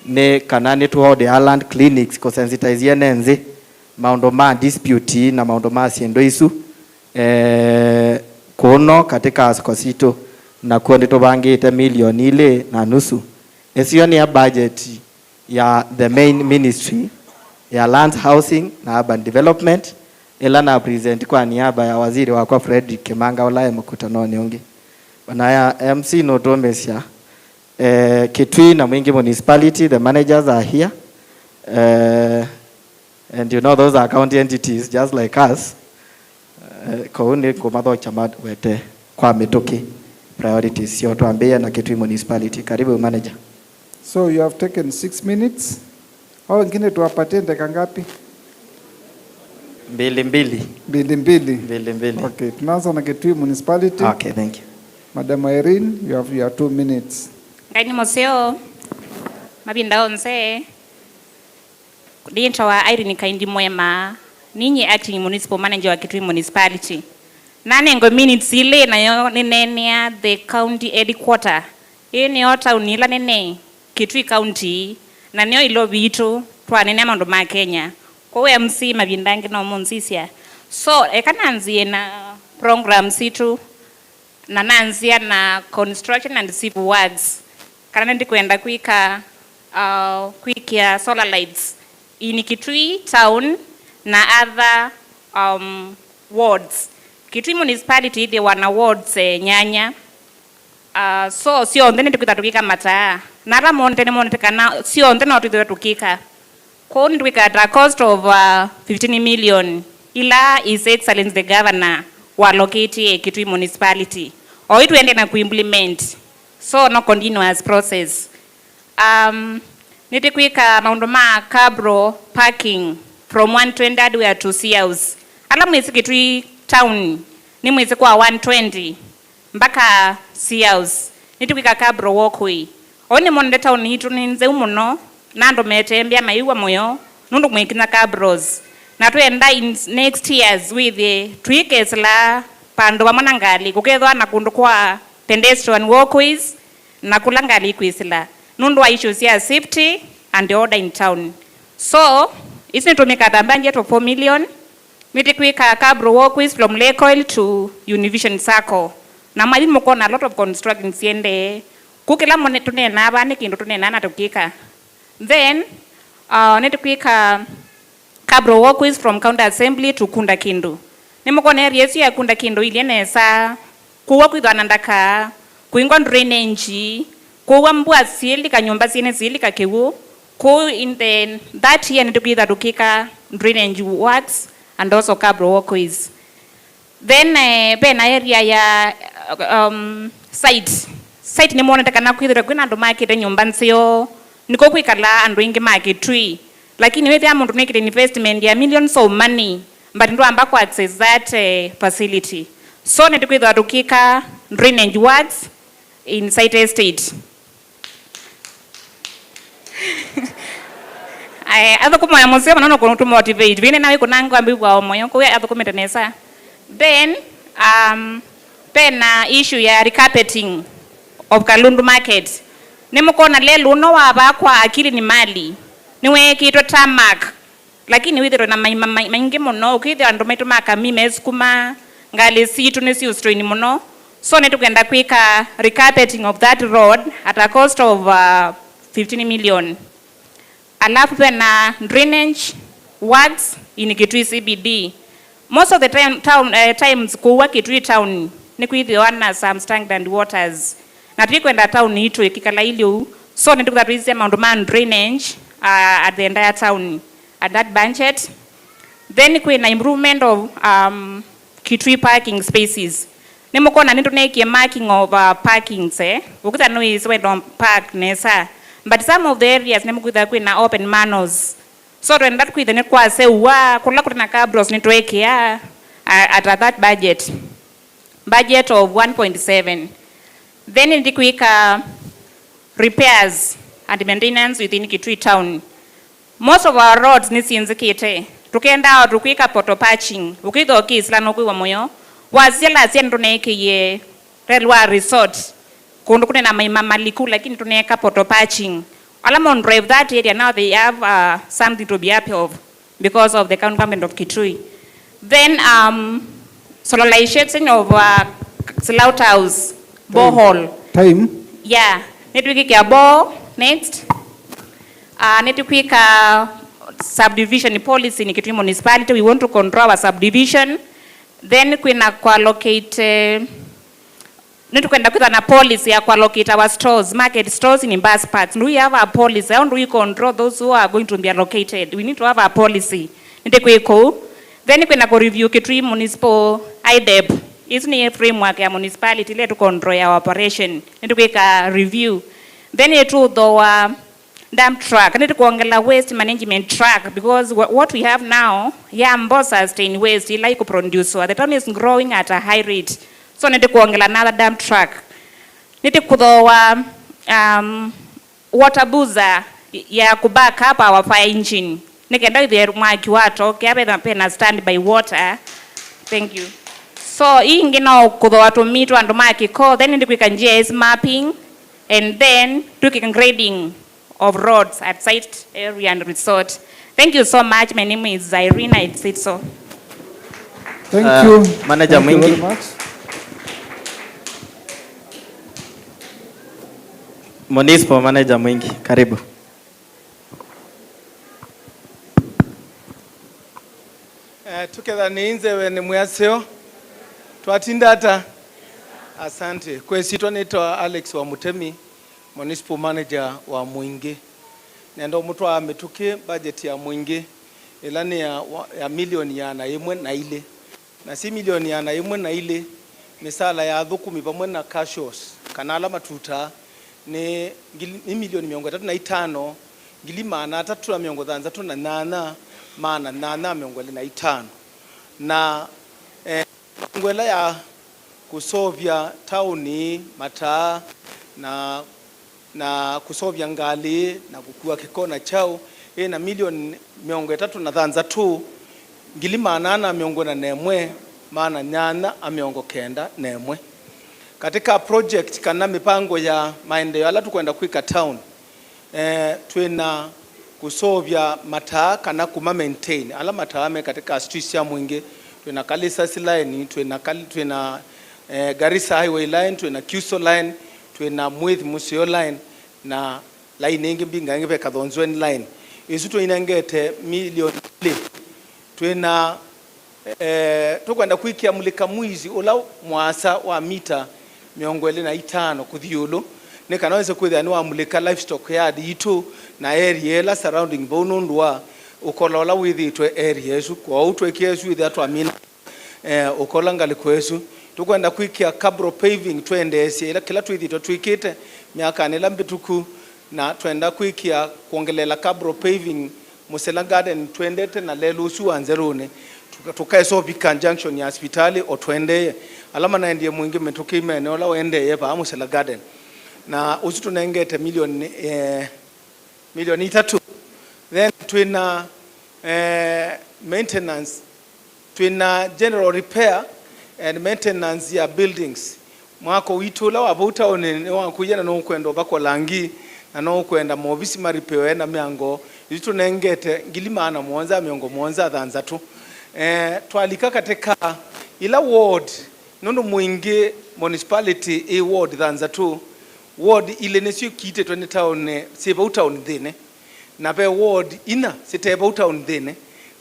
ni kana ni tuode land clinics ko sensitize nenzi maundu ma dispute na maundu ma ciendo isu kuno katika askosito na kundi tubangite milioni ile na nusu esio ni ya budget ya the main ministry ya land housing na urban development ila na present kwa niaba ya waziri wako Frederick Kimanga ulaye mkutanoni ungi bana ya MC Notomesha Kitui na Mwingi municipality the managers are here and you know those are county entities just like us kauni kumatho chama wete kwa mituki priorities sio tuambie na Kitui municipality. Karibu manager. So you have taken 6 minutes. Hao wengine tuwapatie dakika ngapi? Mbili. Okay, tunaanza na Kitui municipality. Okay, thank you. Madam Irene, you have your 2 minutes. Ngani moseo mabinda onse dincha Irene Kaindi Mwema ninyi acting municipal manager wa Kitui municipality. Nanengo minutes ile nayo ninenea the county headquarter. Hii ni town ila nene Kitui county na nio ilo bitu twanene maundu ma Kenya. Kwa MC mabindangi no monsisia. So ekananzie na program situ na nanzia na construction and civil works. Kana ndi kwenda kuikia solar lights in Kitui town na other wards. Kitui municipality they wana wards nyanya. So sio ndene tukitatukika mataa. Nara monte kana sio ndene tukika. Kon twika at a cost of 15 million. Ila His Excellency the Governor wa locate Kitui municipality. Or it wende na kuimplement. So no continuous process. Nitikwika maundoma cabro parking from 120 we are to see house. Ala mwezi Kitui town ni mwezi kwa 120 mpaka see house. Nitikwika cabro walkway. Oni monde town hitu ninze umuno nando metembea maiwa moyo nundu mwekina cabros. Na tuenda in next years with the tweakers la pando wa manangali kukethwa na kundu kwa pedestrian walkways na kulangali kwisila nundu wa issues ya safety and order in town. So isn't to make a budget of 4 million. Mitikwika cabro walkways from Lake Oil to Univision Circle. Na mwalimu kona a lot of construction siende kukila mone tunena abane kindu tunena na tukika. Then nitikwika cabro walkways from County Assembly to Kunda Kindu. Nimukona areas ya Kunda Kindu ilienesa kuwa kwithana ndaka kuingwa drainage kuwa mbua sieli ka nyumba siene sieli ka kiwu in that year nitukwitha tukika drainage works and also cabro walkways. Then pena area ya site ni mwona takana kwithira kwina andu makite nyumba nsio niko kwikala andu ingi makitui, lakini wewe ya mundu nekite investment ya millions of money but ndo amba ku access that facility. So nitukwitha tukika drainage works in site estate. Atho kumoya museo manono kuno motivate vine nawe kunango ambibwa omoyo kuwe atho kumetenesa. Then pena issue ya recarpeting of Kalundu market. Nimukona lelo no waba kwa akili ni mali. Niwe kitwa tamak. Lakini withiro na maingi muno ukithira andu maitu maka mimes kuma ngali situ nesi ustroini muno. So netukenda kwika recarpeting of that road at a cost of 15 million. Alafu pena drainage works in Kitui CBD. Most of the times kuwa Kitui town ni kuithiwana some stagnant waters. Na tulikwenda town hitu ikikala ilio, so nitukuta tuize maunduman drainage at the entire town at that budget. Then kuna improvement of Kitui parking spaces. Nimukona nituneki marking of parkings ukuta no is we don't park nesa. But some of the areas nimukuta kuna open manholes. So when that kuithe ne kwa se wa kula kuna cabros nitweke at that budget of 1.7. Then ndikuika repairs and maintenance within Kitui town. Most of our roads nisinzikite. Tukenda tukuika poto patching. Ukitho kisla no kuwa moyo. Wazela siendo neke ye railway resort. Kundu kuna na maimamaliku lakini tuneka poto patching. Alamon drive that area now they have something to be happy of because of the county government of Kitui. Then solarization of slaughterhouse borehole. Time. Yeah. Netukwika bore next. Netukwika subdivision policy in Kitui municipality. We want to control our subdivision. Then kuna allocate netukwenda kwitha na policy ya allocate our stores, market stores in bus parks. Do we have a policy? How do we control those who are going to be allocated? We need to have a policy. Nitekwiko. Then kuna review Kitui municipal IDEB. It's a framework ya municipality to control our operation. Nitekwika review. Then yetu the dump truck. Nitekuongela waste management truck because what we have now, mbo sustain waste like produce. So the town is growing at a high rate. So nitekuongela another dump truck. Nitekudowa water boozer ya kubaka up our fire engine. Nikenda the mwaki wato kiabe pena standby water. Thank you. So hii ngina kudowa to meet and maki call then nitekuika GIS mapping and then tuki grading of roads at site area and resort. Thank you so much. My name is Irina. It's so. Thank you. Manager Thank you very Mwingi. much. Municipal Manager Mwingi, karibu. Tuketha niinze we ni mwaseo twatindata asante kwesitwa nitwa Alex wa Mutemi, Municipal Manager wa Mwingi. Nendo mtu ametuke budget ya Mwingi ilani ya milioni ya na imwe na ile na si milioni ya na imwe na ile misala ya thukumi pamwe na cashos kana alama tuta ni milioni 305 ngili maana 338 maana 825 na ngwela ya kusovya tauni mataa na kusovya ngali na kukua kikona chao na milioni 332 ngili maana 8nemwe maana 899 katika project kana mipango ya maendeleo ala tukwenda kwika town twina kusovya mataa kana kuma maintain ala mataa me katika streets ya Mwingi twina Kalisa line twina Garissa highway line twina Kuso line twina Mwith Museo line na line nyingi mbinga ngipe Kathonzweni line isu twinengete milioni twina tukwenda kwikia mulika mwizi ula mwasa wa mita 25 kuthiulu ne kana wese kwithia ni wamulika livestock yard itu na area la surrounding bonundwa ukolola withitwe area isu kwa utwekie isu ithia twamina ukola ngali kwesu tukwenda kwikia cabro paving twendesie ila kila twithitwe twikite miaka ni lambituku na twenda kwikia kuongelela cabro paving Musela Garden twendete na lelo usu anzerune tukaeso bika junction ya hospitali o twende alama na ndiye mwingi metukime eneo la wende ye pa Musela Garden na usu tunengete milioni 3 then twina maintenance twina general repair and maintenance ya buildings mwako witula wabuta one wankujana no kwenda bako langi na no kwenda mobisi maripewe na miango yitu nengete ngilimana muonza miongo muonza dhanza tu twalika katika ila ward nondo mwingi municipality a ward dhanza tu ward ile nesio kite twene town seba town dhine na be ward ina siteba town dhine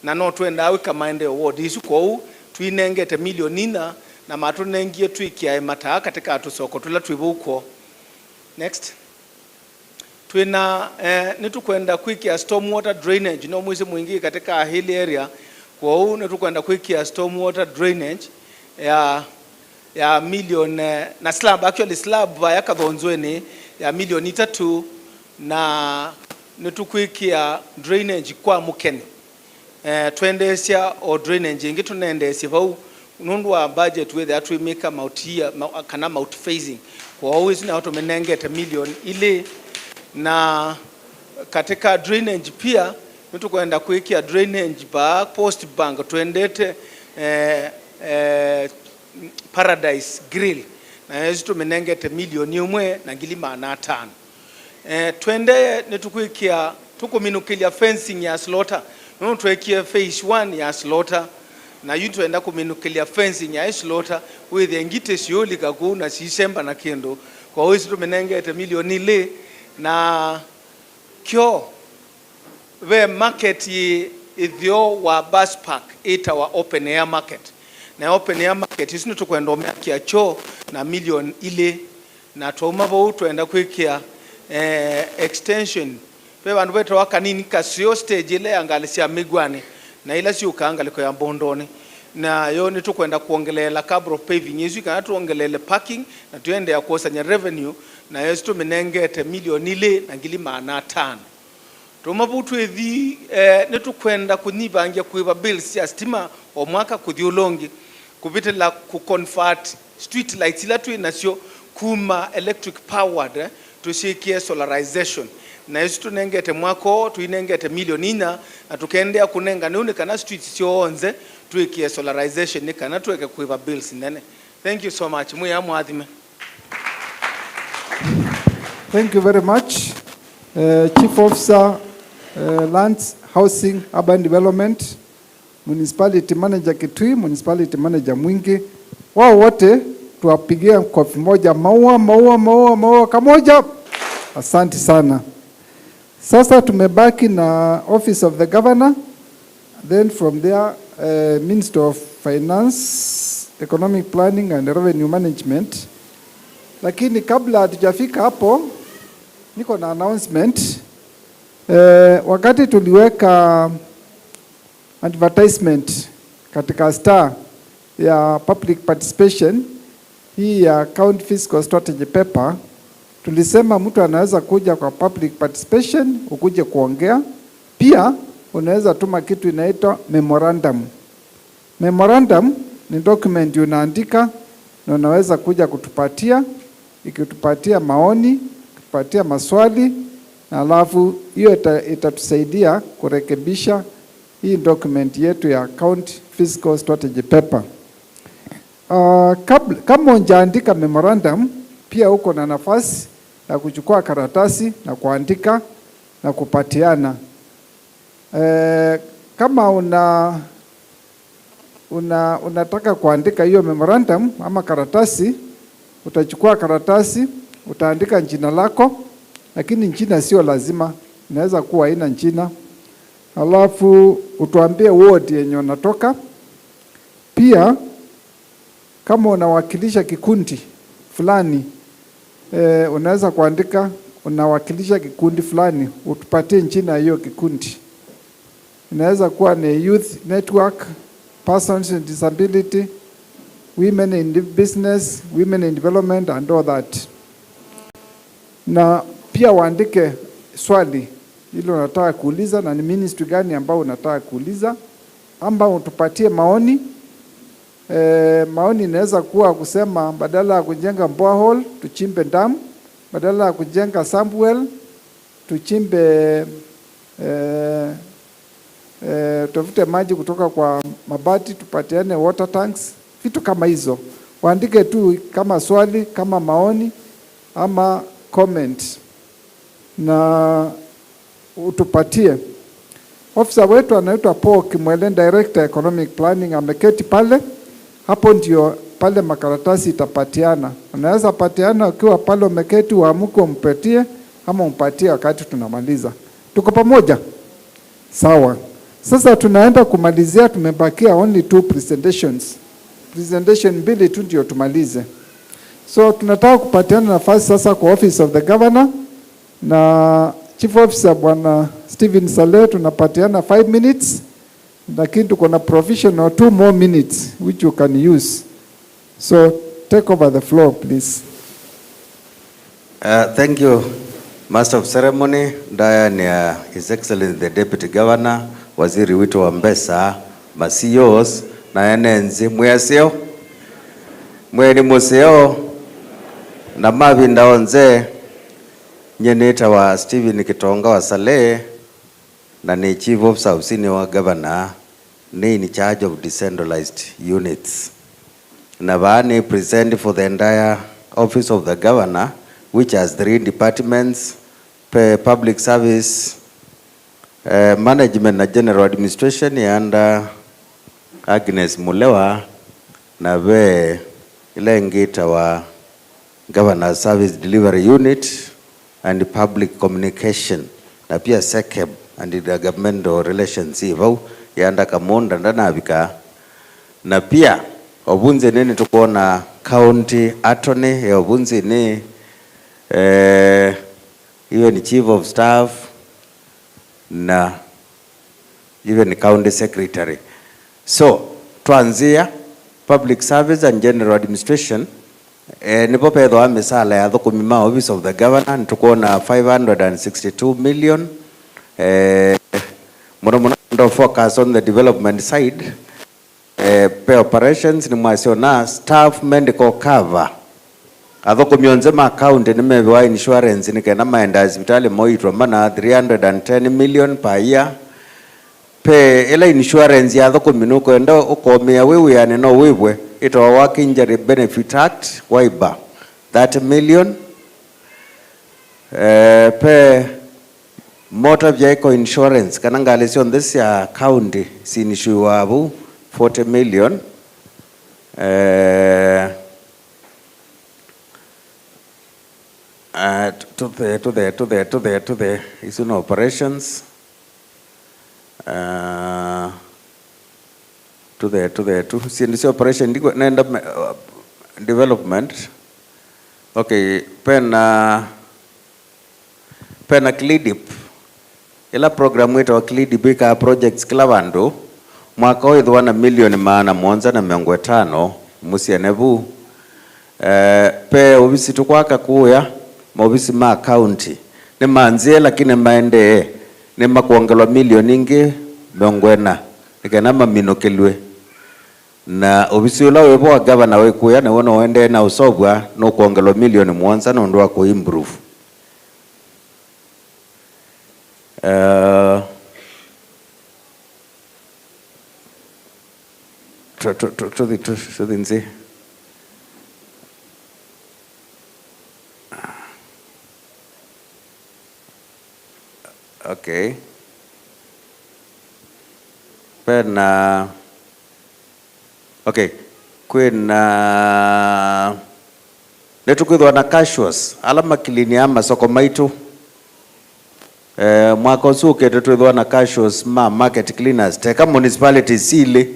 na no twenda awe kamaende ward isu kwa twinengete milioni ina na matu nengie twikia mata katika atusoko tula twibuko next twina nitukwenda kwikia stormwater drainage no mwezi mwingi katika hill area kwa huu nitukwenda kwikia stormwater drainage ya million na slab actually slab ya kadhonzweni ya milioni 3 na nitukwikia drainage kwa mukeni twendesia o drainage ingi tunendesia vau nundu wa budget with that we make a multi kana multi phasing kwa always na watu menengete milioni ile na katika drainage pia mtu kwenda kuikia drainage ba post bank tuendete Paradise Grill na hizo tumenengete milioni 1 na ngilima na 5 twende netukuikia tukuminukilia fencing ya slaughter no tuekie phase 1 ya slaughter na yutu enda kuminukilia fencing ya slaughter with ngite sioli kakuna sisemba na kendo kwa hizo tumenengete milioni ile na kyo we market ithio wa bus park ita wa open air market na open air market isinu tukwenda omekia cho na milioni ile na toma bo tuenda kwikia extension pe bandu beto wakanini kasio stage ile angalisia migwani na ila si ukaangaliko ya Mbondoni na yo ni tukwenda kuongelela cabro paving yesu kana tuongelele parking na tuende ya kusanya revenue na yesu tumenengete milioni ile na ngilima na 5 tumabutu ethi netukwenda kunibangia kuiba bills ya stima o mwaka kuthiolongi kupitela ku convert street lights ila tu inasio kuma electric powered tushikie solarization na yesu tunengete mwako tuinengete milioni 4 na tukaendea kunenga nuni kana streets sio onze tuikie solarization ni kana tuweke kuiba bills nene. Thank you so much. Muya mwadhime. Thank you very much. Chief Officer, Lands, Housing, Urban Development, Municipality Manager Kitui, Municipality Manager Mwingi. Wao wote tuwapigie kofi moja, maua kamoja. Asante sana. Sasa tumebaki na Office of the Governor, then from there Minister of Finance, Economic Planning and Revenue Management. Lakini kabla hatujafika hapo, niko na announcement. Wakati tuliweka advertisement katika Star ya public participation hii ya County Fiscal Strategy Paper, tulisema mtu anaweza kuja kwa public participation, ukuje kuongea. Pia unaweza tuma kitu inaitwa memorandum. Memorandum ni document unaandika na unaweza kuja kutupatia, ikitupatia maoni, kutupatia maswali, na alafu hiyo itatusaidia kurekebisha hii document yetu ya County Fiscal Strategy Paper. Kama unjaandika memorandum, pia uko na nafasi ya kuchukua karatasi na kuandika na kupatiana. Kama unataka kuandika hiyo memorandum ama karatasi, utachukua karatasi, utaandika jina lako, lakini jina sio lazima, inaweza kuwa haina jina. Alafu utuambie ward yenye unatoka. Pia kama unawakilisha kikundi fulani, unaweza kuandika unawakilisha kikundi fulani, utupatie jina hiyo kikundi. Inaweza kuwa ni youth network, persons with disability, women in business, women in development and all that. Na pia waandike swali hilo unataka kuuliza na ni ministry gani ambao unataka kuuliza, amba utupatie maoni. Maoni inaweza kuwa kusema badala ya kujenga borehole tuchimbe dam, badala ya kujenga subwell tuchimbe tafute maji kutoka kwa mabati tupatiane water tanks, vitu kama hizo. Waandike tu kama swali, kama maoni ama comment na utupatie. Officer wetu anaitwa Paul Kimwele, Director Economic Planning, ameketi pale. Hapo ndio pale makaratasi itapatiana. Unaweza patiana ukiwa pale umeketi, uamuke umpatie ama umpatie wakati tunamaliza. Tuko pamoja? Sawa. Sasa tunaenda kumalizia, tumebakia only 2 presentations. Presentation mbili tu ndio tumalize. So tunataka kupatiana nafasi sasa kwa Office of the Governor na Chief Officer Bwana Stephen Saleh, tunapatiana 5 minutes, lakini tuko na provisional 2 more minutes which you can use. So take over the floor please. Thank you, Master of Ceremony, Diane, His Excellency the Deputy Governor, Waziri Wito wa Mbesa, Masios, na enenzi mwesio, mweni museo, na mavinda onze, nyeneta wa Stephen Kitonga wa Saleh, na ni Chief Officer of Senior Governor, ni in charge of decentralized units. Na vaani present for the entire Office of the Governor, which has 3 departments, public service, management na general administration and Agnes Mulewa, na ve ile ngita wa Governor Service Delivery Unit and public communication, na pia SECEB and the governmental relations hivyo yanda kamonda ndanavika, na pia obunze nini tukuona county attorney ya obunze ni hiyo ni chief of staff na hiyo ni county secretary. So tuanzia public service and general administration, nipo pedho wa misala ya dhukumima Office of the Governor nitukuona 562 million. Muna focus on the development side. Pay operations ni mwasiona staff medical cover. Adhoko mionzema account ni mewa insurance ni kena maenda hospitali moitwa mana 310 million per year. Pe ila insurance ya adhoko minuko endo ukomea wewe ya neno wewe ito Work Injury Benefit Act waiba 30 million. Pe motor vehicle insurance kananga lesion this ya county sinishuwabu 40 million. To the is in operations. To see operation development. Okay, pena CLIDIP. Ila program wetu wa CLIDIP ika projects kila vandu. Mwaka huu idhuwana milioni maana mwonza na miongo 5 musi enevu. Pe obisi tukwaka kuya maobisi ma county ni manzie lakini maende ni makuongelwa milioni ingi miongo 4 nikena maminokelwe na obisi ula wepo wa governor wekuya na wana wende na usobwa no kuongelwa milioni mwonza na unduwa kuimprove. To the nzi. Okay. Pena. Okay. Kwena. Netu kuidwa na casuals. Alama kilini ama soko maitu. Mwaka usuke tuidwa na casuals ma market cleaners. Teka municipality sili.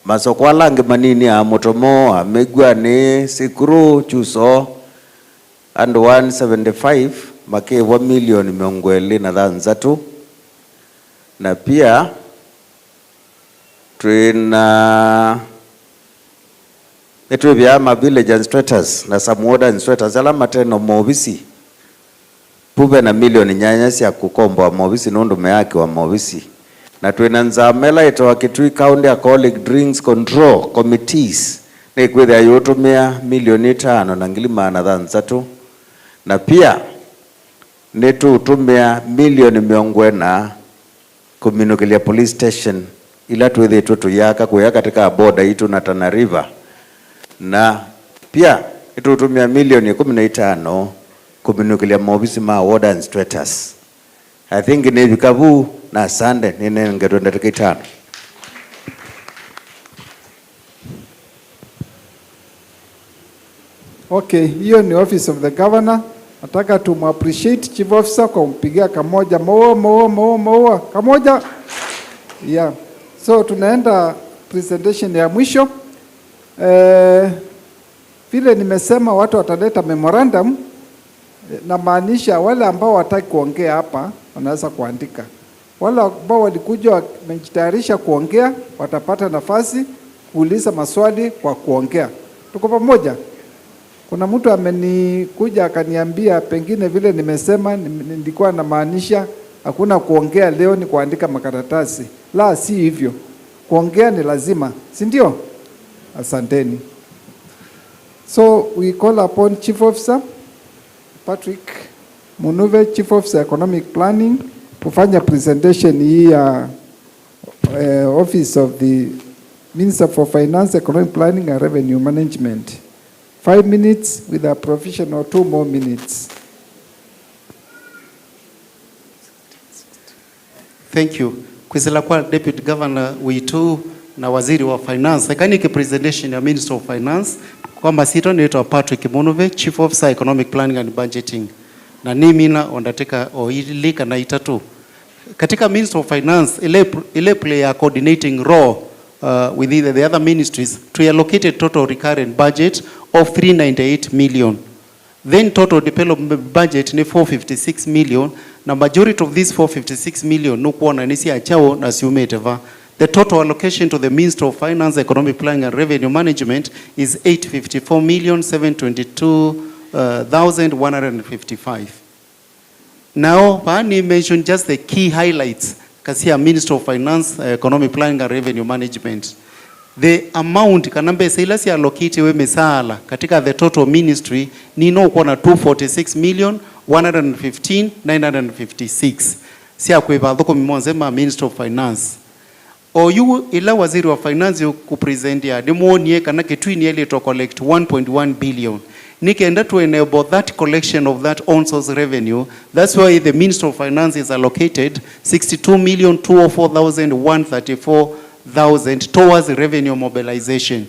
Masoko alange manini ya motomo, amegwa ni sikuru chuso, and 175 makewa milioni 203 na pia twina etu byama village administrators na some ward administrators ala mateno mobisi pube na milioni nyanya cia kukomboa mobisi nundume yake wa mobisi na twina nzamela itawa Kitui County Alcoholic Drinks Control Committees ni kwithia yutumia milioni 5 na ngili 300 na pia nitutumia milioni 40 kuminukilia police station ila tuwethe tuyaka kuya katika border itu na Tana River na pia itutumia milioni 15 kuminukilia maofisi ma ward administrators. I think ni vikabu na sande nene ngetwenda tikitano. Okay, hiyo ni office of the governor. Nataka appreciate chief officer kwa kumpigia kamoja maua kamoja. Yeah. So tunaenda presentation ya mwisho. Vile nimesema watu wataleta memorandum, na maanisha wale ambao wataki kuongea hapa wanaweza kuandika. Wale ambao walikuja wamejitayarisha kuongea watapata nafasi kuuliza maswali kwa kuongea. Tuko pamoja? Kuna mtu amenikuja akaniambia pengine vile nimesema nilikuwa na maanisha hakuna kuongea leo, ni kuandika makaratasi. La, si hivyo. Kuongea ni lazima, si ndio? Asanteni. So we call upon Chief Officer Patrick Munuve, Chief Officer Economic Planning, kufanya presentation hii ya Office of the Minister for Finance, Economic Planning and Revenue Management. 5 minutes with a professional 2 more minutes. Thank you. Kwizila kwa Deputy Governor witu na Waziri wa Finance. Lakini ki presentation ya Minister of Finance kwa masito naitwa Patrick Munuve, Chief Officer Economic Planning and Budgeting. Na nimina ondateka oilika na itatu. Katika Minister of Finance ile play a coordinating role with the other ministries to allocate total recurrent budget of 398 million. Then total development budget ni 456 million. Na majority of this 456 million no kuona nisi achao na siumeteva. The total allocation to the Minister of Finance, Economic Planning and Revenue Management is 854,722,155. Now, Pani mentioned just the key highlights kasia Minister of Finance, Economic Planning and Revenue Management. The amount kanambe silasi allocate we misala katika the total ministry ni no kuona 246,115,956. Sia kweba dhoko mimonsema Minister of Finance. O yu ila Waziri wa Finance yu kupresentia demonie kana Kitui ni ele to collect 1.1 billion. Nikenda to enable that collection of that on source revenue. That's why the Minister of Finance is allocated 62,204,134,000 towards revenue mobilization.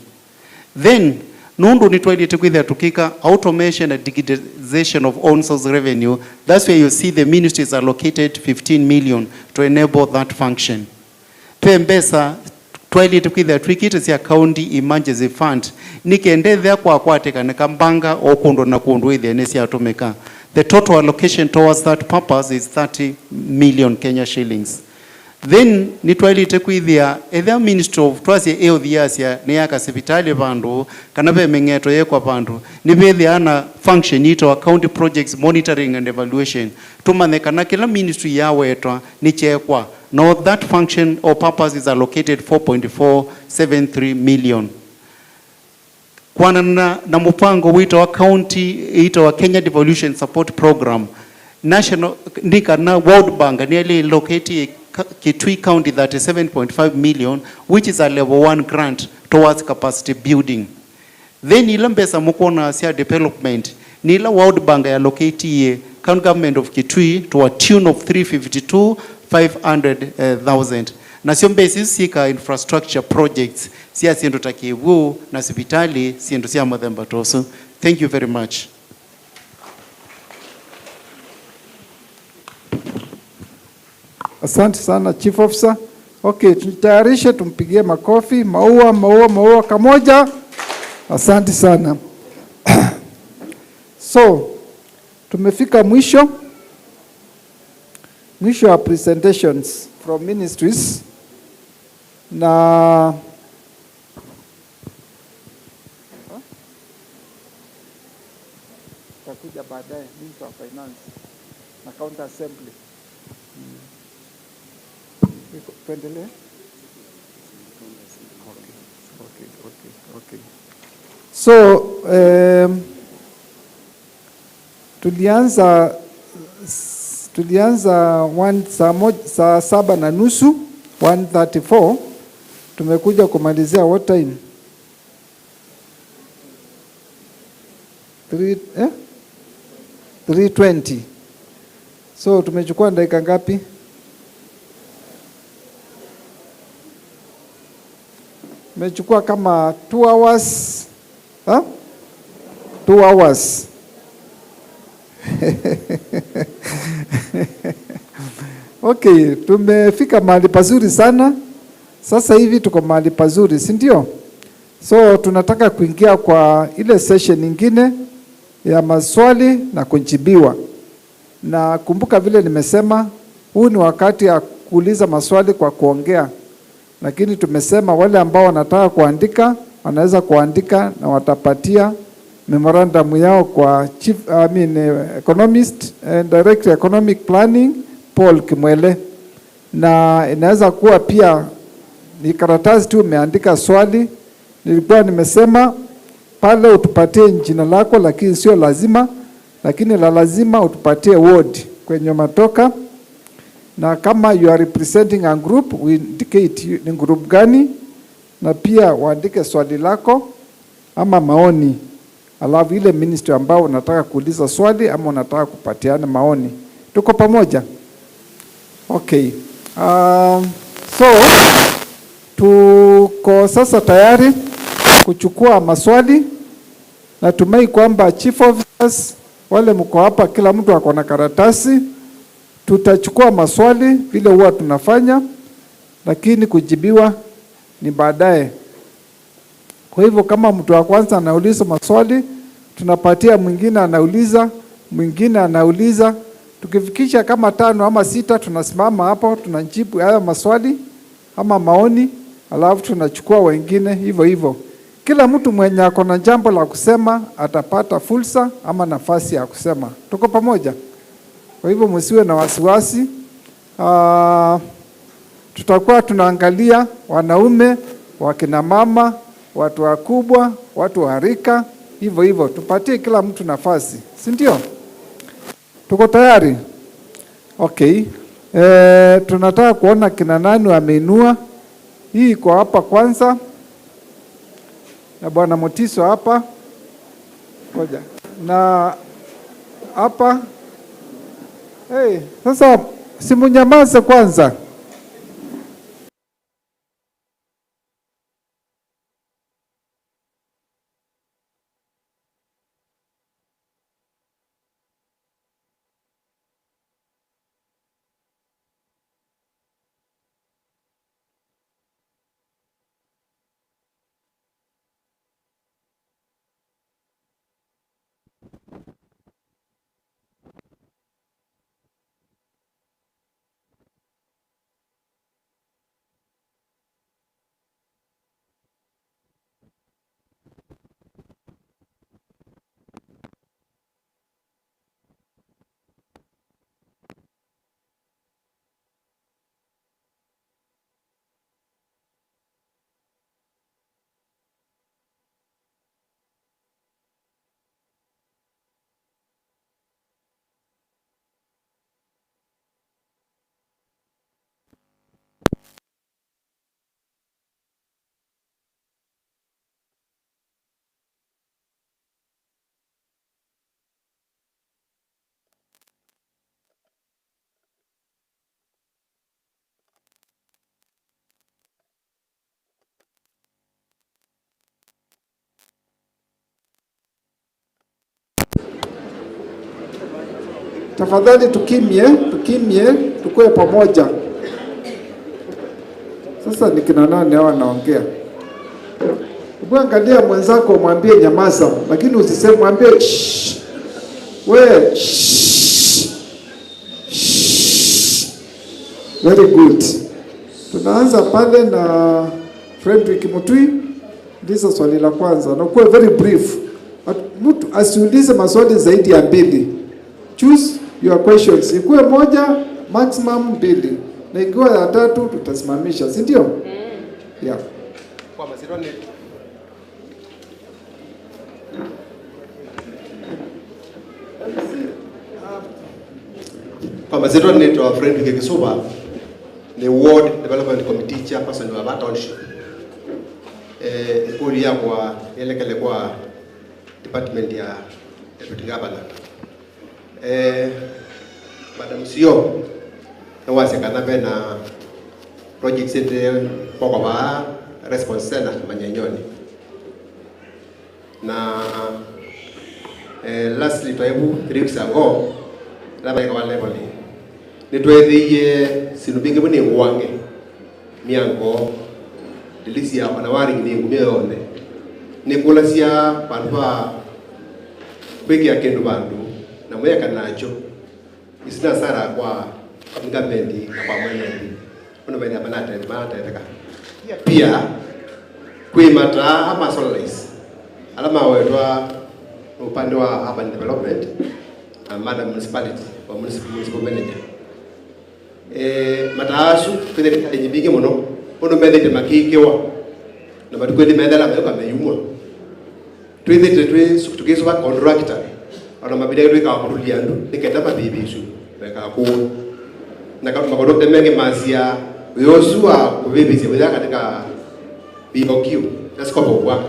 Then nundu nitwaidite kwithia tukika automation and digitization of on source revenue. That's where you see the ministry is allocated 15 million to enable that function. Pembesa twalite kwithia twikite cia county emergency fund nikendethia kwa kwateka nekambanga okundo na kundu ithia ne cia tumika. The total allocation towards that purpose is 30 million Kenya shillings. Then nitwalite kwithia ether Ministry of Twasi health yasia ni yaka hospitali bandu kana be mengeto yekwa bandu ni bethiana function ito county projects monitoring and evaluation tumanekana kila ministry yawetwa ni chekwa. Now that function or purpose is allocated 4.473 million. Kwana na mupango wito wa county ito wa Kenya Devolution Support Program national nika na World Bank nearly locate Kitui County 37.5 million, which is a level 1 grant towards capacity building. Then ilambesa mukona sia development nila World Bank allocate county government of Kitui to a tune of 352,500,000. Na sio basis sika infrastructure projects sia siendo takiwu na hospitali siendo sia madhamba toso. Thank you very much. Asante sana Chief Officer. Okay, tutayarishe tumpigie makofi. Maua kamoja. Asante sana. So, tumefika mwisho wa presentations from ministries, na takuja baadaye Minister of Finance na County Assembly. Tuendelee. Okay. So tulianza saa 7:30, 1:34. Tumekuja kumalizia what time? 3:20. So tumechukua dakika ngapi? Tumechukua kama 2 hours. 2 hours. Okay, tumefika mahali pazuri sana. Sasa hivi tuko mahali pazuri, si ndio? So tunataka kuingia kwa ile session nyingine ya maswali na kujibiwa. Na kumbuka vile nimesema, huu ni wakati ya kuuliza maswali kwa kuongea. Lakini tumesema wale ambao wanataka kuandika, wanaweza kuandika na watapatia memorandum yao kwa economist and director economic planning Paul Kimwele, na inaweza kuwa pia ni karatasi tu umeandika swali. Nilikuwa nimesema pale utupatie jina lako, lakini sio lazima, lakini la lazima utupatie word kwenye matoka, na kama you are representing a group we indicate ni group gani, na pia uandike swali lako ama maoni, alafu ile ministry ambao unataka kuuliza swali ama unataka kupatiana maoni. Tuko pamoja? Okay. So tuko sasa tayari kuchukua maswali. Natumai kwamba chief officers wale mko hapa, kila mtu ako na karatasi. Tutachukua maswali vile huwa tunafanya, lakini kujibiwa ni baadaye. Kwa hivyo kama mtu wa kwanza anauliza maswali, tunapatia mwingine anauliza, mwingine anauliza. Tukifikisha kama 5 ama 6 tunasimama hapo, tunajibu haya maswali ama maoni, alafu tunachukua wengine hivyo hivyo. Kila mtu mwenye ako na jambo la kusema atapata fursa ama nafasi ya kusema. Tuko pamoja? Kwa hivyo msiwe na wasiwasi. Tutakuwa tunaangalia wanaume, wakina mama, watu wakubwa, watu wa rika, hivyo hivyo. Tupatie kila mtu nafasi, si ndio? Tuko tayari? Okay. Tunataka kuona kina nani wameinua. Hii iko hapa kwanza. Na Bwana Motiso hapa. Ngoja. Na hapa. Sasa simunyamaze kwanza. Tafadhali tukimye, tukue pamoja. Sasa ni kina nani hawa naongea? Angalia mwenzako mwambie nyamaza, lakini usiseme mwambie shh. We. Very good. Tunaanza pale na Frederick Mutui. Ndizo swali la kwanza. Na kuwa very brief. Mtu asiulize maswali zaidi ya 2. Choose your questions. Ikuwe moja, maximum 2. Na ikiwa ya 3 tutasimamisha, si ndio? Yeah. Kwa mazironi. Kwa mazironi naitwa Frederick Kisuba. Ni Ward Development Committee Chairperson wa Township. Ikuli ya kwa elekele kwa department ya Deputy Governor. Madam CEO na wasekana na project center kwa ba response center Manyanyoni. Na lastly to ebu 3 weeks ago la ba kwa level ni twethiye sinubinge bune ngwange miango delisia ona wari ni ngumeyone ni kulasia panpa kweki akendo bandu na mweka nacho isina sara kwa government kwa mwenyewe ono bena banata taka pia kuimata ama solarize alama wetwa upande wa urban development madam municipality wa municipal manager matasu kwende nyibige muno ono methete makikewa na batukwende methela meka meyumwa twithite tukiso ba contractor ona mabida twika kurulia ndu nikenda mabibi isu beka ku na kama makodo temenge masia yosua kubibisi bya katika BOQ na scope of work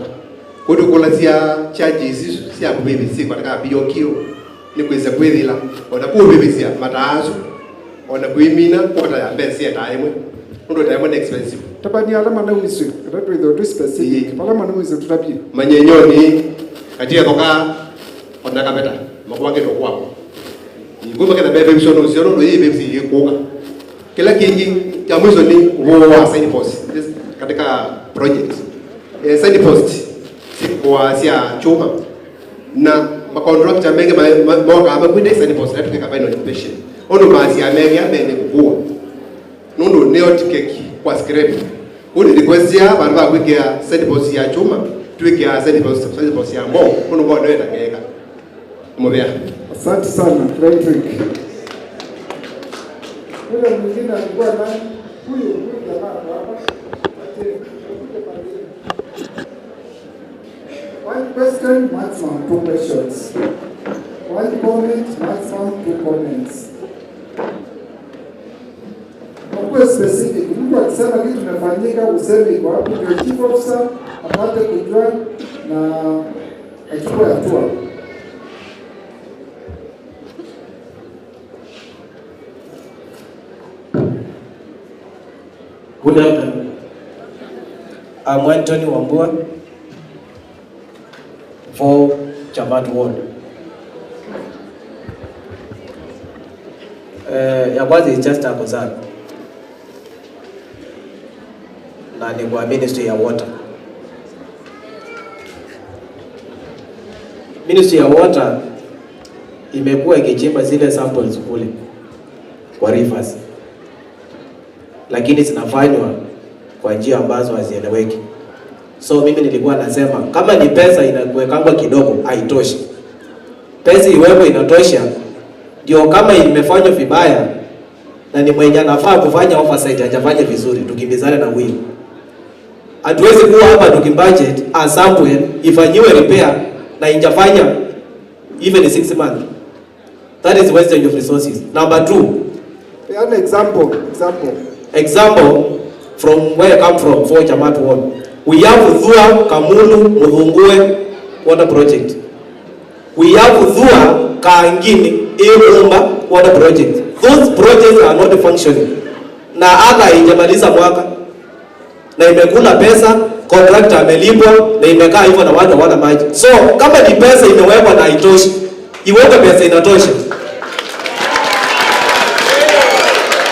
kudu kulasia charges isu sia kubibisi katika BOQ ni kweza kwethila ona kubibisi matasu ona kuimina kota ya mbesi ya taimwe ndo taimwe expensive tabani alama na umiswe katato hizo tu specific alama na umiswe tutapia Manyanyoni katika toka ona kabeta makwange to kwako ngomba kana bebe bisono usiono ndo hii bebe ikuka kila kingi cha mwisho ni wa sign post katika project sign post kwa sia chuma na makontractor mengi moga amekwenda sign post na tukika final inspection ono mazi amenge amene kukua nundo neotikeki kwa scrap uni request ya bantu bakwikea sign post ya chuma tuwekea sign post ya mo ono kwa ndio itakeka mbea. Asante sana Frederick. Huyo mwingine alikuwa nani? Huyu jamaa hapa. One question, maximum 2 questions. One comment, maximum 2 comments. Kwa specific, mtu akisema kitu kimefanyika useme iko hapo ndio chief officer apate kujua na achukue hatua. Good afternoon. I'm Anthony Wambua for Chamat Ward. Ya kwanza is just a concern. Na ni kwa Ministry ya Water. Ministry ya Water imekuwa ikichimba zile samples kule kwa rivers, lakini zinafanywa kwa njia ambazo hazieleweki. So mimi nilikuwa nasema kama ni pesa inakuwekangwa kidogo haitoshi. Pesa iwepo inatosha, ndio kama imefanywa vibaya na ni mwenye anafaa kufanya oversight hajafanya vizuri, tukimbizane na wheel. Hatuwezi kuwa hapa tukibudget a sample ifanyiwe repair na injafanya even 6 months. That is wastage of resources. Number 2. An example. Example from where I come from, for Chamat Ward. We have Dhua, Kamulu, Muthungue water project. We have Dhua, Kaangini, Irumba water project. Those projects are not functioning. Na hata haijamaliza mwaka. Na imekula pesa, contractor amelipwa na imekaa hivyo na watu hawana maji. So kama ni pesa imewekwa na haitoshi, iweke pesa inatosha.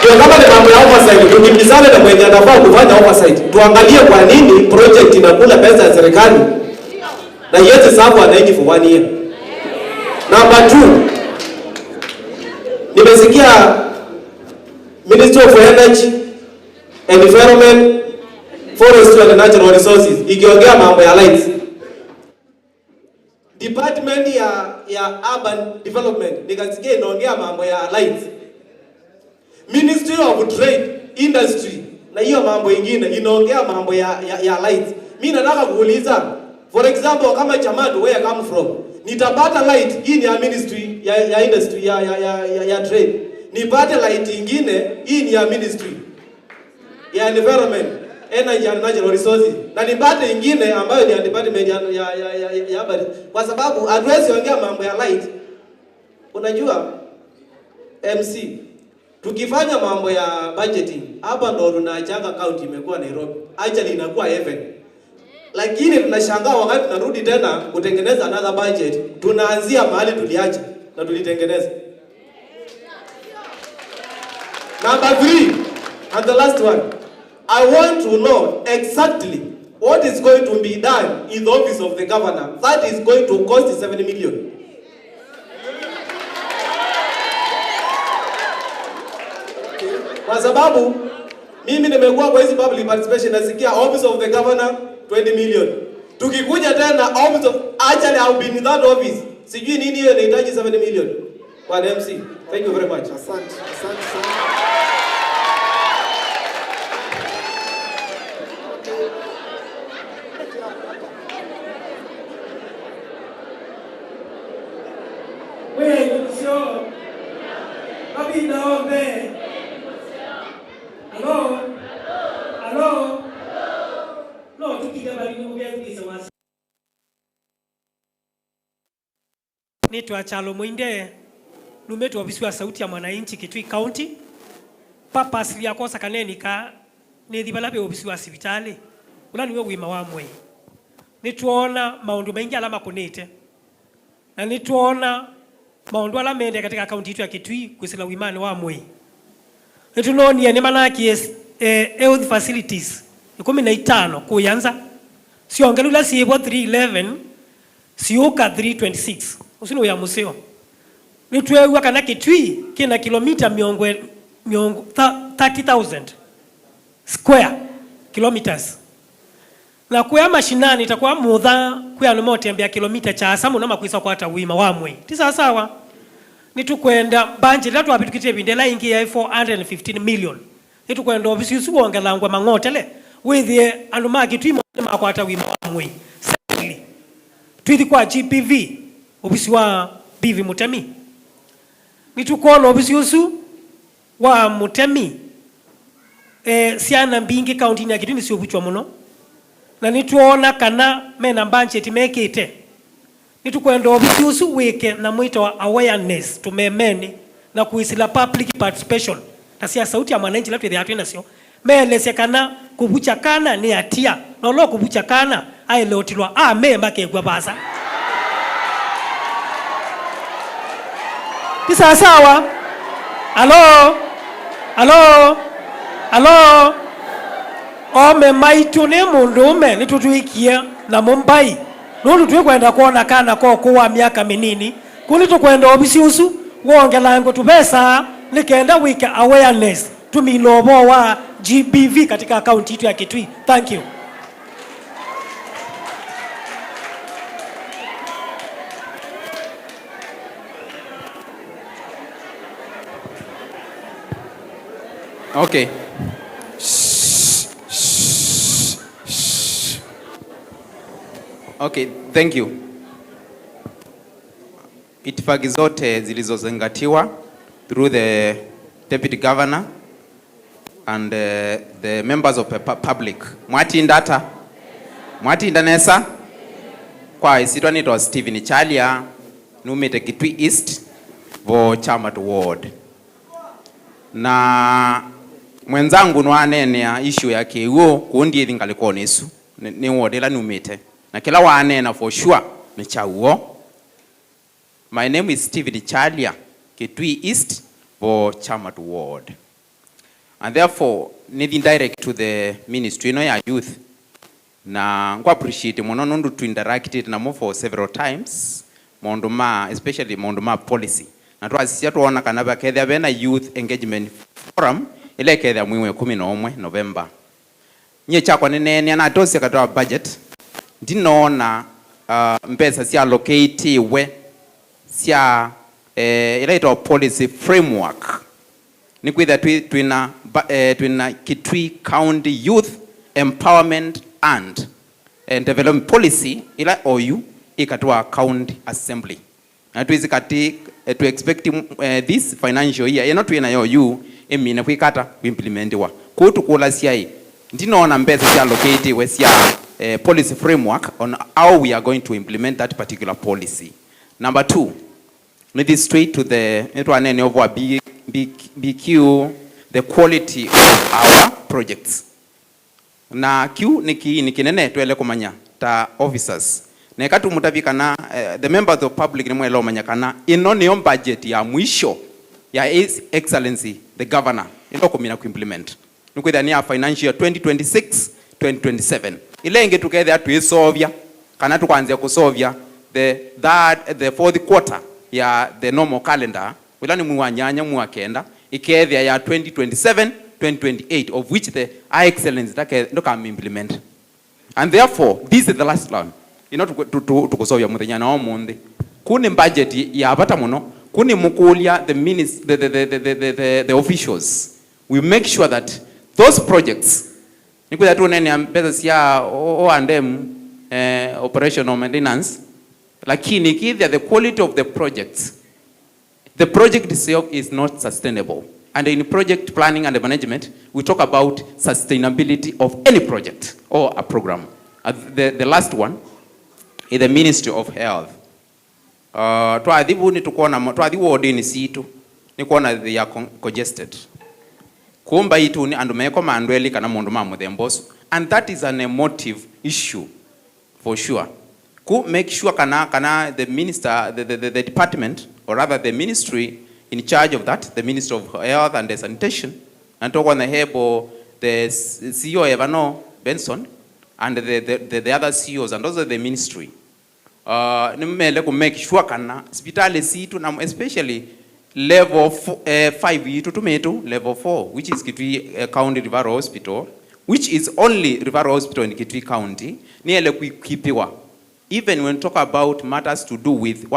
Kama ni mambo ya oversight, tukimbizane na mwenye anafaa kufanya oversight. Tuangalie kwa nini project inakula pesa ya serikali na yeti sababu anaiki for 1 year. Number 2, Nimesikia Ministry of Energy, Environment, Forestry and Natural Resources ikiongea mambo ya lights. Department ya Urban Development nikasikia inaongea mambo ya lights. Ministry of Trade, Industry na hiyo mambo ingine inaongea mambo ya lights. Mimi nataka kuuliza, for example, kama Chamatu where I come from, nitapata light hii ni ya ministry ya industry ya trade. Nipate light ingine hii ni ya ministry ya environment, energy and natural resources. Na nipate ingine ambayo ni ya department ya habari. Kwa sababu hatuwezi ongea mambo ya light. Unajua MC, tukifanya mambo ya budgeting, hapa ndo tunachanga county imekuwa Nairobi. Actually inakuwa heaven. Lakini tunashangaa wakati tunarudi tena kutengeneza another budget, tunaanzia mahali tuliacha na tulitengeneza. Number 3, and the last one. I want to know exactly what is going to be done in the office of the governor. That is going to cost 7 million. Kwa sababu mimi nimekuwa kwa hizi public participation nasikia office of the governor 20 million. Tukikuja tena office of, actually I've been in that office. Sijui nini hiyo inahitaji 7 million. Kwa MC. Thank you very much. Asante sana. Nitwa Chalo Mwinde, numetu ofisi wa sauti ya mwananchi Kitui County. Purpose ya kosa kanenika ni dhibalabe ofisi wa sivitali. Ulaniwe wima wamwe. Nituona maundu mengi alama kunete. Na nituona maundu alama mende katika county yetu ya Kitui kusila wimani wamwe. Nitunonia ni manaki health facilities. 15 kuyanza. Siongelula siebo 311, sioka 326. Usino ya museo. Nituewa kana Kitui kina kilomita miongo 30,000 square kilometers. Na kuya mashinani itakuwa mudha kuya numote mbia kilomita cha asamu nama kuisa kwa hata wima wamwe. Tisa sawa. Nitukwenda banji latu wapitukite bindela ingi ya 415 million. Nitukwenda obisi yusu wangelangwa mangotele. Withie anuma Kitui mwema kwa hata wima wamwe. Secondly, tuithi kwa GPV. Obisi wa BV Mutemi. Nitukono obisi yusu wa Mutemi. Siana mbingi kaunti ni ya Kitui nisi obuchwa muno. Na nituona kana mena mbanche timekite. Nitukwenda obisi yusu wike na mwito wa awareness tumemeni na kuisila public participation. Tasia sauti ya mwananchi latu ya hatu sio. Melese kana kubucha kana ni atia. Na ulo kubucha kana ae leotilwa mbake kwa basa. Tisa sawa. Hello. Ome maitu ni mundume nitutuikia na Mumbai. Nulu tuwe kwenda kuona kana kuwa miaka minini. Kunitu kwenda obisi usu. Wongelango tupesa. Nikenda wiki awareness. Tumilobo wa GBV katika akaunti itu ya Kitui. Thank you. Okay. Okay, thank you. Itifaki zote zilizozingatiwa through the Deputy Governor and the members of the public. Mwati ndata? Mwati ndanesa? Kwa isitwa nito Stephen Chalia, numete Kitui East, vo Chamat Ward. Na mwenzangu nwanenea issue ya KO kundi ethingaliko nesu ni wodela numite na kila wanena for sure ni chauo. My name is Stephen Chalia, Kitui East for Chamat Ward, and therefore need direct to the ministry no ya youth na ngwa appreciate mono nundu to interact it na mo for several times mondoma, especially mondoma policy na twasisia tuona kana bakethia bena youth engagement forum ile kethia mwiwe 11 November nye chakwa nene na tosia katoa budget ndinona mpesa sia allocate we sia ile ito policy framework ni kwitha twina Kitui County Youth Empowerment and Development Policy ila OU ikatoa county assembly na twizikati to expect this financial year not twina OU emina kwikata kuimplementiwa kutu kula sia ndinona mpesa sia allocate we sia policy framework on how we are going to implement that particular policy. Number 2, maybe straight to the BQ, the quality of our projects. Na Q nikinene tuele kumanya ta officers. Na katu mutavika na the members of public ni mwelo manya kana inoni budget ya mwisho ya His Excellency the Governor ndo kumina kuimplement. Nukwidhania financial 2026-2027. Ile inge together atu isovya kana tuanze kusovya the fourth quarter ya the normal calendar wilani muwanyanya muwakenda ikethia ya 2027-2028 of which the High Excellency ndo kam implement. And therefore this is the last one to kusovya muthenya na omundi kuni budget ya bata muno kuni mukulia the officials we make sure that those projects nikuya tu nene pesa sia O&M operational maintenance lakini kidha the quality of the projects the project itself is not sustainable, and in project planning and management we talk about sustainability of any project or a program. The last one is the Ministry of Health. Twadhibu ni tukona twadhibu odini situ ni kuona they are congested kumba itu ni andumeko mandweli kana mundu mamuthemboso, and that is an emotive issue for sure. Ku make sure kana the minister the department or rather the ministry in charge of that, the Ministry of Health and Sanitation, and talk on the hebo the CEO Evano Benson and the other CEOs and also the ministry nimele ku make sure kana hospitali situ na especially level 5 yitu tumetu level 4 which is Kitui County Referral Hospital, which is only Referral Hospital in Kitui County niele kuipiwa even when talk about matters to do with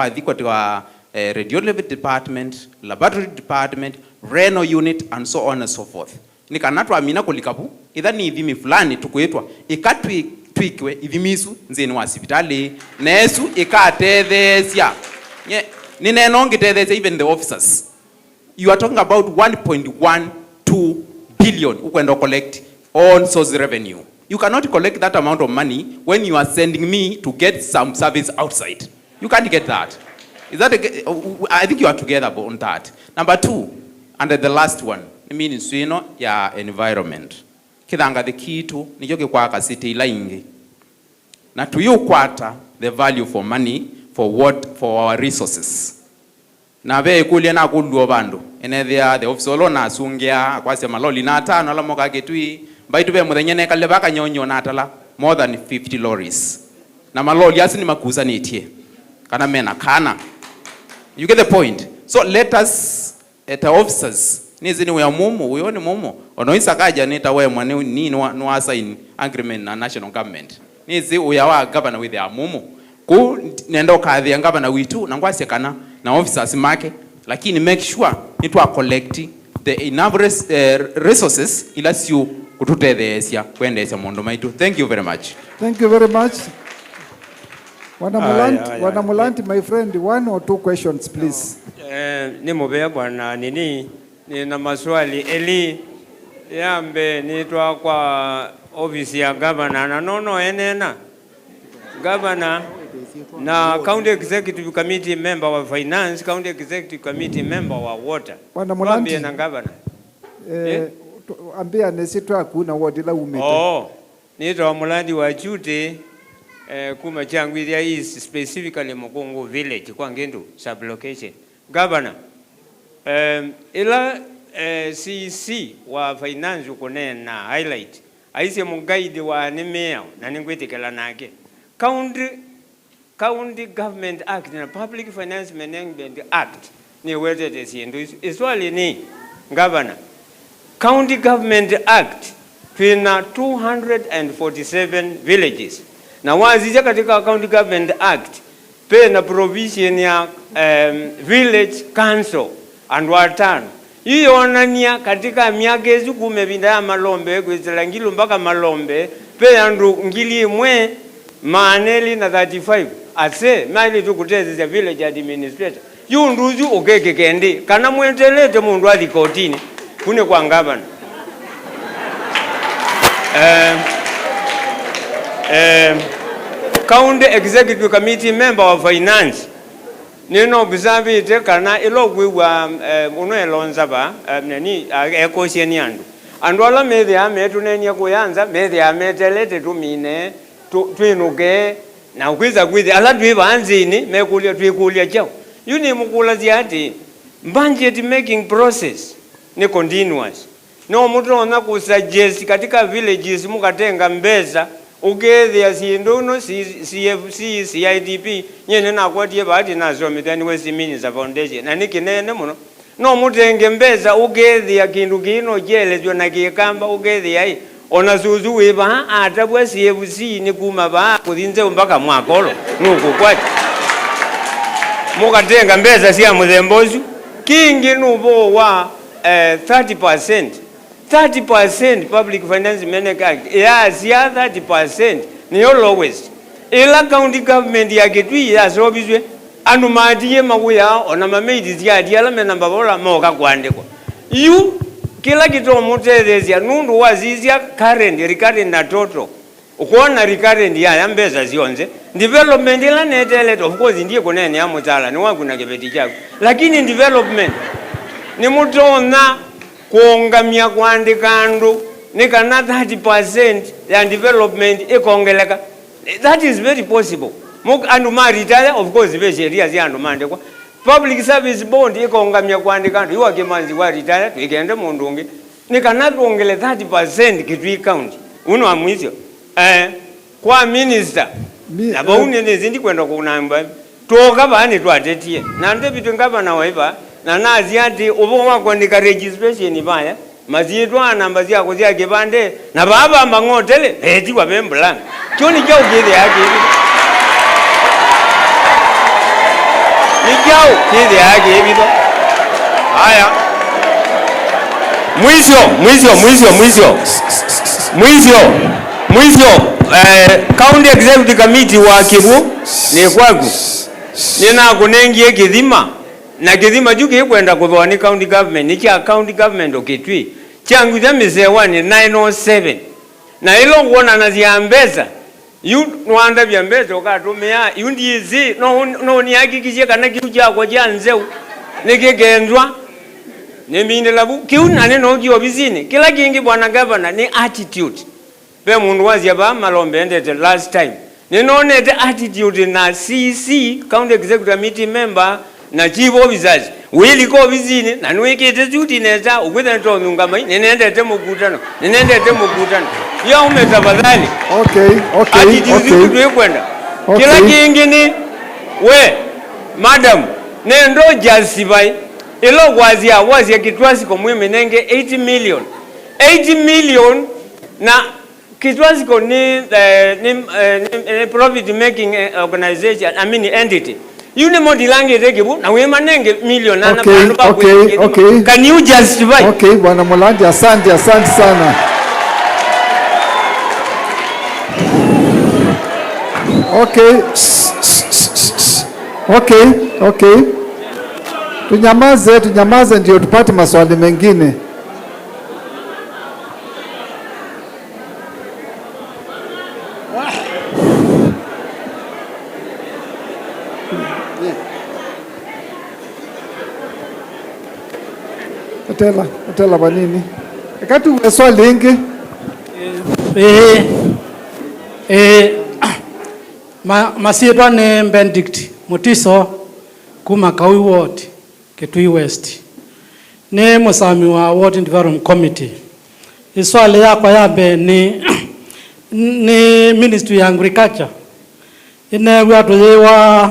radiology department, laboratory department, renal unit and so on and so forth. Nikanatwa amina kulikapu idhani idhimi fulani tukuitwa ikatwi twikwe idhimisu nzeni wa hospitali nesu ikatethesia ninenongitethesia even the officers. You are talking about 1.12 billion ukwenda collect on source revenue. You cannot collect that amount of money when you are sending me to get some service outside. You can't get that. Is that I think you are together on that. Number 2, and the last one, I mean ya environment. Kidanga the key to nijoke kwa city ilaingi. Na tuyu kwata the value for money for our resources. Na be kulia na kulwa bandu. Enethia the office na asungia kwa sema loli na 5 ala moka Kitui baitu be muthenyene kale baka nyonyo na atala more than 50 lorries. Na maloli asini makuza nitie. Kana mena kana. You get the point. So let us at the officers nizi ni mumu uyoni mumu onoisa kaja nita we mwane ni no sign agreement na national government nizi uyawa governor with their mumu ku nendo kadhi governor witu na ngwase kana na officers make lakini make sure nitwa collect the enough resources ila sio kututethesia kwendesha mondo maitu. Thank you very much. Thank you very much. Wanamulanti, my friend, 1 or 2 questions please. Ni mubea bwana nini nina maswali eli yambe nitwa kwa ofisi ya governor na nono enena governor na county executive committee member wa finance, county executive committee member wa water. Wanamulanti na governor ambia nesitwa kuna wadila umete. Nitwa mulandi wa chute kuma changu is specifically Mukungu village kwa Ngendu sublocation. Governor ila CC wa finance ukonena highlight aise mugaidi wa nimeo na ningwetekela nake county government act na public finance management act ni wetete sindu iswali ni governor County Government Act tuna 247 villages na wazija katika County Government Act pe na provision ya village council and watano hiyo onania katika miaka ezu kumebinda ya malombe kwezela ngilo mpaka malombe pe andu ngili mwe maneli na 35 ase maili tukuteze village administrator yunduzu okeke kendi kana mwentelete mundu ali kotini kune kwa ngabana County Executive Committee member of Finance nino observe ite kana ilogwe wa unoelonza ba nani ekosieni andu ala methi ametu nenia kuyanza methi ametelete tumine twinuke na ukwiza kwithi ala twibanzini mekulia twikulia chao yuni mukula ziati budget making process ni continuous no mutu ona kusuggest katika villages mukatenga mbeza ugethia sinduno CFC CIDP nyene na kwatie baati nazo mitani West Minister Foundation na nikinene muno no mutenge mbeza ugethia kindu kino jelezwe na kikamba ugethia hii ona zuzu weba atabwa CFC ni kuma ba kuthinze mpaka mwakolo nuko kwati mukatenga mbeza sia muthembozu kingi nubo wa 30% public finance management act yes ya 30% ni lowest ila county government ya Kitui ya sobizwe anu madiye maguya ona mameidi ziadi ala mena babola moka kwandikwa you kila kitu mutezezia nundu wazizia recurrent na total ukuona recurrent ya mbeza zionze development ila netele of course ndiye kunene ya mutala ni wangu na kibeti chako lakini development ni mutona kuongamia kuandikandu nikana 30% ya development ikongeleka that is very possible andu ma retire of course be sheria zi andu mande kwa public service bond ikongamia kuandikandu iwa kemanzi wa retire twikende mundungi nikana tuongele 30% Kitui county uno amwisho kwa minister na bauni nezindi kwenda kunamba toka bani twatetie na ndebitu ngaba na waiba na nazi ati ubo wakwandika registration baya mazitwa namba zia kuzia kibande na baba mangotele eti kwa bembulanga choni chao kile yake ni chao kile yake hivi haya mwisho county executive committee wa Kivu ni kwangu nina kunengie kidhima na kidhima juke kwenda kwa ni county government ni cha county government okitwi changu za misewa ni 907 na ilo kuona naziambeza yu nwanda byambeza okatumia yundizi no ni hakikishe kana kitu chako cha nzeu nikigendwa neminde labu kiuna neno kiyo bizini kila kingi bwana governor ni attitude be mundu wazia ba malombe ndete last time ninone the attitude na CC county executive committee member na chief officers wili ko bizini na nwekete duty neza ukwenda to ngama nenendete mukutano ya umetafadhali okay kwenda kila kingine we madam nendo jasibai ilo wazia kitwasi kwa mweme nenge 80 million na kitwasi kwa ni profit making organization entity yune modi lange regebu na wema nenge million na okay. Can you justify? Okay, bwana Mulandi, asante sana. Okay. Tunyamaze ndio tupate maswali mengine. Atela banini wakati swali lingi masietwa ne Benedict Mutiso kuma Kawi Ward Kitui West ne musami wa Ward Development Committee. Iswali yako yabe ni Ministry ya Agriculture ine watu wa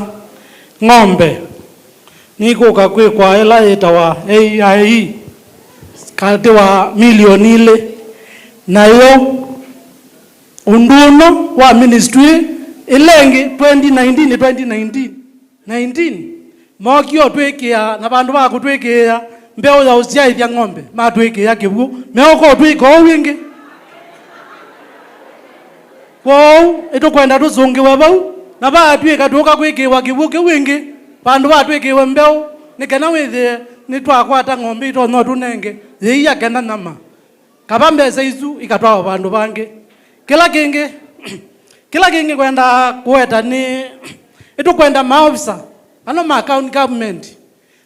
ng'ombe niko kakwe kwa ela etawa AIE kati wa milioni ile nayo unduno wa ministry ilengi 2019 mokio twekia na bandu ba kutwekia mbeo ya usiai vya ng'ombe matwekia kibu meoko twiko wingi kwao ito kwenda tuzungiwe bau na batwika tuka kwikiwa kibu kiwingi bandu batwikiwe mbeo nikena withe nitwakwata ng'ombe ito no tunenge yiya kenda nama kabambe saizu ikatwa bandu bangi kila kingi kwenda kueta ni ito kwenda maofisa ano ma county government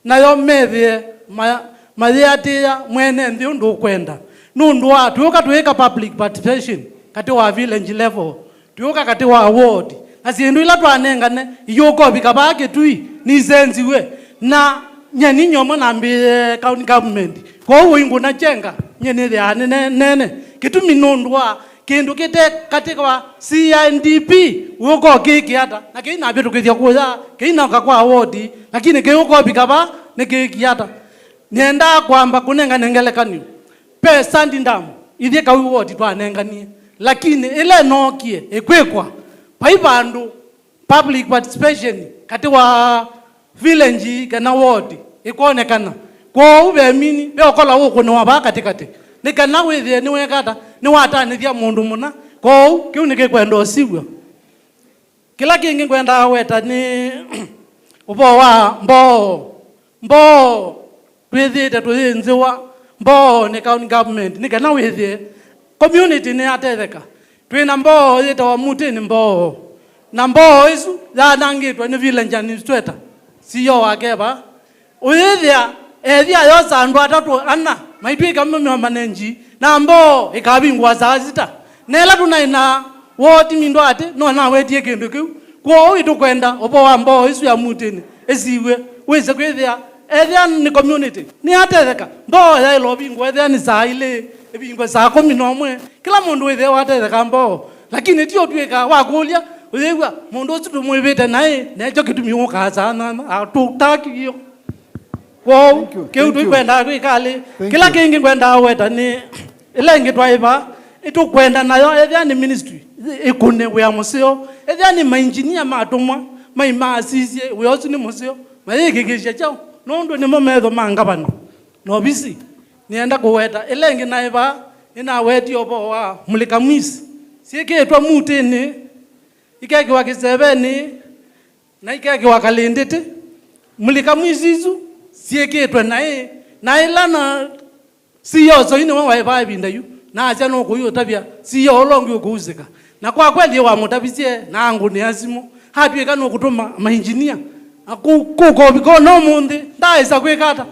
nayo methie mathiatia mwene nthi undu kwenda nundu wa tuuka tuika public participation kati wa village level tuuka kati wa ward na sindu ila twanengane iyuko bikaba Kitui ni senziwe na nyeni nyomo na mbi county government kwa wingu na chenga nyeni ya nene kitumi nundu wa kindu kite katika wa CNDP uko kikiata na kina bitu kithia kuya kina kwa ward lakini kiuko bikaba ni kikiata nienda kwamba kunenga nengelekanio pesa ndindamu ithie kawi ward twanenganie lakini ile nokie ekwekwa paibandu public participation kati wa village kana ward ikonekana kwa ubemini beokola uko ni waba katikati nikana withie ni wekata ni watanithia mundu muna kwa kiu ni kikwenda osigwa kila kingi kwenda weta ni ubo wa mbo twithite twinziwa mbo ni county government nikana withie community ni atetheka twina mbo yitawa mutini mbo na mbo isu yanangitwa ni village administrator siyo wakeba uyithia ethia yosa andu atatu ana maitwika mimi manenji na mbo ikabingwa saa sita nela tunaina woti mindo ate no na wetie kindu kiu kwa itu kwenda obo wa mbo isu ya mutini esiwe wese kwithia ethia ni community ni atetheka mbo ya ilo bingwa ethia ni saa ile bingwa saa 11 kila mundu withia watetheka mbo lakini tio twika wakulia uthigwa mundu ucio tumwivite naye nejo kitumi ukaza na atutaki hiyo wow kiu twikwenda twikali kila kingi kwenda weta ni ilengi twaiva itu kwenda nayo ethia ni ministry ikune we amusio ethia ni engineer matumwa maima asisie we osu ni musio mayikikisha chao nondu ni mometho mangabano no bisi nienda kuweta ilengi naiva ina weti obo wa mulika mwisi sieketwa mutini ikekiwa kisebeni na ikekiwa kalinditi mulika mwisi isu sieketwa nae na ilana siyo so ine wa waiva binda yu na acha no kuyo tabia siyo olongi ukuuzika na kwa kweli wa mutabisie na angu ni azimo hatwika no kutuma ma engineer akuko biko no mundi ndaisa kwekata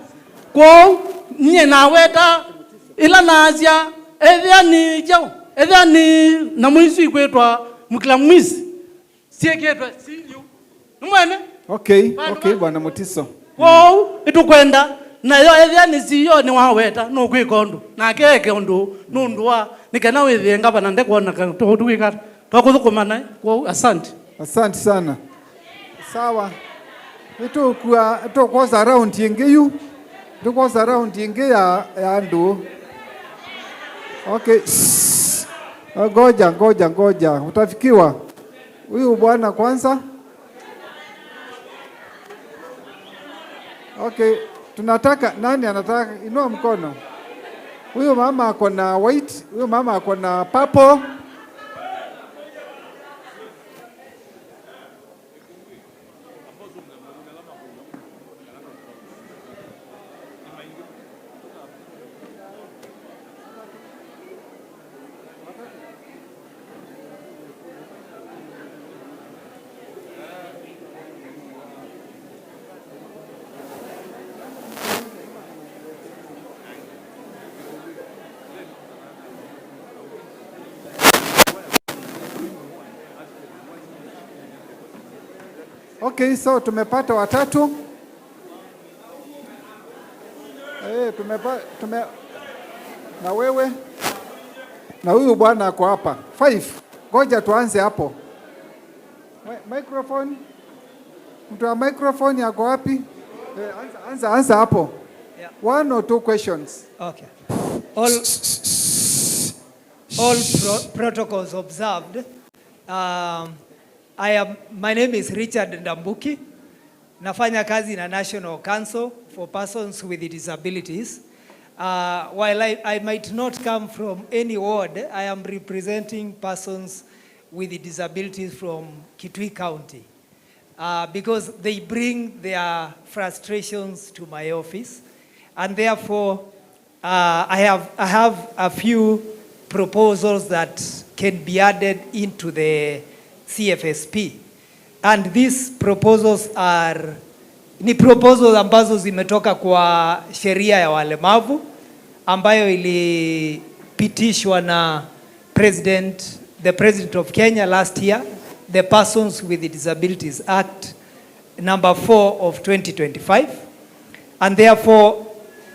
kwa nye na weta ila nazia ethia ni jao ethia ni na mwisi kwetwa mukila mwisi sieketwa siyo mwene okay bwana Mutiso wow itu kwenda na yo ethia ni siyo ni waweta no kwikondo na keke undu nundu wa nikana withie ngabana ndekuona tuwika twakuthukuma wow asante sana sawa itu kwa to kosa round yengeyu tukosa round yenge ya andu okay ngoja utafikiwa huyu bwana kwanza. Okay, tunataka nani anataka inua mkono? Huyu mama ako na white, huyu mama ako na purple. Okay, so tumepata watatu. Na wewe na huyu bwana ako hapa 5. Ngoja tuanze hapo. Microphone. Mtu wa microphone yako wapi? Answer hapo. Yeah. 1 or 2 questions. Okay. Protocols observed. My name is Richard Ndambuki. Nafanya kazi na National Council for Persons with Disabilities. While I might not come from any ward, I am representing persons with disabilities from Kitui County because they bring their frustrations to my office, and therefore I have a few proposals that can be added into the CFSP. And these proposals ni proposals ambazo zimetoka kwa sheria ya walemavu ambayo ilipitishwa na the President of Kenya last year, the Persons with Disabilities Act number 4 of 2025. And therefore,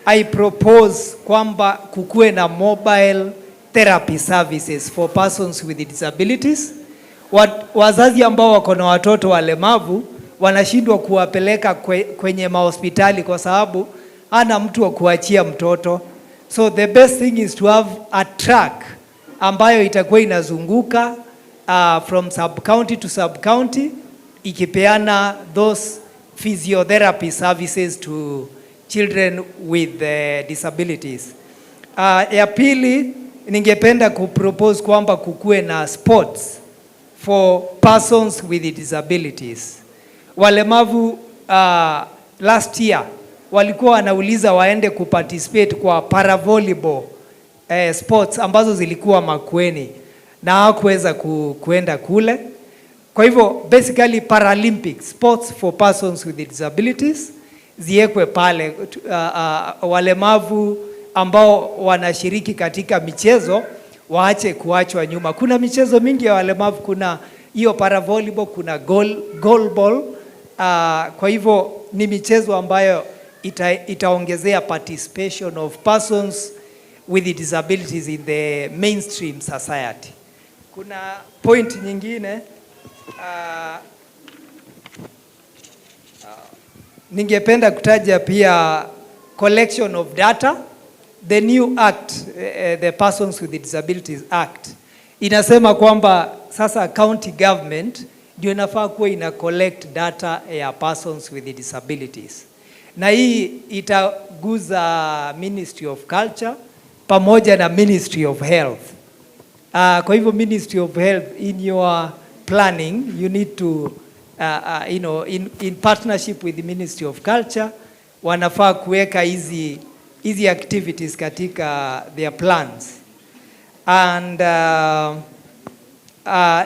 I propose kwamba kukue na mobile therapy services for persons with disabilities. Wazazi ambao wako na watoto walemavu wanashindwa kuwapeleka kwenye mahospitali kwa sababu hana mtu wa kuachia mtoto. So the best thing is to have a track ambayo itakuwa inazunguka from sub-county to sub-county ikipeana those physiotherapy services to children with disabilities. Ya pili, ningependa kupropose kwamba kukue na sports for persons with disabilities. Walemavu last year walikuwa wanauliza waende kuparticipate kwa paravolleyball sports ambazo zilikuwa Makueni na hawakuweza kuenda kule. Kwa hivyo basically Paralympic sports for persons with disabilities ziekwe pale. Walemavu ambao wanashiriki katika michezo waache kuachwa nyuma. Kuna michezo mingi ya walemavu, kuna hiyo paravolleyball, kuna goal ball. Kwa hivyo ni michezo ambayo itaongezea participation of persons with disabilities in the mainstream society. Kuna point nyingine ningependa kutaja pia collection of data. The new act, the Persons with Disabilities Act, inasema kwamba sasa county government ndio inafaa kuwa ina collect data ya persons with disabilities. Na hii itaguza Ministry of Culture pamoja na Ministry of Health. Kwa hivyo Ministry of Health, in your planning you need to in partnership with the Ministry of Culture wanafaa kuweka hizi activities katika their plans. And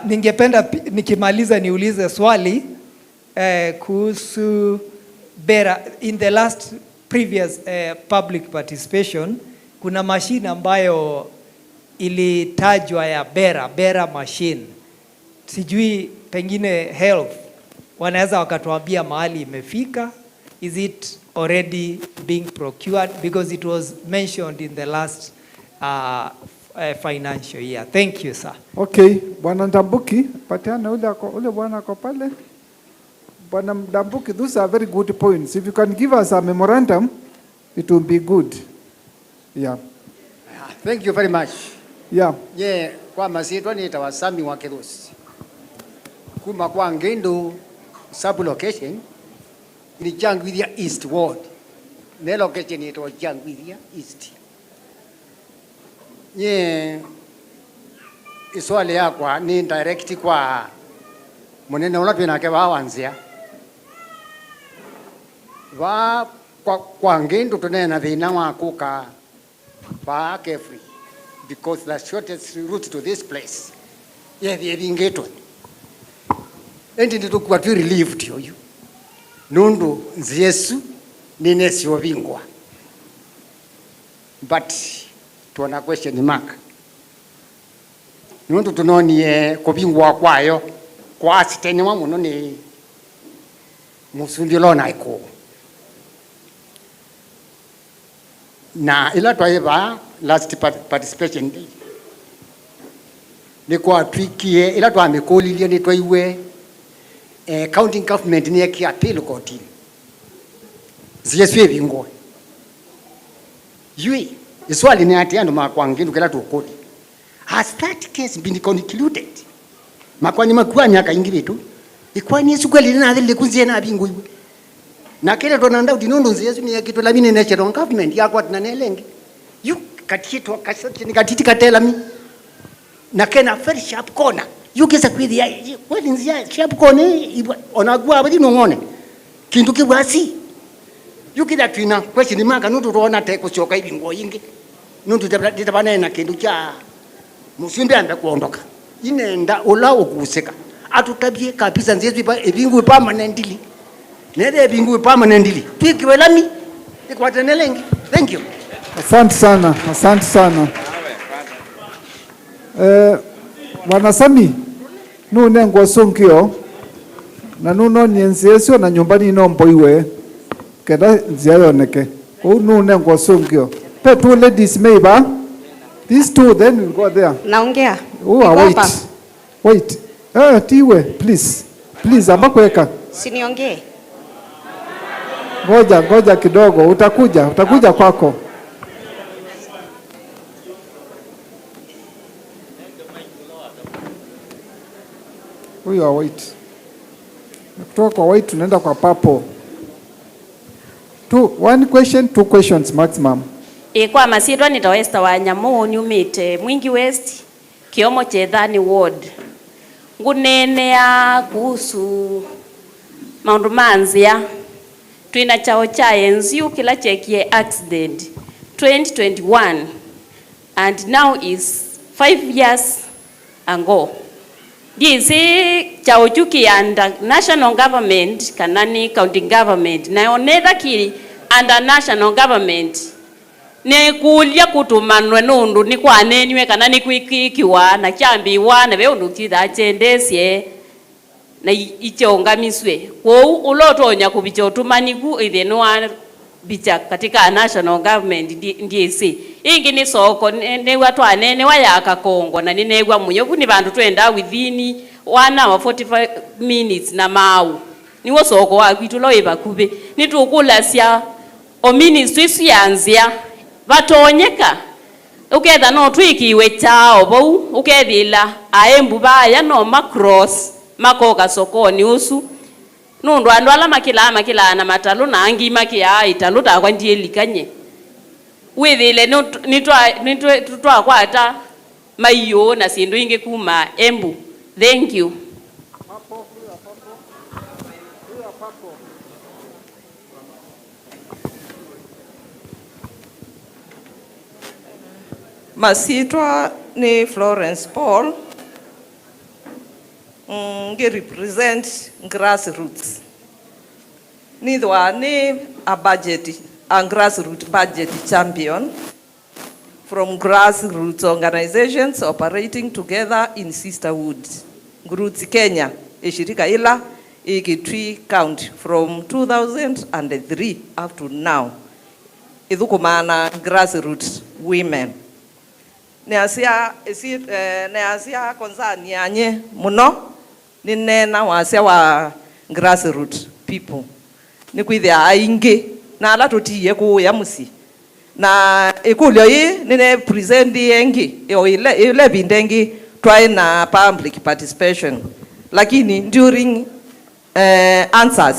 ningependa nikimaliza niulize swali kuhusu BERA. In the last previous public participation kuna machine ambayo ilitajwa ya BERA machine. Sijui pengine health wanaweza wakatuambia mahali imefika. Is it already being procured? Because it was mentioned in the last financial year. Thank you, sir. Okay, Bwana Ndambuki, patiana ule bwana ako pale. Bwana Ndambuki, those are very good points. If you can give us a memorandum, it will be good. Yeah. Thank you very much. Yeah. Yeah, kwa masitwa ni tawasami wa Kirusi. Kuma kwa Ngendo sub-location ni Jangwidhia East Ward. Ne location ni Jangwidhia East. Yeah. Iswali yakwa ni direct kwa munene unapina ke bawanzia. Kwa Ngendo tunena thina wa kuka ba Kefri, because the shortest route to this place yeah the Ringeto and into kwa tu relieved you nundu Yesu ninesi obingwa, but tuona question mark nundu tunoni kobingwa kwayo kwa asiteni wa muno ni musundilo naiko na ila twaiva last participation day ni kwa twikie ila twamikolilie ni twaiwe county government ni kia appeal court ziyeswe bingo yui iswali ni ati ando makwangindu kila tukodi. Has that case been concluded? Makwani makwani akaingi tu ikwani yesu kweli na adile kunzie na bingo iwe na kile tonanda utinondo yesu ni yakito la mine national government yakwa tunanelenge you katito kasati ni katiti katela mi na kena very sharp corner you gesa kwidi ya kweli nzia sharp corner onagwa abadi nongone kindu kibwasi you kida twina question maka nutu rona te kuchoka ibingo yingi nutu tabana na kindu cha musumbi anda kuondoka inenda olawo kuseka atutabie kabisa nzezu ebingu permanently nede ebingu permanently tukiwelami ikwatenelenge. Thank you. Asante sana, asante sana. Wanasami nune ngwasonkio na nuno niensesio na nyumbani nombo iwe keda nziayoneke nune ngwasonkio pe two ladies maybe these two then we'll go there. Naongea. Wait tiwe please ambakweka siniongee. Ngoja kidogo utakuja kwako. Huyu wa white. Kutoka kwa white tunaenda kwa purple. One question, two questions maximum. Kwa masitwa nitawesta wa nyamu nyumite Mwingi West Kiomo Chethani Ward. Ngunene ya kuhusu maundu manzia twina chao cha enziu kila chekie accident 2021 and now is 5 years ago. This chao chuki under national government kanani county government na oneda kiri under national government ne kulia kutumanwe nundu ni kwa nenwe kanani kwikikiwa na chambiwa na beundu titha chendesie na ichongamiswe kwou ulotonya kubicha utumaniku itheno wa bicha katika national government ndiesi ingi ni soko ne watu anene wayaka Kongo na ninegwa munyoku ni bantu twenda within 1 hour 45 minutes na mau niwo soko wa kwitulo ibakube nitukulasya o ministry sianzia batonyeka uketha no twikiwe chao bau ukethila aembu baya no macross makoka sokoni usu nundu andu ala makila na matalu na angi makia italu ta kwa ndie likanye withile nitwa kwata maiyo na sindu inge kuma embu. Thank you. Masitwa ni Florence Paul. Nge represent grassroots. Nidwa ni a grassroots budget champion from grassroots organizations operating together in sisterhood. Roots Kenya, ishirika ila Kitui County from 2003 up to now. Idhukumana grassroots women. Neasia konzani anye muno ninena wasia wa grassroots people nikwithia aingi na ala tutiye ku ya musi na ikulyo yi nine present yengi ile bindengi try na public participation lakini during answers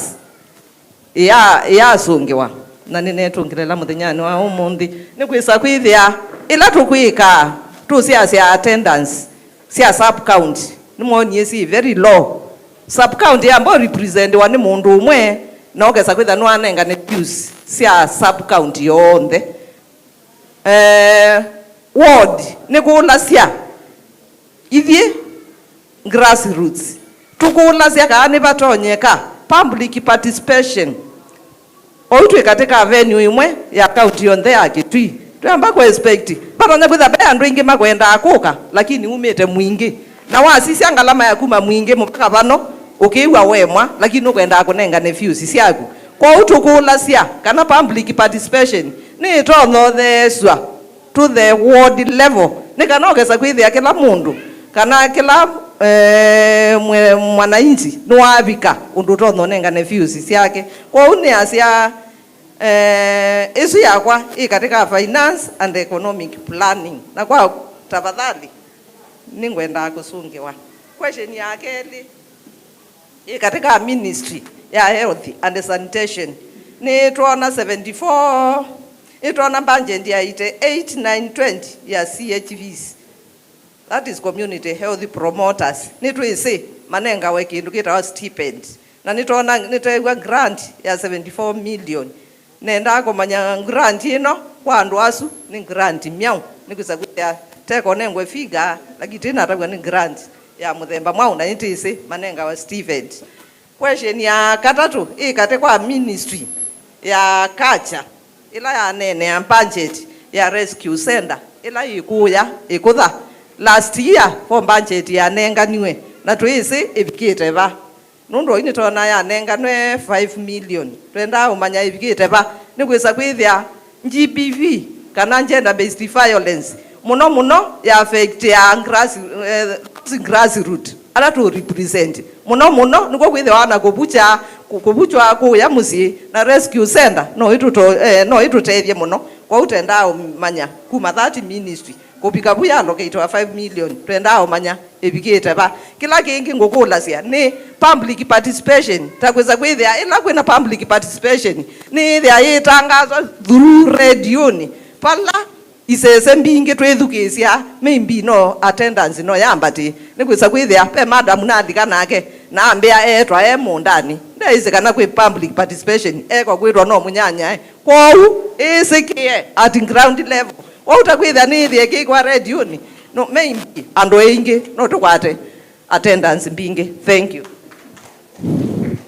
ya sungiwa na nine tungilela muthenyani wa umundi nikwisa kwithia ila tukwika tu sia attendance sia sub county nimoni yesi very low sub county ambo represent wani mundu umwe na ogesa kwitha no anenga ne views sia sub county yonde ward nikula sia ithie grassroots tukula sia kaani batonyeka public participation outwe katika venue imwe ya county yonde ya Kitui twamba kwa expect batonya kwitha be andu ingi makwenda akuka lakini umete mwingi na wasisi angalama ya kuma mwingi mpaka bano ukiwa wemwa lakini ukwenda kunenga ne views siaku kwa utukula sia kana public participation ni tono theswa to the ward level ni kana ogesa kwithia kila mundu kana kila mwananchi no abika undu tono nenga ne views siake kwa uni asia isu yakwa katika finance and economic planning na kwa tafadhali ningwenda kusungiwa. Question ya keli katika ministry ya health and sanitation ni tuona 74 tuona budget ya 8920 ya CHVs, that is community health promoters. Ni tuisi manenga weki indukita stipend na nituona nitewa grant ya 74 million nenda kumanya grant ino kwa andu asu ni grant myau nikusakuya teko nengwe figa lakini tena atakwa ni grant ya muthemba mwau na nitisi manenga wa Stephen. Question ya katatu katika ministry ya culture ila ya nene ya budget ya rescue center ila ikutha last year for budget ya nenga niwe na tuisi ibikite ba nundo ini tona ya nenga nwe 5 million twenda umanya ibikite ba nikwisa kwithia GBV kana gender based violence muno ya affect ya grassroots ala to represent muno niko kwithia wana kubuchwa kuya musi na rescue center no itutethie muno kwa utenda umanya kuma 30 ministry kupika buya allocate wa 5 million twenda umanya ebikite ba kila kingi ngokula sia ni public participation takweza kwithia ila kwina public participation ni thia itangazo through radio ni pala isese mbingi twithukisia maybe no attendance no yambati nikwisa kwithia pe madam nathika nake na ambia etwa mundani ndaize kana kwi public participation kwa kwitwa no munyanya kwau isikie at ground level utakwithia ni thie kikwa radio ni no maybe ando ingi no tukwate attendance mbingi. Thank you.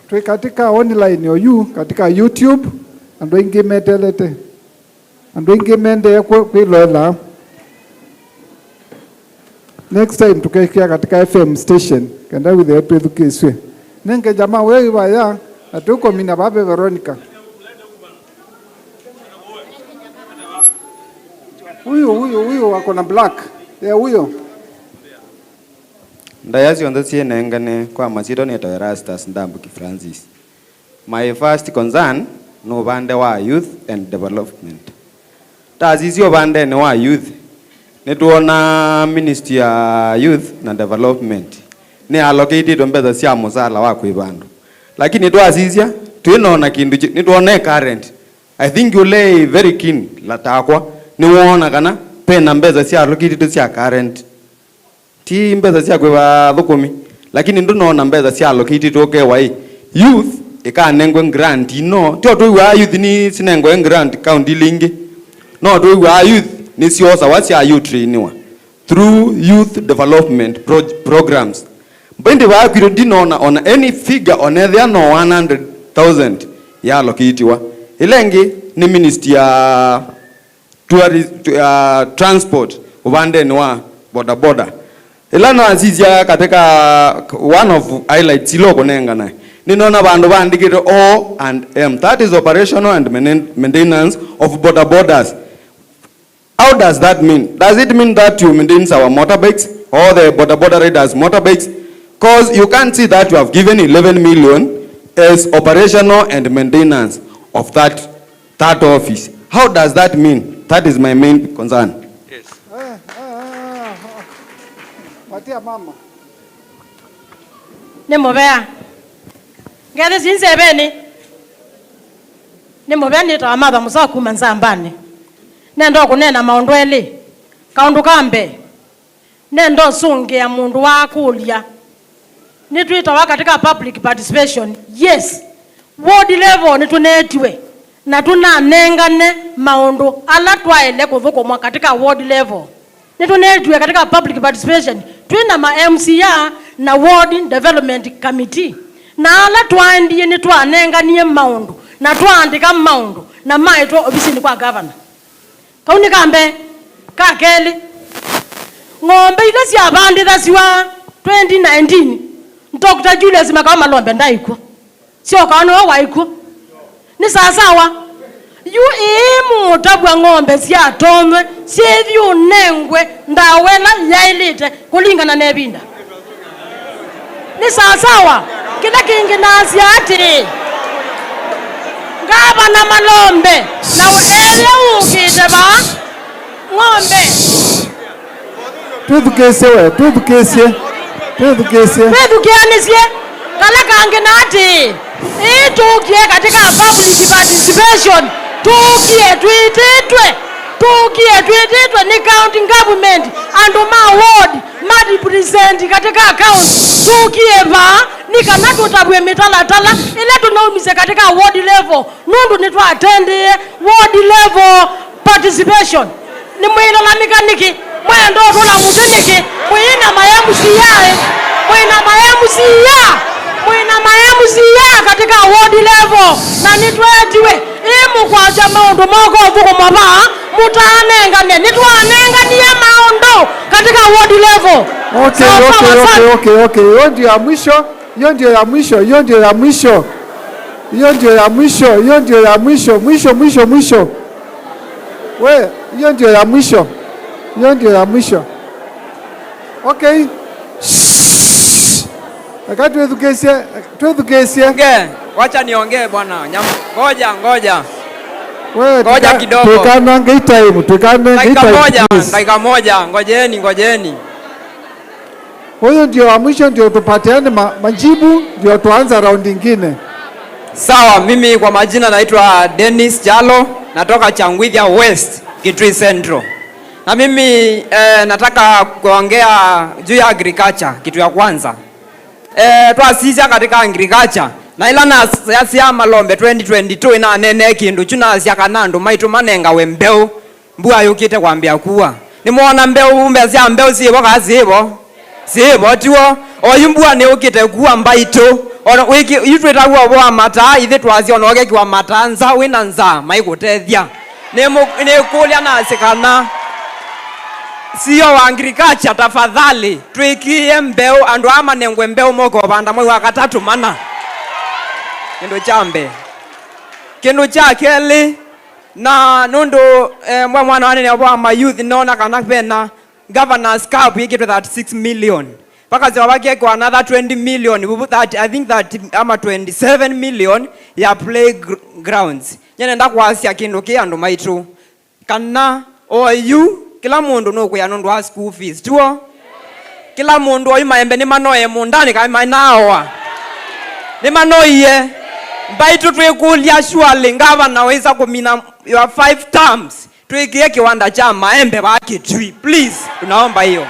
Twi katika online oyu katika YouTube ando ingi metelete ando ingi mende kwilola next time tukekia katika FM station kenda withe twithukiswe nenge jamaa wewe waya atuko mina babe Veronica huyo wako na black huyo ndayazi ondosie nengane kwa masiro ni Erastus Ndambuki Francis. My first concern no bande wa youth and development. Tazizi obande ni wa youth. Nituona Ministry ya Youth na Development ni allocated ombeza sia musala wa kuibandu. Lakini twazizia tuinaona kindu nituone current. I think you lay very keen latakwa ni wona kana pena mbeza sia allocated sia current. Ti mbeza sia kwa thukumi lakini ndunaona mbeza sia allocated okay wai youth ikanengwe grant no tio tu wa youth ni sinengwe grant county lingi no tu wa youth ni siosa wasi ya youth trainiwa through youth development programs mbende wa kwiro dinaona on any figure on there no 100,000 ya allocatedwa ilengi ni ministry ya transport ubande ni wa boda ilana azizia katika one of highlights iloko nenga na ninaona bandu bandikire O and M, that is operational and maintenance of borders. How does that mean? Does it mean that you maintain our motorbikes or the border riders motorbikes? Because you can't see that you have given 11 million as operational and maintenance of that office. How does that mean? That is my main concern. Patia mama. Nimobea. Ngale zinsebeni. Nimobea nita mother musaku manzambani. Nendo kunena maondwele. Kaundu kambe. Nendo sunge ya mundu wa kulia. Nituita katika public participation. Yes. Ward level nitunetiwe. Na tunanengane maundu ala twaele kuthukumwa katika ward level. Nitunetiwe katika public participation. Twina ma MCA na ward development committee. Na ala twaendie ni twanenganie maundu na twandika maundu na maitwo obisini kwa governor. Kauni kambe kakeli ng'ombe ile cia banditha ciwa 2019 Dr. Julius Makao Malombe ndaiko sio kaona waiko ni sawa yu mutabwa ng'ombe cia tomwe ciethio nengwe ndawela yailite kulingana na ebinda ni sawa kila kingi nasia ati Gavana Malombe. Now area ukite ba ng'ombe. Tudukesie. Kala kange nati. Tukie katika public participation. Tukie tuititwe ni county government and ma ward ma represent katika account. Tukie ba ni kana tutabwe mitalatala ile tunaumise katika ward level. Nundu ni attend ward level participation. Ni mwilo la mekaniki mwendo tola muteneke mwina mayamusiya katika ward level na nitwetiwe imu kwa jamaundo moko vuko maba mutanengane nitwanenganie maondo katika ward level. Okay. Hiyo ndio ya mwisho. We, hiyo ndio ya mwisho. Okay. Wakati tuedukesie. Wacha niongee bwana. Ngoja. Ngoja kidogo. Tukanange time. Dakika moja. Ngojeni. Huyo ndio wa mwisho, ndio tupatiane majibu, ndio tuanza round nyingine. Sawa, mimi kwa majina naitwa Dennis Jalo, natoka Changwithia West, Kitui Central. Na mimi nataka kuongea juu ya agriculture, kitu ya kwanza. Twasisia katika agriculture na ilana ya Malombe 2022 ina nene kindu chuna sia kanando maitu manenga wembeu mbua yukite kwambia kuwa nimuona mbeu mbezia mbeu sibo sibo tiwo oyumbua ne ukite kuwa mbaito ona wiki yitweta kuwa bwa mata ithe twazia ona oge kwa matanza wina nza maigutethia ne kulia na asikana siyo wa agriculture tafadhali twikie mbeu andu ama nengwe mbeu moko banda mwe wa katatu mana kindu cha keli na nundu mwana wane wa ma youth nona kana pena governors cup yake 36 million paka ziwabaki kwa another 20 million that I think that ama 27 million ya playgrounds nenda kwasia kindu kia andu maitu kana oyu kila mundu nokuya nundu wa school fees tuo kila mundu oyu maembe ni manoye mundani kama naoa ni manoye mbaitu twikulia surely ngavana weza kumina your 5 terms twikie kiwanda cha maembe ba Kitui please tunaomba hiyo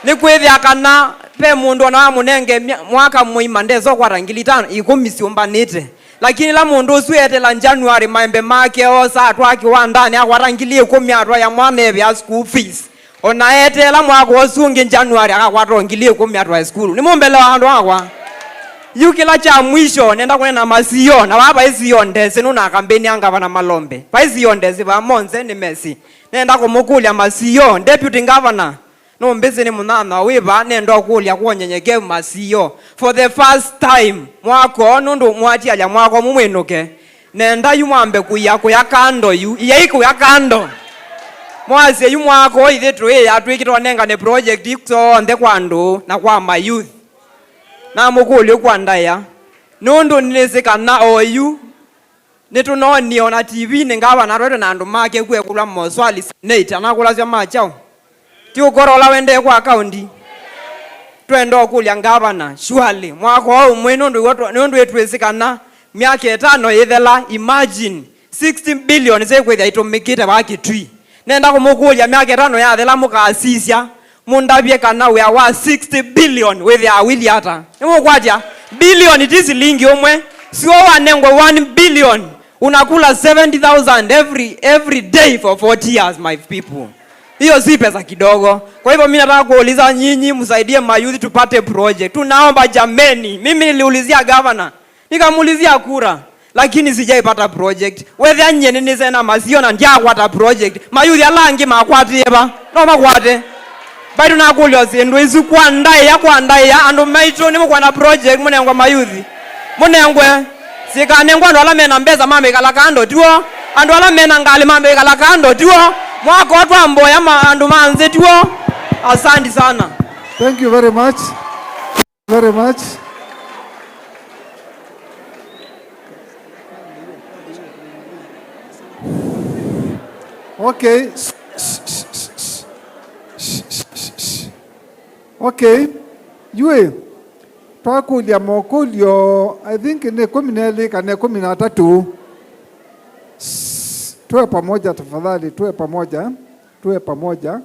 ni kwithia kana pe mundu na munenge mwaka muima ndezo kwa rangili 5 10 siumbanite lakini la mundu usuete la January maembe make osa twaki wa ndani akwa rangili 10 atwa ya mwana ya school fees ona ete la mwaka osungi January akwa rangili 10 atwa school ni mumbele wa ndo akwa yukila cha mwisho nenda kwena masio na baba isiyo ndese nuna kampeni anga bana Malombe pa isiyo ndese ba Monze ni Messi nenda kumukulia masio deputy governor no mbese ni munana wiba nenda kulia kuonyenyekevu masio for the first time mwako nundu mwati alya mwako mumwenuke nenda yumwambe kuyako yakando yu yaiko yakando mwase yumwako ithe twe atwikitwa nenga ne project so nde kwandu na kwa ma youth na mukuli kwa ndaya nundu nisikana oyu nitunoni ona TV ningawa na roto na andu make kwe kula moswali nate anakula cia machao ti ukorola wende kwa account twendo kulia ngavana surely mwako au mwenu nundu etwesikana miaka 5 ithela imagine 60 billion zekwithia itumikite ba Kitui nenda kumukulia miaka 5 yathela mukasisia mundabie kana we are 60 billion with ya wili hata nimo kwaja billion it is lingi omwe sio wanengwe 1 billion unakula 70,000 every day for 40 years my people hiyo si pesa kidogo kwa hivyo mimi nataka kuuliza nyinyi msaidie mayouth tupate project tunaomba jameni mimi niliulizia governor nikamuulizia kura lakini sijaipata project whether nyene ni sena masio na ndia kwata project mayouth alangi makwatieba no makwate baitu na kulio zindu isu kwa ndai ya andu maito nimu kwa na project munengwa mayuthi munengwe sika nengwa andu ala mena mbeza mame ikalakando tuo andu ala mena ngali mame ikalakando tuo mwako watu amboya andu manze tuo asante sana. Thank you very much. Okay. Okay. Yue. Twakulia mokulio, I think ni 12 kana 13. Tuwe pamoja tafadhali, tuwe pamoja. Tuwe pamoja.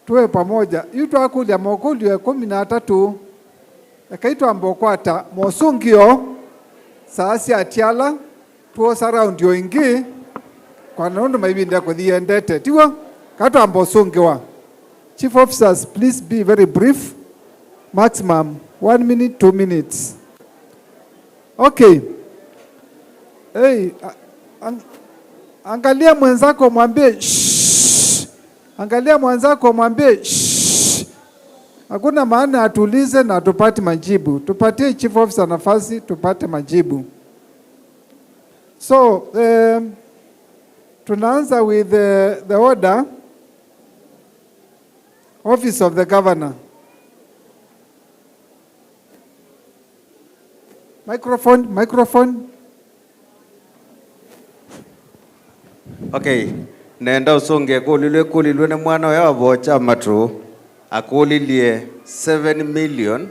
Tuwe pamoja. Yu twakulia mokulio 13. Ekaitwa mbokwata mosungio saasi atiala tuo surround yo ingi kwa nondo maibinda kwa dhiendete tiwa katwa mbosungiwa. Chief officers, please be very brief, maximum 1 minute 2 minutes. Okay. Hey, angalia mwenzako mwambie shh. Angalia mwenzako mwambie shh. Hakuna maana atulize na tupate majibu. Tupatie chief officer nafasi tupate majibu. So, tunaanza with the order. Office of the Governor. Microphone. Okay. Nenda usonge kulilwe na mwana ya bocha matru. Akulilie 7 million.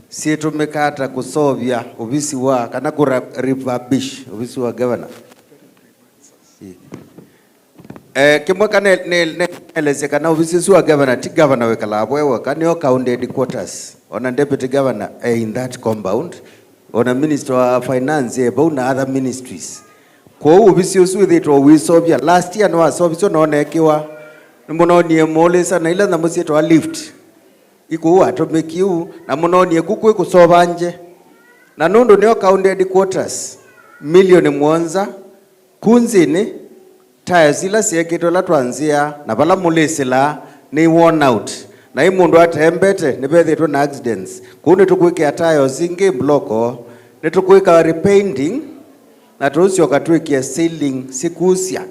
Situmekata kusovya ofisi wa kana kurefurbish ofisi wa governor. Kimwe kaneleze kana ofisi wa governor ti governor wekalabwe wakanyo county headquarters on a deputy governor in that compound on a minister of finance about other ministries. Kwa ofisi uswithitwa wisovya last year no asovyo nonekiwa munonie molesa na ila namusito a lift iko atomekiu na munonie kukwe kusobanje na nondo neo county headquarters million mwanza kunzini taya sila siekito la twanzia na bala mulesela ni worn out na imundu atembete nibethitwe na accidents kuni tukwike atayo zingi bloko nitukwika repainting na tusio katwikia ceiling sikusia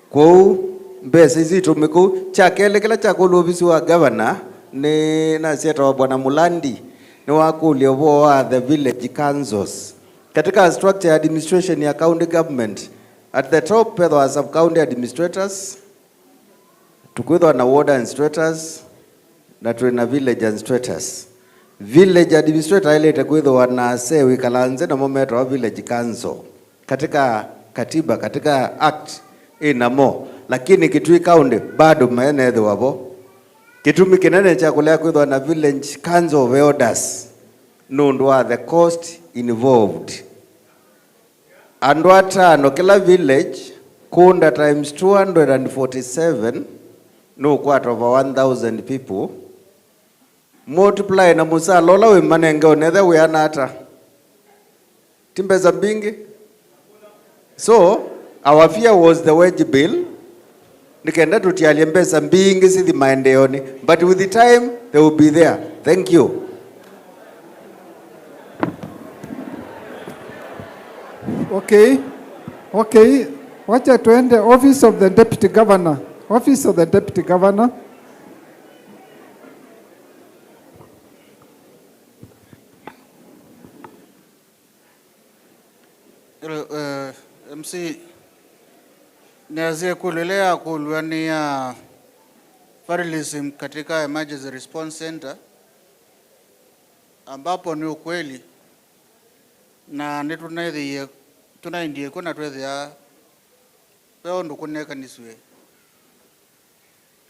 kwa mbesa izitumiko chakele kila chakolo ofisi wa governor ni nasieta wa bwana Mulandi ni wakuli wa the village councils katika structure administration ya county government. At the top there are sub county administrators, tukwithwa na ward administrators na tuena village administrators. Village administrator ile itakwithwa na sewi kalanze na mometo wa village council katika katiba katika act inamo, lakini Kitui county bado maeneo wabo kitumi kinene cha kulea kwithwa na village council of elders nundwa the cost involved. Andwa tano kila village kunda times 247 no quarter over 1,000 people multiply na musa lola we manenge onethe we anata timbeza mbingi. So our fear was the wage bill nikenda tutialie mbesa mbingi sithi maendeoni, but with the time they will be there. Thank you. Okay. Wacha tuende office of the deputy governor. Office of the deputy governor. MC nianzie kulelea kulwania federalism katika emergency response center ambapo ni ukweli na netunaithie tunaindie kuna twethia peo ndukuneka niswe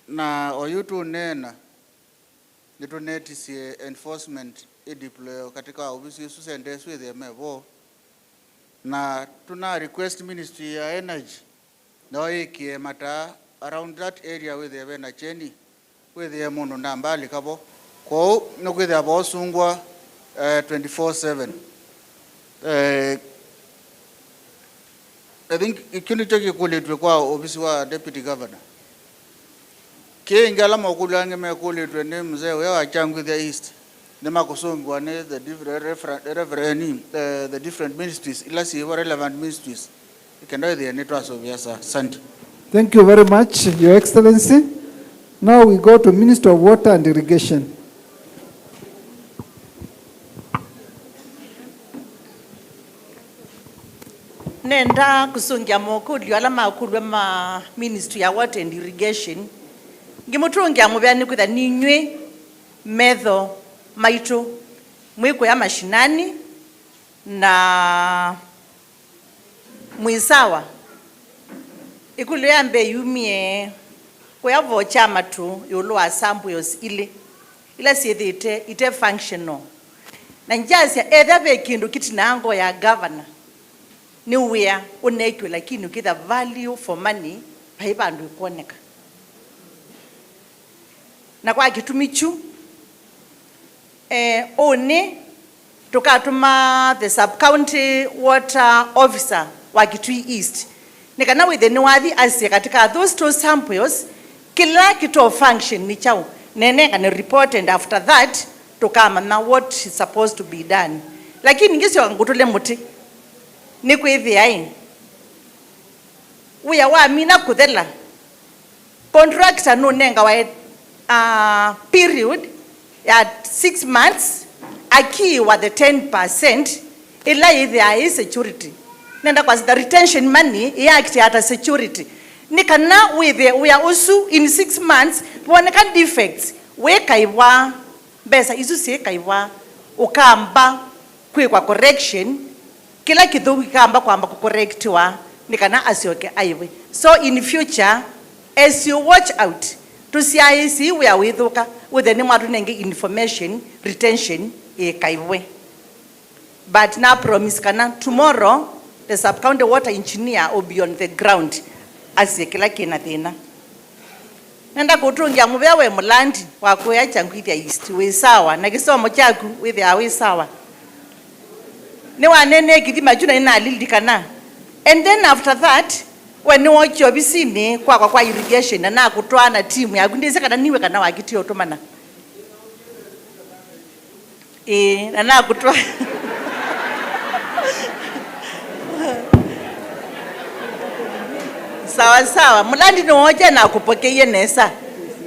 na oyutu nena nitunetisie enforcement ideploy katika ofisi yesu sende swethia mevo na tuna request ministry ya energy na ikie mata around that area with the na cheni with the muno na mbali kabo kwa nokwithia bosungwa 24/7. I think ikili chake kuletwe kwa ofisi wa deputy governor ke ngala makulange mekuletwe ne mzee wa changu the east ne makusungwa ne the different ministries ila si relevant ministries ikenda the network of yasa santi. Thank you very much, Your Excellency. Now we go to Minister of Water and Irrigation. nenda kusungia mokulu ala makulu ma Ministry ya Water and Irrigation ngimutungia mubyani kwitha ninywe metho maitu mwiko ya mashinani na mwisawa ikulu yambe yumie kwa vocha matu yolo asambuyos ile siethite ite functional na njazia ethabe kindu kitinango ya governor ni wea unekwe lakini ukitha value for money paibandu ikoneka na kwa kitumichu one tukatuma the sub county water officer wa Kitui East nikana with the niwathi asia katika those two samples kila kito function ni chao nene kana report and after that tukama na what is supposed to be done lakini ngisio ngutule muti ni kwithi ai uya wa mina kuthela contractor no nenga wa period ya 6 months akiwa the 10% ila there is security nenda kwa the retention money ya at security nikana we are also in 6 months boneka defects we kaiwa besa isu se kaiwa ukamba kwa correction kila kitu kamba kwamba kucorrectwa nikana asioke aiwe so in future as you watch out to see we are withoka with the name nenge information retention kaiwe but na promise kana tomorrow the sub county water engineer will be on the ground asekela kina tena nenda kutungia mubewe mulandi wako ya Changwithia East we sawa na kisomo chaku with we sawa ne wanene kidima juna ina lildikana and then after that when you watch obisini kwa irrigation na kutwana timu ya kundise kana niwe kana wakiti otomana na kutwa sawa sawa mulandi no hoja na kupokea nesa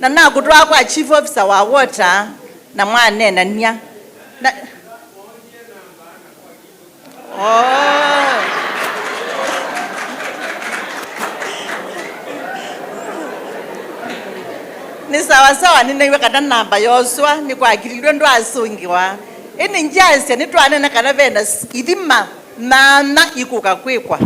na kutwa kwa chief officer wa water na mwane na nya na ni sawa sawa nina kana namba yoswa ni kwa kililo ndo asungiwa ene njase ni twana na kana venda idima na ikuka kwekwa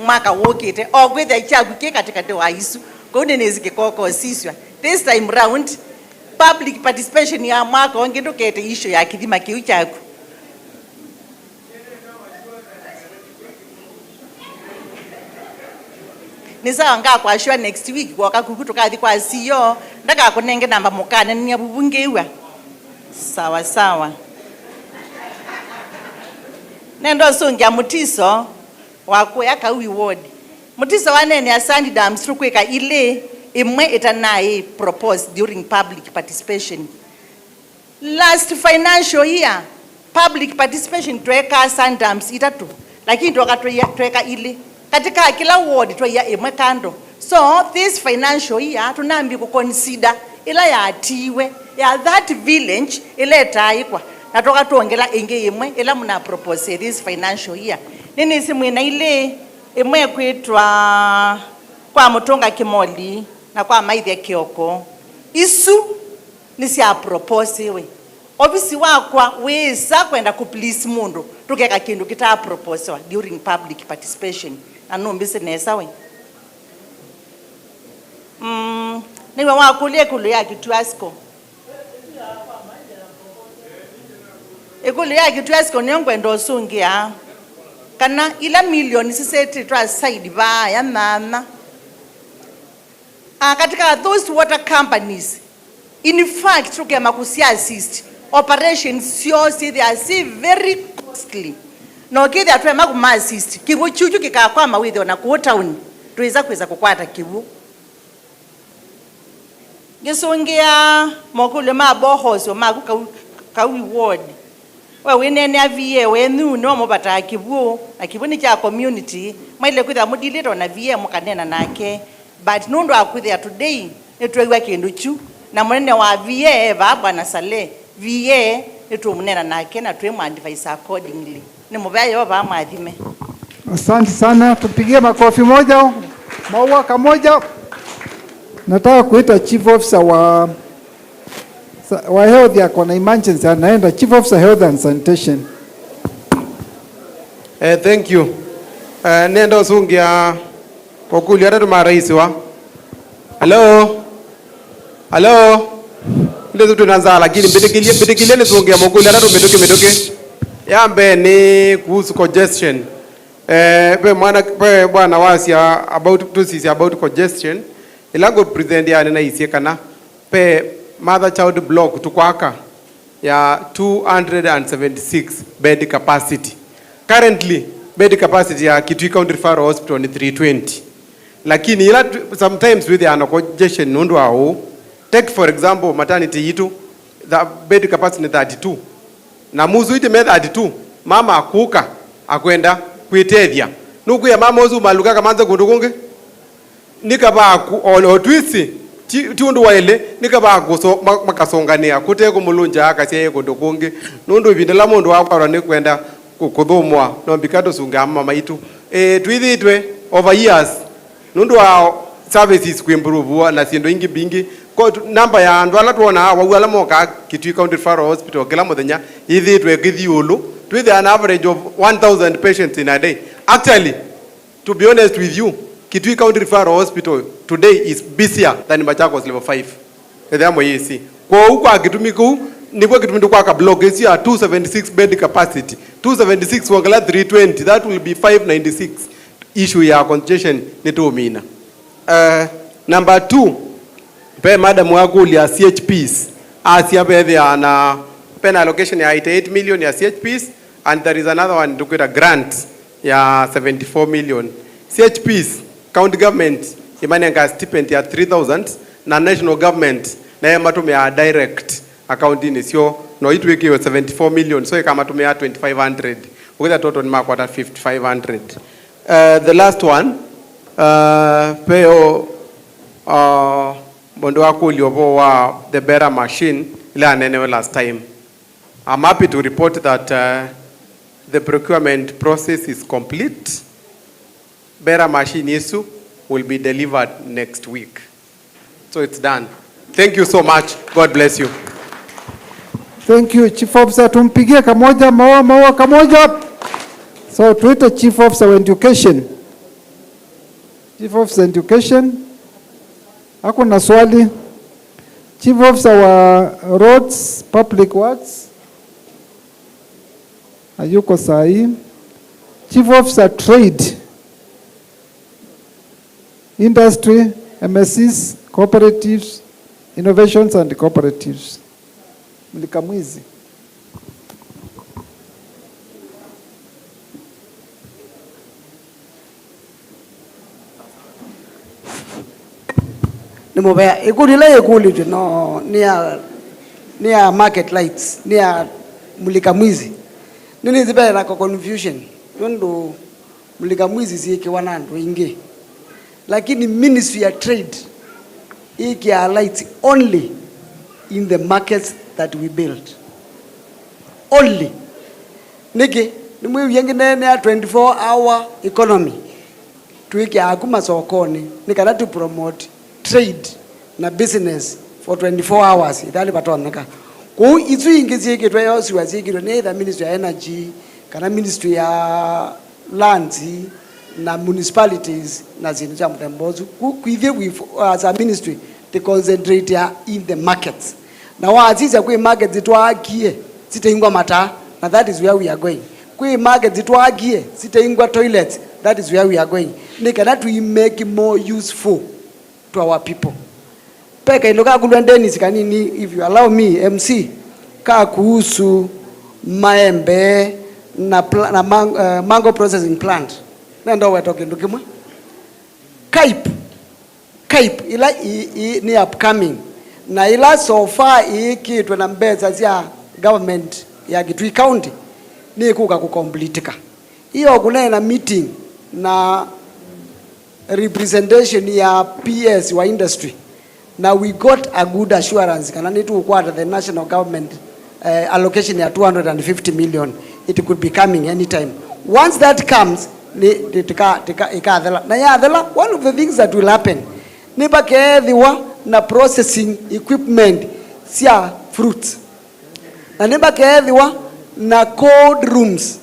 mwaka wokete ogwetha chagu ke katika wa isu kone nezike koko siswa this time round public participation ya mwaka ongedo kete issue ya kidima kiu chagu nisa nga kwa shwa next week kwa kukutoka hadi kwa CEO ndaka kunenge namba mukana ni abubungewa sawa sawa nendo sungia mutiso wako ya Kawi ward mutiso wanene ya Sandy Dams tukweka ile imwe etanaye proposed during public participation last financial year public participation tweka Sandy Dams itatu lakini tweka ile katika kila ward twa imwe kando so this financial year tunambi ku consider ila ya atiwe ya that village ile taikwa natoka tuongela inge imwe ila muna propose this financial year nini simu ina ile imwe kwitwa kwa Mutonga Kimoli na kwa Maithia Kioko isu nisi a propose we obviously wakwa weza kwenda ku please mundu tukeka kindu kita propose during public participation anombise nesa we niwe wakulie kulu ya Kitui ekulu ya Kitui nyongwendo osungia kana ila million siseti twa side ba ya mama katika those water companies in fact tukema kusia assist operations they are very costly no kidi atwema kuma assist kibu chuchu kikakwama with na ku town tuweza kuweza kukwata kibu ngisongia mokule mabohoso maku Kawi ward wewe nene avie wenu no mobata kibu na kibu ni cha community mwile kwitha mudilito na vie mukanena nake but nundo akwithia today etwewa kindu chu na munene wa vie baba na sale vie etu munena nake na twemu advise accordingly ni mubaye baba mathime Asante sana, tupigie makofi moja, maua kamoja. Nataka kuita Chief Officer wa health yako na emergency, anaenda Chief Officer Health and Sanitation. Thank you. Nenda usungia kwa kuli hata rais wa. Hello. Ndio tunaanza lakini mbetekilie nisungia mokuli hata metoke. Yambe ni kuhusu congestion. Pe bwana wasi about congestion. Ilango present ya nena isie kana pe mother child block tukwaka ya 276 bed capacity. Currently bed capacity ya Kitui County Referral Hospital ni 320. Lakini ila sometimes with the congestion nundu ao. Take for example maternity yitu, the bed capacity ni 32. Na muzu iti me 32. Mama akuka akwenda kuitethia. Nuku ya mama ozu maluka kamanza kundukunge. Nikaba otwisi tiundu waile nikaba guso makasongania kuteko mulunja akasye kundukunge. Nundu ibindela mundu wakwara ni kwenda kuthumwa no bikato sunga mama itu. Twithitwe over years nundu wa services kuimprove na siendo ingi bingi. Kwa namba ya andu ala tuona wawala moka Kitui County Referral Hospital kila muthenya ithitwe githiulu with an average of 1,000 patients in a day. Actually, to be honest with you, Kitui County Referral Hospital today is busier than Machakos level 5. Edamo yesi. Kwa huko akitumiku nibwa kitumiku kwa block is 276 bed capacity. 276 wangala 320, that will be 596. Issue ya congestion nitumina. Number 2, pe madam wakuli ya CHPs asia pe ana pen allocation ya 88 million ya CHPs, and there is another one to get a grant ya 74 million. CHPs county government imani anga stipend ya 3,000 na national government na ya matume ya direct account ini sio no itu wiki 74 million, so kama tume ya 2,500 ukita total ni makwata 5,500. The last one peo bondo wako uliopo wa the bearer machine ile anenewe last time. I'm happy to report that the procurement process is complete. Bearer machine issue will be delivered next week. So it's done. Thank you so much. God bless you. Thank you, Chief Officer. Tumpigie kamoja, maua kamoja. So tuite Chief Officer wa Education. Chief Officer Education. Hakuna swali. Chief Officer wa Roads, Public Works. Hayuko sahi. Chief Officer Trade, Industry, MSCs, Cooperatives, Innovations and Cooperatives. Mlikamwizi. Nimobea ikuli no near market lights near Mlikamwizi. Nini zibe na confusion. Yondo Mlikamwizi sieke wanando inge. Lakini Ministry ya Trade iki lights only in the markets that we build. Only. Niki nimwe yengine ya 24-hour economy. Tuiki akuma sokoni nikana to promote trade na business for 24 hours. Idali batoneka. Ku izu ingizi kitwa yosi wazikiro neither Ministry ya Energy kana Ministry ya Lands na municipalities na zinu za mtembozu kuithie as a ministry to concentrate in the markets. Na waaziza kwa market zitwagie zitaingwa mata, na that is where we are going. Kwa market zitwagie zitaingwa toilets, that is where we are going. Nikana we make more useful to our people. Peka iloka kulwendeni sikanini, if you allow me MC ka kuhusu maembe na mango processing plant. Nendo we're talking to Cape ila ni upcoming na ila so far kitu na mbeza zia government ya Kitui County ni kuka kukompletika. Hiyo kuna na meeting na representation ya PS wa industry na we got a good assurance kana ni tu kwa the national government allocation ya 250 million. It could be coming anytime. Once that comes, ni ikathela na yathela. One of the things that will happen ni bakethiwa na processing equipment cia fruits, na ni bakethiwa na cold rooms.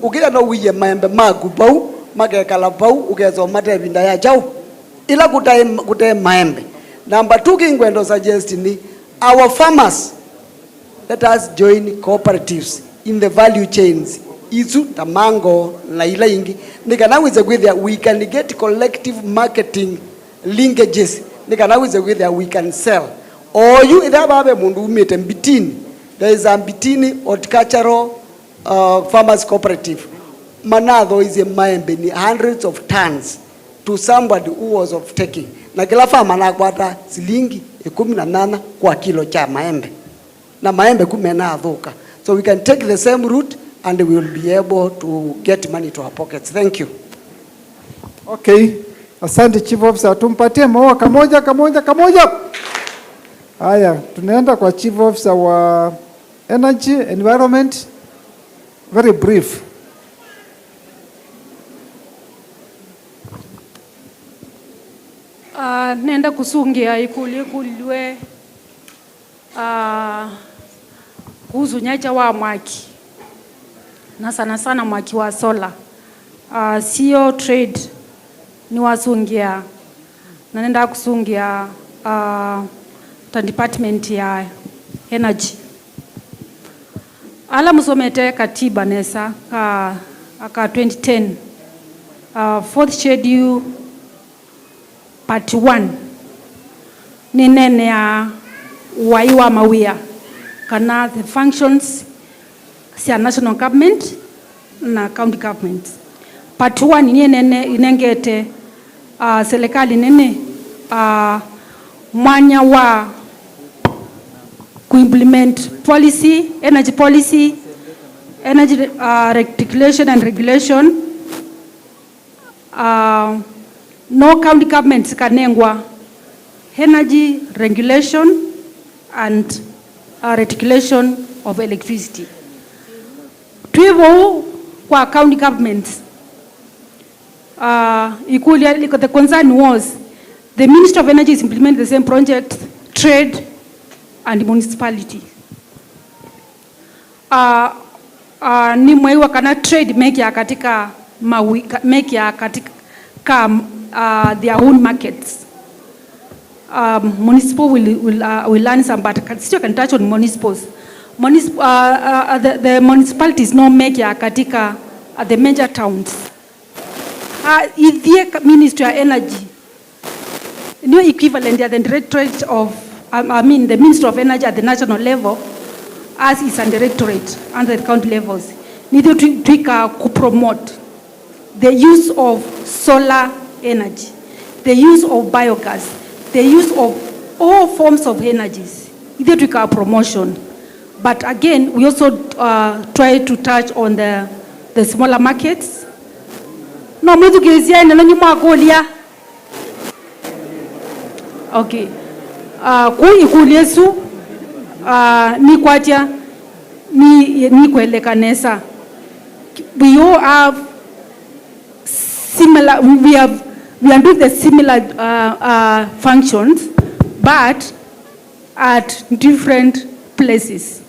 Ukija no wiye maembe maku bau magekala bau ugezo mate vinda ya jau ila kutae maembe. Number 2 kingwendo suggest ni our farmers, let us join cooperatives in the value chains. Isu tamango na ila ingi nikanawize kwithia we can get collective marketing linkages. Nikanawize kwithia we can sell or you either babe mundu umite Mbitini. There is a Mbitini horticultural farmers cooperative. Manatho is a maembe ni hundreds of tons to somebody who was of taking. Na kila farmer anakwata shilingi 18 kwa kilo cha maembe. Na maembe kumenathuka. So we can take the same route and we will be able to get money to our pockets. Thank you. Okay. Asante Chief Officer. Tumpatie maua kamoja. Haya, tunaenda kwa Chief Officer wa Energy, Environment. Very brief. Nenda kusungia ikuliwe kuhusu nyacha wa mwaki na sana mwaki wa sola. Sio trade ni wasungia na nenda kusungia ta department ya energy. Ala musomete katiba nesa aka 2010 fourth schedule part 1 ni nene ya waiwa mawia kana the functions sia national government na county government. Part 1 ni nene inengete serikali nene mwanya wa kuimplement policy, energy reticulation and regulation. No county governments kanengwa energy regulation and reticulation of electricity. Twivo kwa county governments the concern was the Ministry of Energy is implementing the same project, trade and municipality. Ni mwaiwa kana trade make ya katika their own markets. Municipal will learn some, but still can touch on municipals. The municipalities no make ya katika the major towns. The Ministry of Energy, no equivalent at the directorate of, the Ministry of Energy at the national level, as is a directorate under the county levels, need to promote the use of solar energy, the use of biogas, the use of all forms of energies, either to promotion. But again, we also try to touch on the smaller markets. No, okay. Kuikuliesu ni kwatia ni kuelekanesa. We all have similar. We are doing the similar functions, but at different places.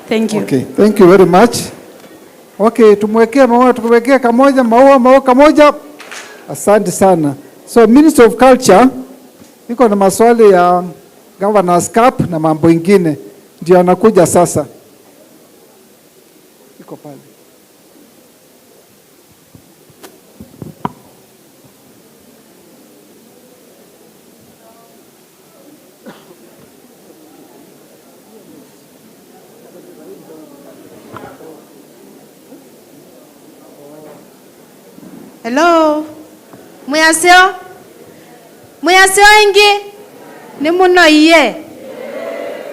Thank you. Okay, thank you very much. Okay, tumwekee maua kamoja. Asante sana. So Minister of Culture iko na maswali ya Governor's Cup na mambo ingine ndio anakuja sasa. Iko pale. Hello. Muyaseo ingi ni muno iye.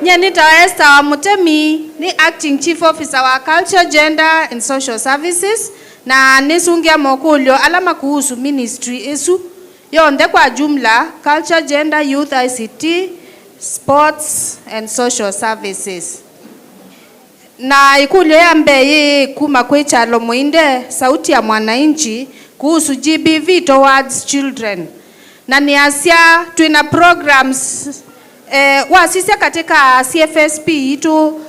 Nyanita Esther wa Mutemi ni Acting Chief Officer wa Culture, Gender and Social Services na nisungia mokulyo alama kuhusu ministry isu yonde kwa jumla Culture, Gender, Youth, ICT, sports and social services. Na ikulu ya Mbeya kuma kwechalo muinde sauti ya mwananchi kuhusu GBV towards children. Na ni asia tuina programs wasisia katika CFSP itu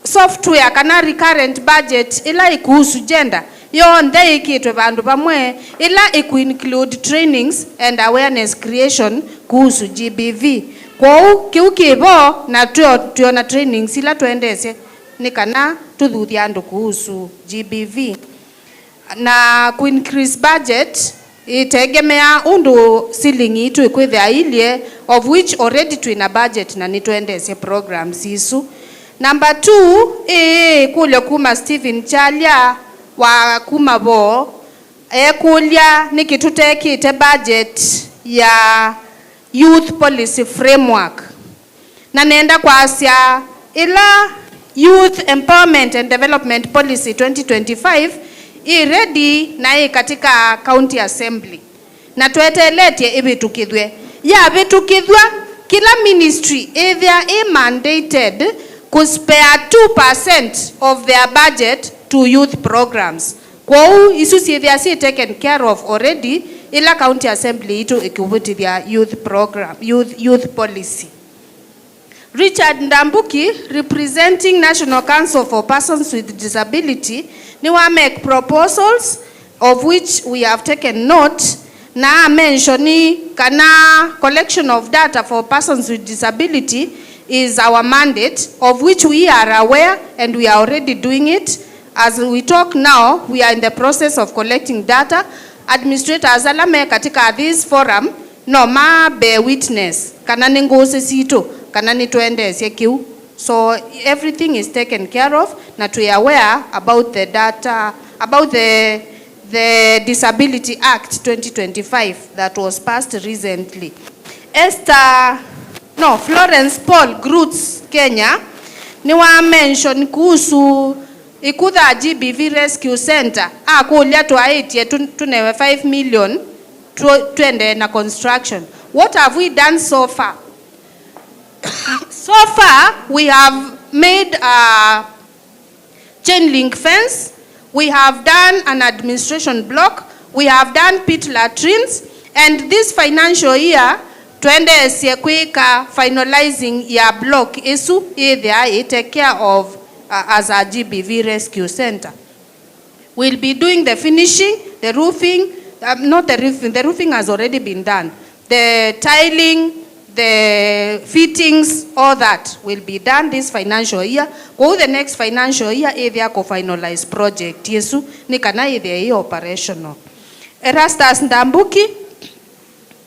software kana recurrent budget ila ikuhusu gender. Yo ndai kitwe bandu bamwe ila iku include trainings and awareness creation kuhusu GBV. Kwa kiukibo na tuyo na trainings ila tuendese nikana tudhuthi andu kuhusu GBV. Na ku increase budget itegemea undu ceiling itu ikwithia ilie of which already tuina budget na nituendese programs isu. Number 2 kule kuma Stephen Chalia wa kumabo kulia nikitutekite budget ya youth policy framework na nenda kwa asia ila youth empowerment and development policy 2025 ready na katika county assembly na tuetelete ibitukithwe ya bitukithwa kila ministry either mandated to spare 2% of their budget to youth programs. Kwa isu they are taken care of already ila county assembly itu ikivuti their youth program youth policy. Richard Ndambuki representing National Council for Persons with Disability ni wa make proposals of which we have taken note na mentioning kana collection of data for persons with disability is our mandate of which we are aware and we are already doing it. As we talk now, we are in the process of collecting data. Administrators alame katika this forum no ma bear witness kana ningose sito kana nituende sekiu. So everything is taken care of na we are aware about the data about the Disability Act 2025 that was passed recently. Florence Paul Groots Kenya ni wa mention kuhusu ikudha GBV Rescue Center kulia tuaitie tunewe 5 million tuende na construction. What have we done so far? So far we have made a chain link fence, we have done an administration block, we have done pit latrines, and this financial year tuende siekuika finalizing ya block isu either take care of as a GBV Rescue Center. We'll be doing the finishing, the roofing, not the roofing, the roofing has already been done. The tiling, the fittings, all that will be done this financial year. Go the next financial year, either ko finalize project yesu nikana either operational. Erastus Ndambuki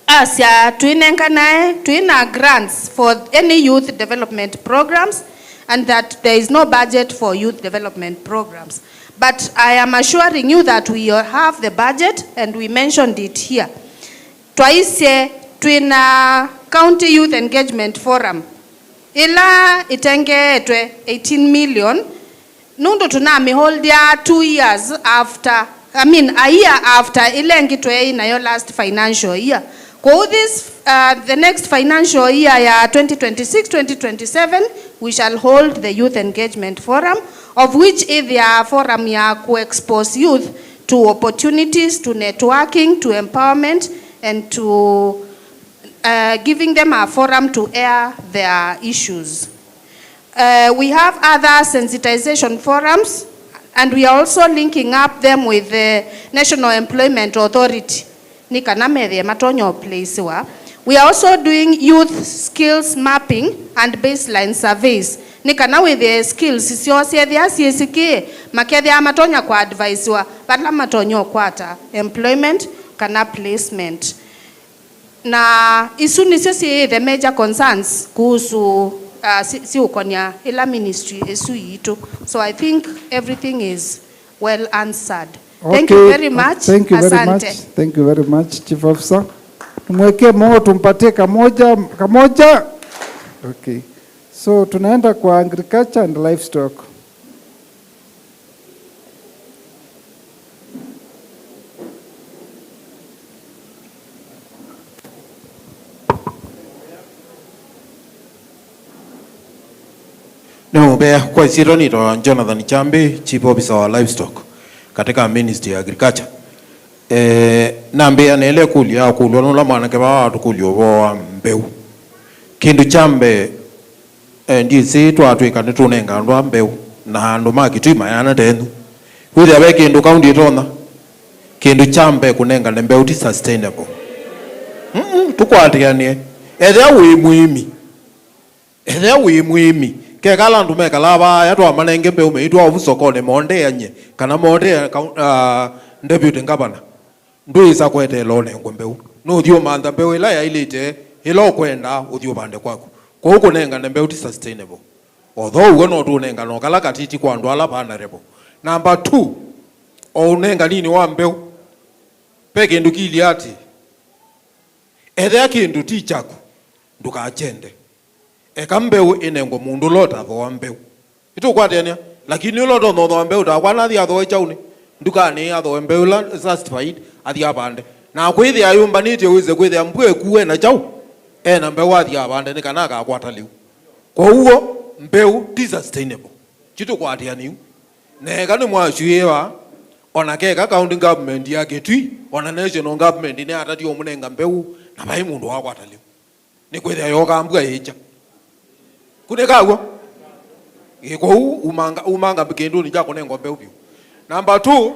Asia twina grants for any youth development programs, and that there is no budget for youth development programs. But I am assuring you that we have the budget, and we mentioned it here. Twice twina county youth engagement forum ila itengetwe 18 million nundo tunami hold ya 2 years after, a year after ilengitwe na your last financial year. Go this the next financial year ya 2026-2027 we shall hold the youth engagement forum, of which area forum ya expose youth to opportunities, to networking, to empowerment, and to giving them a forum to air their issues. We have other sensitization forums, and we are also linking up them with the National Employment Authority. We are also doing youth skills mapping and baseline surveys. Nikana with the skills sio thea CSK makethia amatonya kwa advice wa badala matonyo kwata employment kana placement. Na isu nisio the major concerns kuhusu si ukonya ila ministry isu ito. So I think everything is well answered. Okay. Thank you very much. Thank you very Asante. much. Thank you very much, Chief Officer. Tumwekee moyo tumpatie kamoja. Okay. So tunaenda kwa agriculture and livestock. Nimebea kwa siro ni to Jonathan Chambi, Chief Officer wa Livestock katika Ministry ya Agriculture. Nambia nele kulia kulwa no mwana ke ba tukulyo wa mbeu. Kindu chambe ndisi twatwika nitunenga ndwa mbeu na andu makitui mayana tenu. Kuthi abe kindu county tona. Kindu chambe kunenga ne mbeu ti sustainable. Tukwatianie. Ethe wi muimi. Ke kala ndu mekala ba ya twa manenge mbeu me itwa obusokone monde anye kana monde deputy governor. Ndu isa kwete lone ngwembeu no dio manda mbeu ila ya ilite ilo kwenda udio bande kwako kwa huko nenga mbeu ti sustainable although uwe no tu nenga no kala katiti kwa ndo ala honorable. Number 2 o nenga nini wa mbeu peke ndukili ati ethe kindu ti chako nduka achende eka mbeu inengo mundu lota tho mbeu itu kwatenia lakini lota no tho mbeu ta kwana thia tho chauni ndukani atho mbeu la satisfied athi abande na kwithi ayumba niti uize kwithi mbwe kuwe na chau na mbeu athi abande ni kana ka kwata liu kwa huo mbeu ti sustainable chitu kwatia niu nega ni mwashuewa ona keka county government ya Kitui ona national government ni atati omunenga mbeu na bai mundu wa kwata liu ni kwithi ayoka mbwa echa kuneka uo kwa umanga bikendu ni jako nengo mbeu pio. Number 2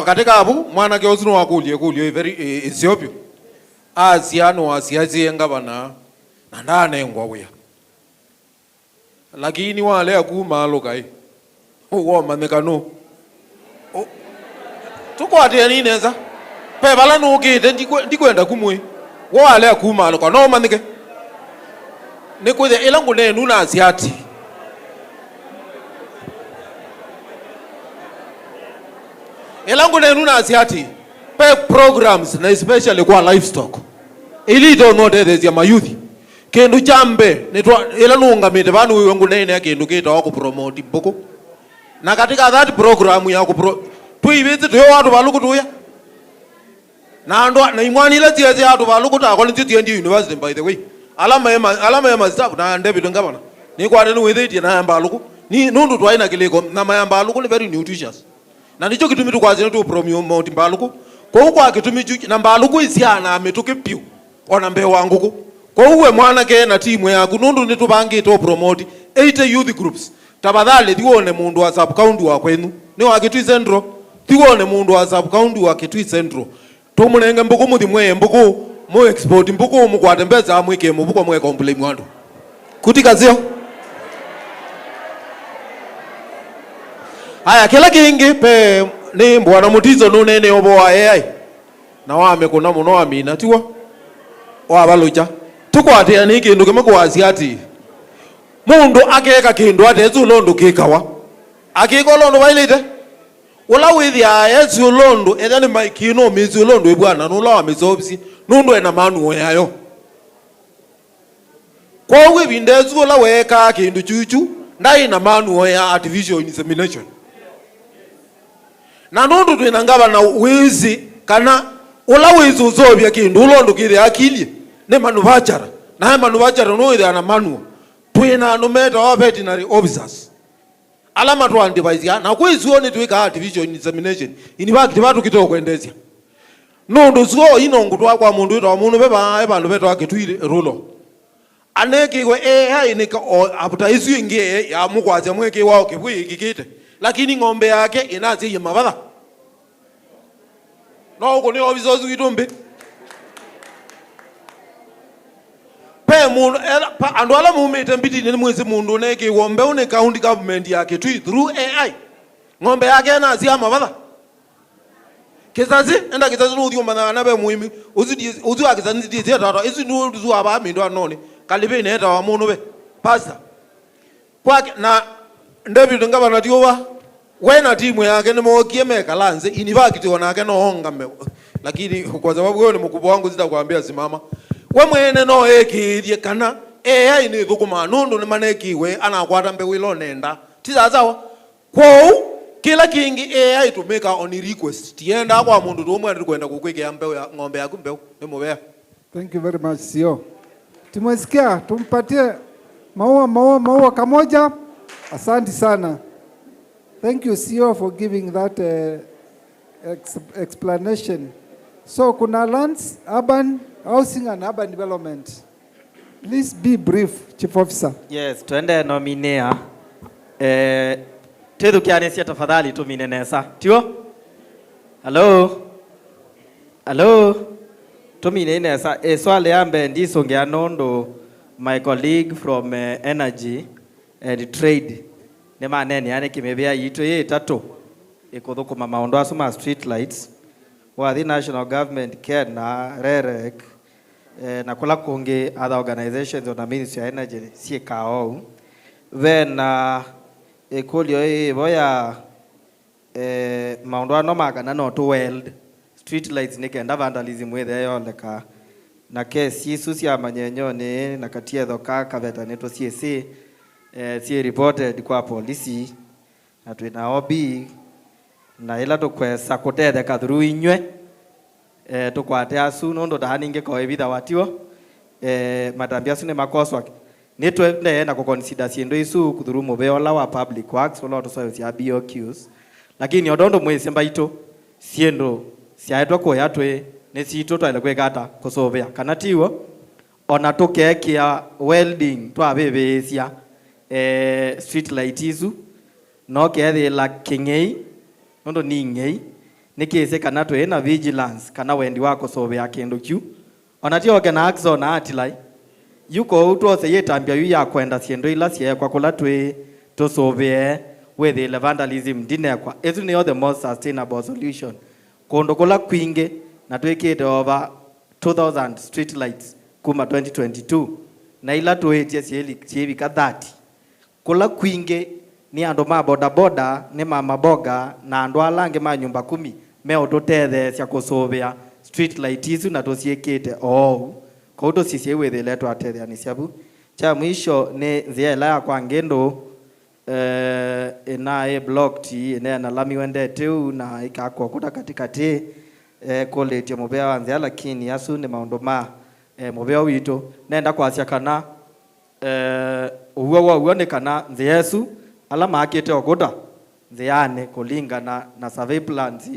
katika abu mwana ke osunu wakulie very Ethiopia asiano asiazi ngabana na ndane ngwawya lakini wale akuma lokai uwo manekano tukwate nini neza pe bala no kite ndikwenda kumwe wale akuma loka no maneke nekwethe elangu nenu na asiati elangu nenu na asiati pe programs na especially kwa livestock ili do no de ya mayuthi kindu chambe netwa elanunga mite banu wengu nene kindu kita wa ku promote boko na katika that program ya ku tuibete to watu baluku tuya na ndo na imwani ile tiazi watu baluku ta kwa nti ndi university by the way alama ya staff na David ngabana ni kwa nenu wethe na baluku ni nundu twaina kiliko na mayamba baluku ni very nutritious na nicho kitumi tu kwa zinu tu promote mbaluku kwa huko akitumi juki na mbaluku isiana ametuke piu ona mbeo wanguku kwa uwe mwana ke na timu yaku nundu nitubangi to promote 80 youth groups tabadhali thione mundu wa sub county wa kwenu ni wa Kitui Central thione mundu wa sub county wa Kitui Central tumunenge mbuku muthi mwe mbuku mo export mbuku mu kwa tembeza mwike mbuku mwe complain wandu kutika zio. Haya kila kingi pe ni mbwana mutizo nunene obo wa AI na wame kuna muno amina tiwa wa baluja tukwate ni kindu kimwe kwa asiati mundu akeka kindu atezu londo kikawa akiko londo bailite ula withia yesu londo ethani maikino mizu londo ebwana no lawa mizobisi nundu ena manu yayo kwa we bindezu la weka kindu chuchu ndai na manu ya artificial insemination na nundu twina ngaba na wizi kana ula wizi uzobya kindu ulondo kire akili ne manufacturer na manufacturer no ida na manu twina no meta wa veterinary officers alama to device na kwizione twika artificial insemination ini bakiti batu kitoko endezia nundu zo inongu twa kwa mundu to mundu beba ebandu beto akitwire rulo aneke we AI nika aputa isu ingie ya mukwaze mweke wao kibwi kikite lakini ng'ombe yake inazi ya mabadha no uko ni obizozu itumbe pe mundu andu ala mumite mbiti ni mwezi mundu neke ng'ombe une county government yake tu through AI ng'ombe yake inazi ya mabadha kizazi enda kizazi no udiomba na be muimi uzu akizazi ndi tata izu ndu zu aba mindo anone kalibe neta wa munu be pastor kwa na David ngabana tiowa wena timu yake ni mokie meka lanze inivakiti wanake no honga me lakini kwa sababu wewe ni mkubwa wangu sitakwambia simama we mwene no ekithie kana AI ni thukuma nundu ni manekiwe anakwata mbewu ilo nenda tizazawa kwao kila kingi AI to make on request tienda kwa mundu tumwe ndikwenda kukwekea mbewu ya ng'ombe yaku mbewu nimubea. Thank you very much CEO. Tumesikia tumpatie Maua kamoja. Asante sana. Thank you CEO for giving that explanation. So kuna lands, urban housing and urban development. Please be brief, Chief Officer. Yes, tuende nominea. Tedu kianesia tafadhali tu minenesa. Tio? Hello? Tu minenesa. Swali ambe ndisongea nondo my colleague from energy and trade. Nema nene yani kimebea yito ye tatu. Ikodhuku maondo asuma street lights. Wa the national government care na REREC na kula kungi other organizations on the Ministry of Energy si kao. Then ekolio boya maondo anomaga na not weld street lights nikenda vandalism with yoleka na kesi susi ya manyenyo ni na katia dhoka kaveta neto CSA si reported kwa polisi na tuina obi na ila tukwesa kutede kadhuru inywe tukwate asu nondo dahaninge kwa ebitha watiwo matambia asu ne makoswa nitwende na kuconsider siendo isu kudhuru mubeola wa public works wala to cia BOQs lakini odondo mwese mbaito siendo siaitwa ko yatwe ne sito twale kwegata kusovea kanatiwo ona tukekia welding twabebesia street light isu no kethe la kingei nondo ningei nikise kana twe na vigilance kana wendi wako sovea kendo kyu onatio kana action na atilai yuko utose yetambia yu ya kwenda siendo ila sie kwa kula twe to sovea with the vandalism dinekwa ezu ne the most sustainable solution kondo kola kwinge na twekete over 2000 street lights kuma 2022 na ila tuetie sievi ka 30 kola kwinge ni ando ma boda boda ne mama boga na ando alange ma nyumba 10 meo totethe cia kusovea street light isu na tosiekete ko to sisi wethe leto atethe ni siabu cha mwisho ne nzia la kwa ngendo na blocked ina na lami wende teu na ikakwa kuta katikati college mobea wanzia lakini asu ni maondo ma mobea wito nenda kwa cia kana uwe kana nzeyesu alama akete ogoda nzeane kulingana na survey plans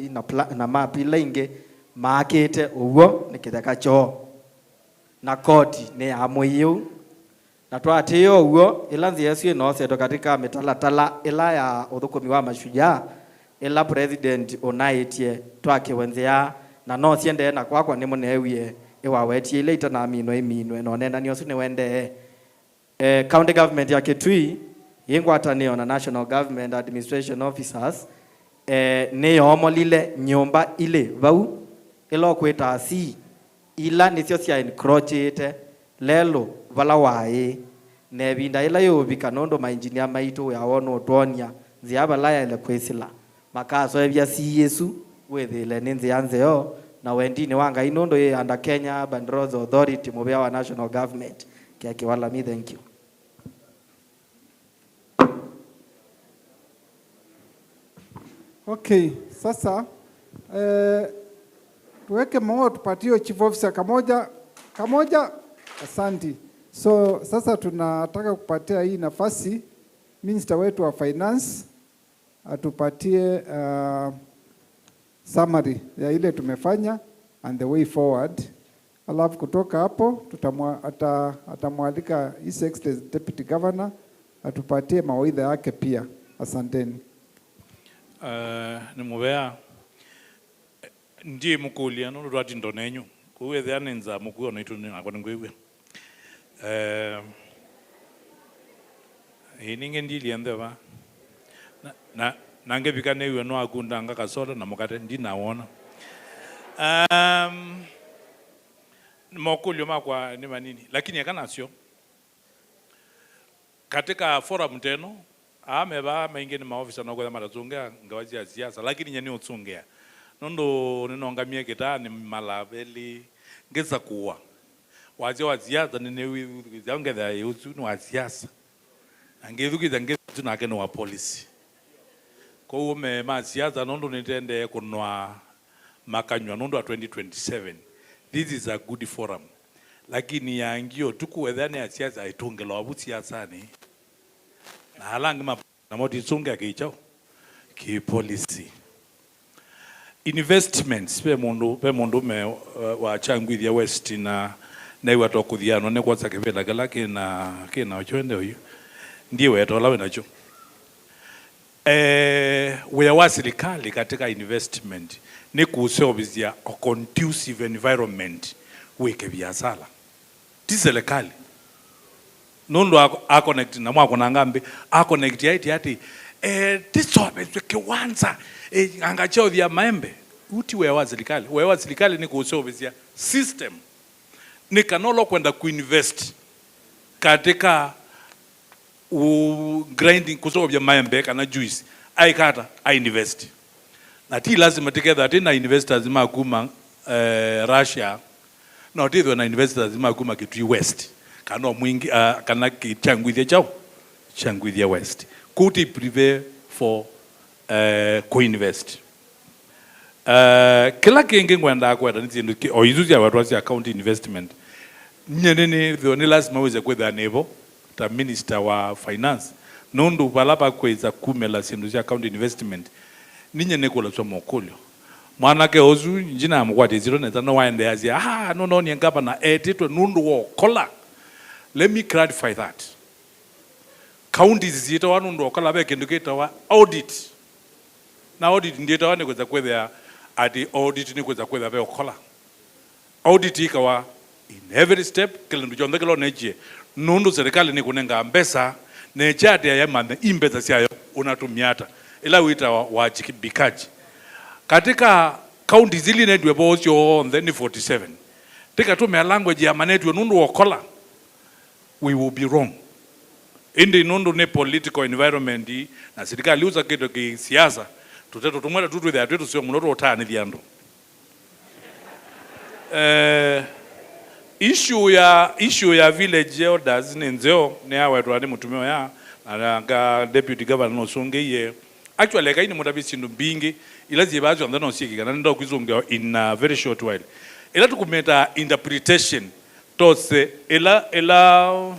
na map ilinge makete uwo nikitheka cho na koti ne amoyo na twatio uwo ila nzeyesu no seto katika metalatala ila ya uthukumi wa mashujaa ila president onaitie twake wenzea na no siende na kwakwa ni munewie iwawetie ile itana minwe no nenda niosu ne wende county government ya Kitui yengwatanio na national government administration officers ne yomolile nyumba ile vau ilo kweta si ila nisio cia encroachete lelo vala wae ne binda ila yo bikanondo ma engineer maitu ya wono tonia ziaba la ile kwesila makaso ebya si Yesu wethile ninzi anzeo na wendini wanga inondo ye under Kenya Urban Roads Authority mobea wa national government kia kiwala mi thank you. Okay, sasa tuweke maua tupatie chief officer kamoja. Asanti. So sasa tunataka kupatia hii nafasi minister wetu wa finance atupatie summary ya ile tumefanya and the way forward. Alafu kutoka hapo atamwalika His Excellency Deputy Governor atupatie mawaidha yake pia. Asanteni. Ni mubea ndi mukulia no rwati ndonenyu kuwethe anenza mukuo no ituni akwa ngwewe ininge ndili endeva nange bikane iwe no akunda nga kasoda na mukate ndi nawona mokulio makwa ni manini lakini yakanasio katika forum teno ameba maingi ni maofisa no kwa marazungea ngawaji ya siasa lakini nyani utsungea nondo ninongamie kita ni malabeli ngeza kuwa waje wa siasa ni newi zange da yutu ni wa siasa angezuki zange tunake no wa policy kwa hiyo ma siasa nondo nitende kunwa makanywa nondo wa 2027 this is a good forum lakini yangio tukuwethane ya siasa itungelo abu siasa ni na halangi na moti tsunga kichao ki policy investments pe mundu me wa Changwithia West na iwa tokuthiano ne kwatsa kivela kala kina ochwende uyu ndiye wetola wenacho wea wa serikali katika investment ni kuservice a conducive environment weke biashara ti serikali nondo a connect na mwako na ngambe a connect yati tisobe kiwanza angachao vya maembe uti wea wa serikali ni kuservice system ni kanolo kwenda kuinvest katika grinding kusobya maembe kana juice aikata invest na ti lazima together tina investors makuma Russia na tithwe na investors makuma Kitui West kana mwingi kana Changwithia West kuti prepare for co-invest kila kingi ngwenda kwenda nzindu oizuzia watu wasi account investment nyenene ni lazima uweze kwenda nevo ta minister wa finance nundu balapa kweza kumela sindu cia account investment ninye nekola swa mokolyo mwana ke ozu njina amkwati zero neta no waende azia no ni ngapa na etitwe nundu wo kola. Let me clarify that counties zita wanundu wo kola beke ndiketa wa audit na audit ndita wane kweza kweza ati audit ni kweza kweza be kola audit ikawa in every step kile ndujonde kilo neje nundu serikali ni kunenga mbesa nechate ya mane imbesa siayo unatumiata ila wita wachikibikaji katika county zili nedwe bocho on the 47 tika tume language ya manetwe nundu wokola we will be wrong indi nundu ne political environment na serikali uza kitu ki siasa tuteto tumwela tutu ya twetu sio munoto otani diando issue ya village elders nenzeo ne awe twani mutumio ya nga deputy governor no songe actually kaini mutabisi ndo bingi ilazi bazo ndano siki kana ndo kwizonga in a very short while ila tukumeta interpretation tose ela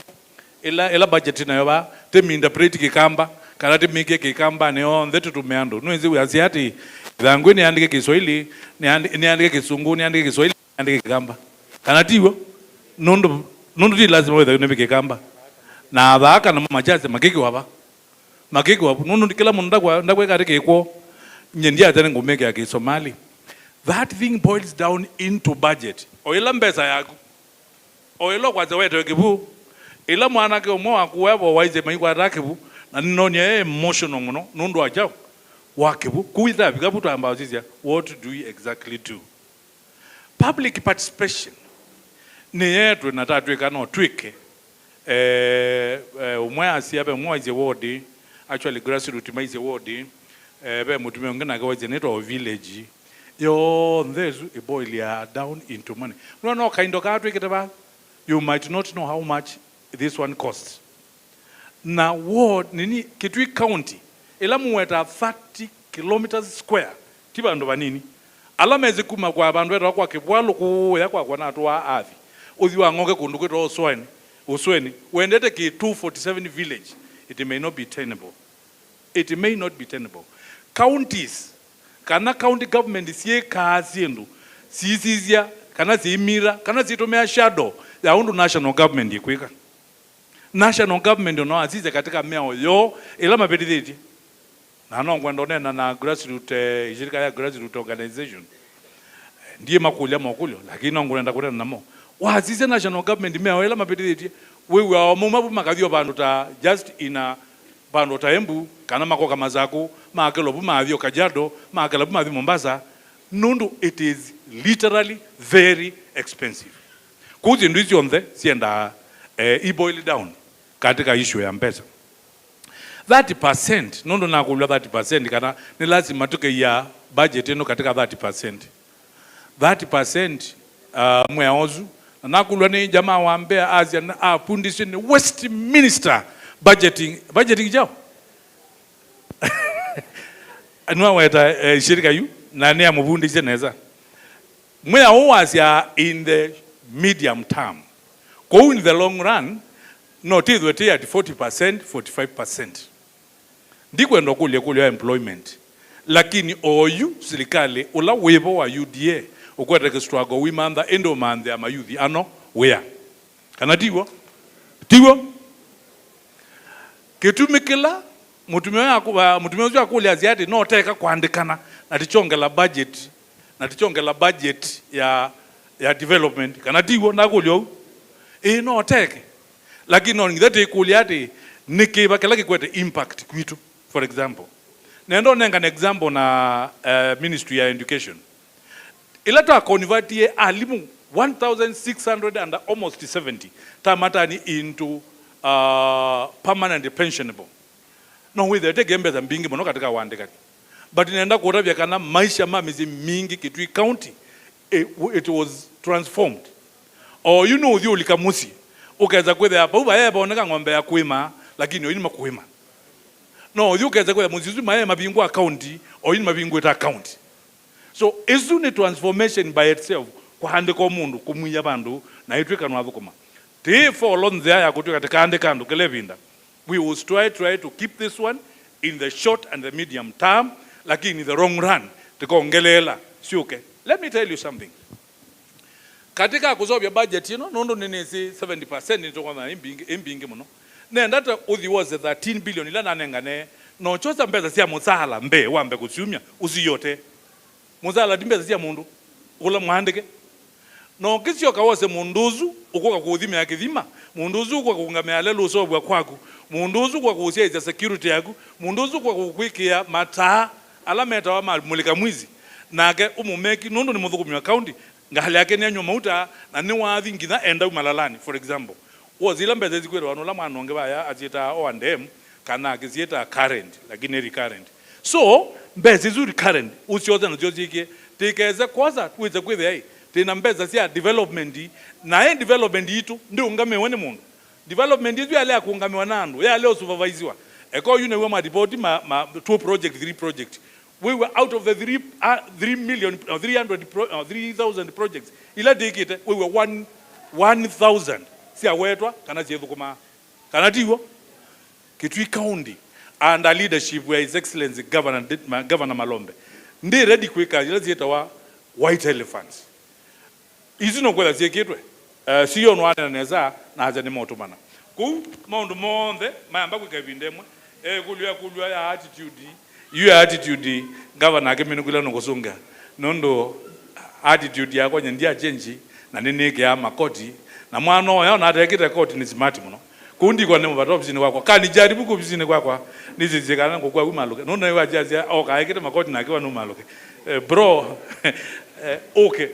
budget nayo ba temi interpret kikamba kana temi kikamba ne on that tumeando no nzi asiati dhangu ni andike Kiswahili ni andike Kisungu ni andike Kiswahili andike kikamba kana tiwo nondo ti lazima wewe ne kikamba na abaka na majaze makiki waba nunu kila mundu ndakwe kati kiko nyendi atene ngumeke ya Kisomali. That thing boils down into budget oila mbesa yako oilo kwaze weto kibu ila mwana ke omo akuwebo waize maikwa rakibu na ninonya emotional muno nundu ajao wakibu kuitha bikabuto ambao zizia what do we exactly do. Public participation ni yetu natatu ikano twike umwe asiabe mwaje wodi actually grassroots maize wodi be mutume ngena kawaje neto village yo ndezu iboilia down into money no kind of katwe kitaba you might not know how much this one costs na ward nini Kitui county ila muweta 30 kilometers square tiba ndo banini alameze kuma kwa bandu wetu kwa kibwalo ku yakwa kwa natu wa athi uthiwa ngoke kundu kwetu usweni wendete ki 247 village it may not be tenable. It may not be tenable. Counties kana county government siye kazi ndo sizizia kana zimira kana zitomea shadow ya undu national government ikwika national government no azize katika meo yo ila mapedithiti na nongwa ndonena na grassroots ishirika ya grassroots organization ndiye makulya lakini nongwa ndakuna namo wazize national government meo ila mapedithiti wewe wa mumabu makavyo bandu ta just ina bandu ta embu kana makoka mazako makelobu mavyo Kajiado makelobu mavyo Mombasa nundu it is literally very expensive kuzi ndizi onde sienda boil down katika issue ya mpesa 30% nundu nakulwa 30% kana ni lazima tuke ya budget eno katika 30% mweozu nakulwa ni jamaa wa Mbeya Asia apundishe ni Westminster budgeting jao anwa weta shirika yu nani ya mubundishe neza mwea Asia in the medium term Kwa in the long run no tithwe at 40% 45%. Ndiko ndo kulia employment. Lakini oyu serikali ula webo wa UDA ukwete struggle we man the endo man the mayuthi ano where kana tiwo kitumikila mutumio ya kulia ziadi no teka kuandikana na tichongela budget ya development kana tiwo na kulio no teke lakini no ngidete kulia ati nikiba kala kikwete impact kwitu. For example nendo nenga an example na Ministry ya Education ilata convert ye alimu 1600 and almost 70 tamatani into permanent pensionable. No with the gembe za mbingi mono katika wandika. But nenda kuona vya kana maisha mamizi mingi Kitui County it was transformed. Or you know the ulikamusi ukaweza kwenda hapa uba yeye baoneka ng'ombe ya kuima lakini oyini makuima. No you ukaweza kwenda muzizu maye mabingwa account oyini mabingwa ta account. So isn't transformation by itself kwa hande kwa mundu kumuya bandu na itweka nwavu kuma. Therefore lonze ya kutoka katika hande kandu kelevinda. We will try to keep this one in the short and the medium term, lakini in the long run tukongelela siuke. Let me tell you something. Katika kuzobya budget nondo ninisi 70% nitoko na imbingi muno. Nendata uthi was 13 billion ila nanengane no choza mbeza sia musala mbe wambe kusyumya usiyote. Musala dimbeza sia mundu ula muhandike. No kisio kawose munduzu ukoka kuudhima ya kithima, munduzu kwa kungamea lelo usobwa kwaku, munduzu kwa kuhusia iza security yaku, munduzu kwa kukwikia mataa alameta wa mulika mwizi. Nake umumeki nundu ni muthuku miwa county ngahali yake ni anyo mauta na ni wathi ngitha enda umalalani. For example wazila mbeze zikwere wanola mwanonge baya azita O&M kana akizieta current lakini recurrent. So mbeze zu recurrent usioza na jozike tikeze kwaza tuweze kwethe tena mbeza sia development na development yitu ndi ungamewe ni mundu development yitu yale akuungamewa nandu yale osupervisewa eko yune we ma report ma 3 project we were out of the 3,000 projects ila dikite we were 1,000 sia wetwa kana zievu kuma kana tiwo Kitui County under leadership where His Excellency Governor Malombe ndi ready kweka ila zieta wa white elephants. Izi no kwela ziekitwe siyo nwana neza na haja ni moto mana ku maundu monde mayamba kwikavindemwe kulwa ya attitude governor akemene kula nokusunga nondo attitude yako ndia change na nineke ya makoti na mwana oyo na atekite koti ni smart muno kundi kwa nemo bato bizini kwako kani jaribu ku bizini kwako nizizikana ngokwa umaluke nondo yewa jazia okaekite makoti na kiwa no maluke bro okay.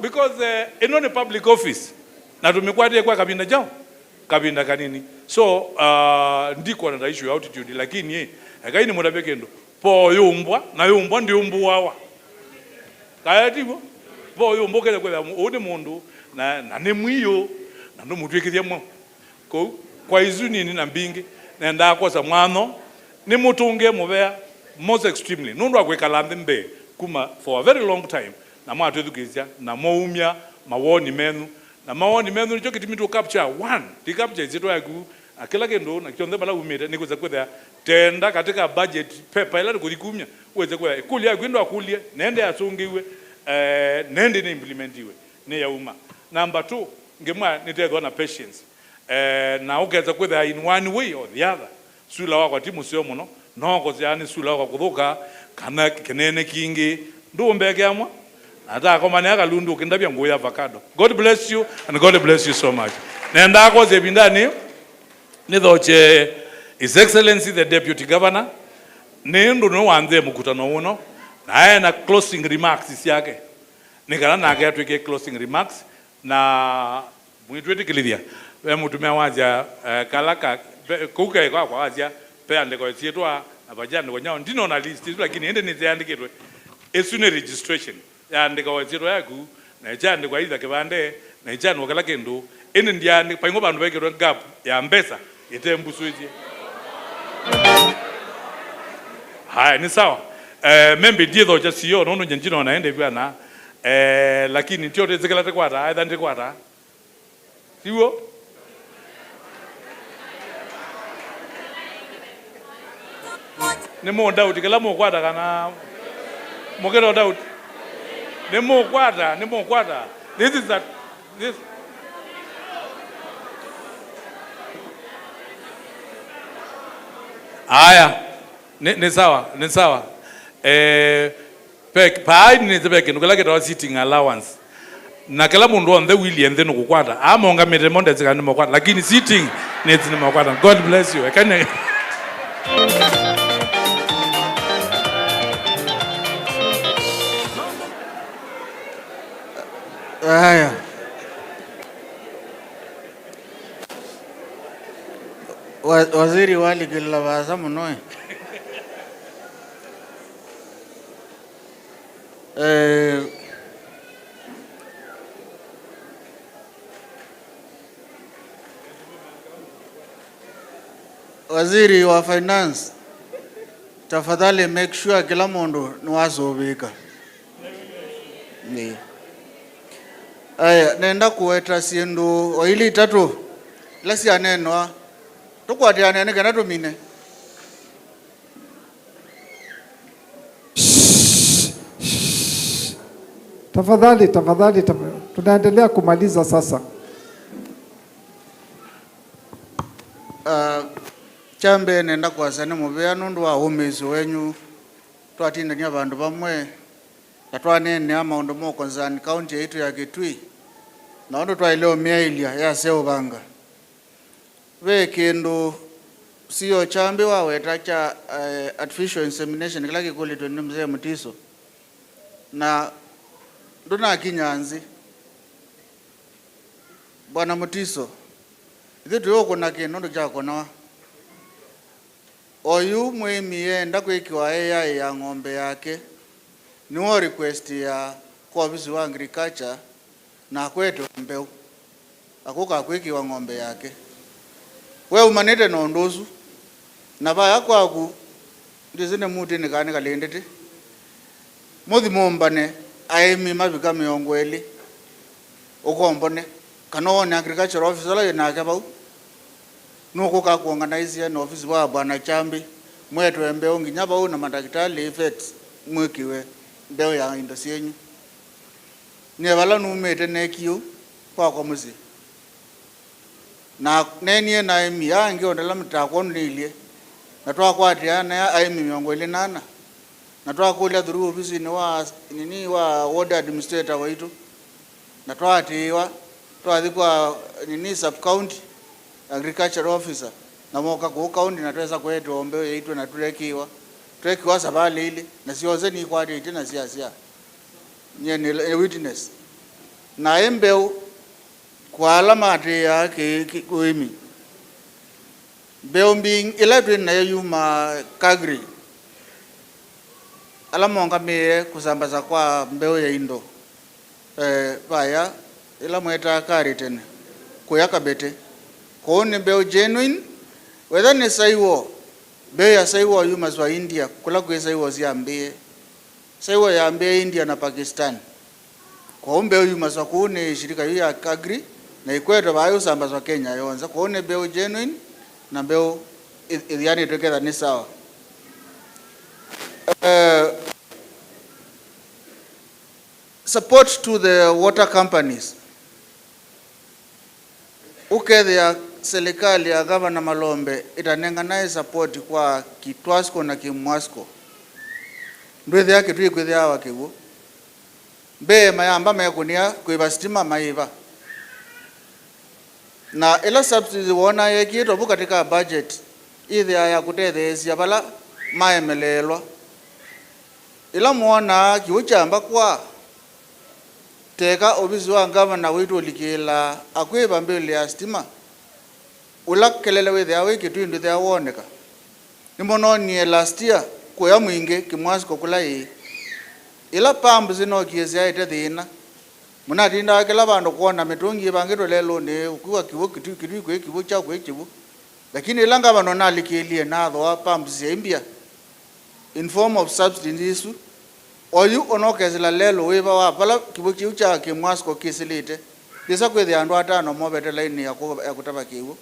Because in a public office na tumekwate kwa kabinda jao kabinda kanini so ndiko na issue attitude lakini akaini muda pekendo po yumbwa na yumbwa ndi umbuwawa kayatibo po yumbwa kele kwa udi mundu na nemwiyo na ndo mutwekithia mwa kwa izuni ni na mbingi na ndakosa mwano ni mutunge mubea most extremely nundu akwekala mbe kuma for a very long time na mwatu edukizia na moumya mawoni menu na mawoni menu nicho kitimitu capture one di capture zito yaku akila kendo na kionde bala umete nikuza kwetha tenda katika budget paper ila kulikumya uweze kwa kulia kwendo akulie nende asungiwe nende ni implementiwe ne ya uma. Number 2 ngemwa nitethwa na patience na ukeza kwetha in one way or the other sula wako timu sio muno noko ziani sula wako kuthuka kana kenene kingi ndumbeke amwa ata kwa maana kalundu kindabya ngoya avocado. God bless you and God bless you so much. Nenda ko zebindani nithoche His Excellency the Deputy Governor nendo no wanze mukutano uno naye na closing remarks yake nikana nake atweke closing remarks na mwitwete kilithia we mutumia waja kalaka kuka kwa waja pe ande kwa tietwa abajana kwa nyao ndino na list lakini ende niziandikitwe esune registration yandika waziro yaku na chande kwa idha kibande na chande wakala kendo ene ndiani paingo bandu bekero gap ya mbesa itembu suiji haya ni sawa membe dietho cha sio nono nyenjino naende bwana lakini tiote zikala tekwata aidha ndikwata Siwo? Ni mo doubt kala mo kwata kana mo kero doubt. Ni mo kwata. This is that this Aya, ni sawa. Pek pai ni tebeke nukala keta sitting allowance. Na kala mundu on the wheel and then kukwata. Amonga mete monde zikani mokwata. Lakini sitting ni mokwata. God bless you. Haya. Waziri wali kila basa mnoe. Waziri wa finance, tafadhali make sure kila mundu nwazobika. Ni. Aya, nenda kuweta sindu oili tatu. Lasi anenwa. Tukwati anene kana tumine. Tafadhali, tunaendelea kumaliza sasa. Chambe nenda kwasane mubea nundu wa umezi wenyu. Twatinda ni abandu bamwe. Yatwanene amaundu mo concern county yetu ya Kitui. Naondo twaileo miailia ya seo banga. We kindu siyo chambe waweta cha artificial insemination kila kikuli tuende mzee Mutiso. Na nduna kinyanzi. Bwana Mutiso. Ithi tuyo kuna kindu chako na oyu mwemie ndakwikiwa ya ng'ombe yake niwo request ya kwa ofisi wa agriculture na kwetu mbeu akuka kwikiwa ng'ombe yake we umanite no ndozu na baya kwaku ndizine muti nikani kalendete muthi mumbane aimi mabika miyongweli ukombone kanone agriculture officer la nake bau nuko ka kuorganize na ofisi wa bwana Chambi mwetu embeo nginyaba una madaktari effects mwikiwe mbeo ya industry yenyu ne bala numete nekiyo kwa muzi na nenie na emi yange ondala mtakonilie na twakwatia na aimi miongo ile nana na twakulia through ofisi ni wa ward administrator waitu na twatiwa twathikwa sub county agriculture officer na moka ku county na tweza kwetu ombeo yeitwe na tulekiwa sabali ile na sioze ni kwati ite na siasia nyene witness na embeo kwa alama ate yake kuimi beo mbing ilatwe na yuma kagri alama ngame kusambaza kwa mbeo ya indo baya ila mweta kari tena kuyaka bete kone mbeo genuine whether ni saiwo beo ya saiwo yuma zwa India kula kwe saiwo ziambie saiwo ya ambie India na Pakistan kwa mbeo yuma zwa kune shirika ya kagri na ikweto bayo sambazwa Kenya yonza kone mbeo genuine na mbeo yani together ni sawa. Support to the water companies. Ukethia serikali ya Gavana Malombe itanenga naye support kwa Kitwasko na Kimwasko. Ndwethe yake tui kwethia wakigu. Mbe mayamba mekunia kwiba stima maiva. Na ila subsidies wona yekito bu katika budget ithi ya kutethesia bala maemelelwa. Ila muona kiuchamba kwa teka ofisi wa Gavana witu likila akwiba mbele ya stima ulakelele wethe awe kitu ndu the awoneka nimono ni last year kuya mwinge Kimwasko kulai ila pambu zino kiezia ite thina muna tinda akela bandu kuona mitungi bangiro lelo ne ukuwa kitu kwe kibu cha kwe kibu lakini ila Gavana na likilie na tho pambu zembia in form of subsidies oyu onokezela lelo weba wa pala kibu cha Kimwasko kisilite ndisa kwethi andu atano mobete line ya kutaba kiwu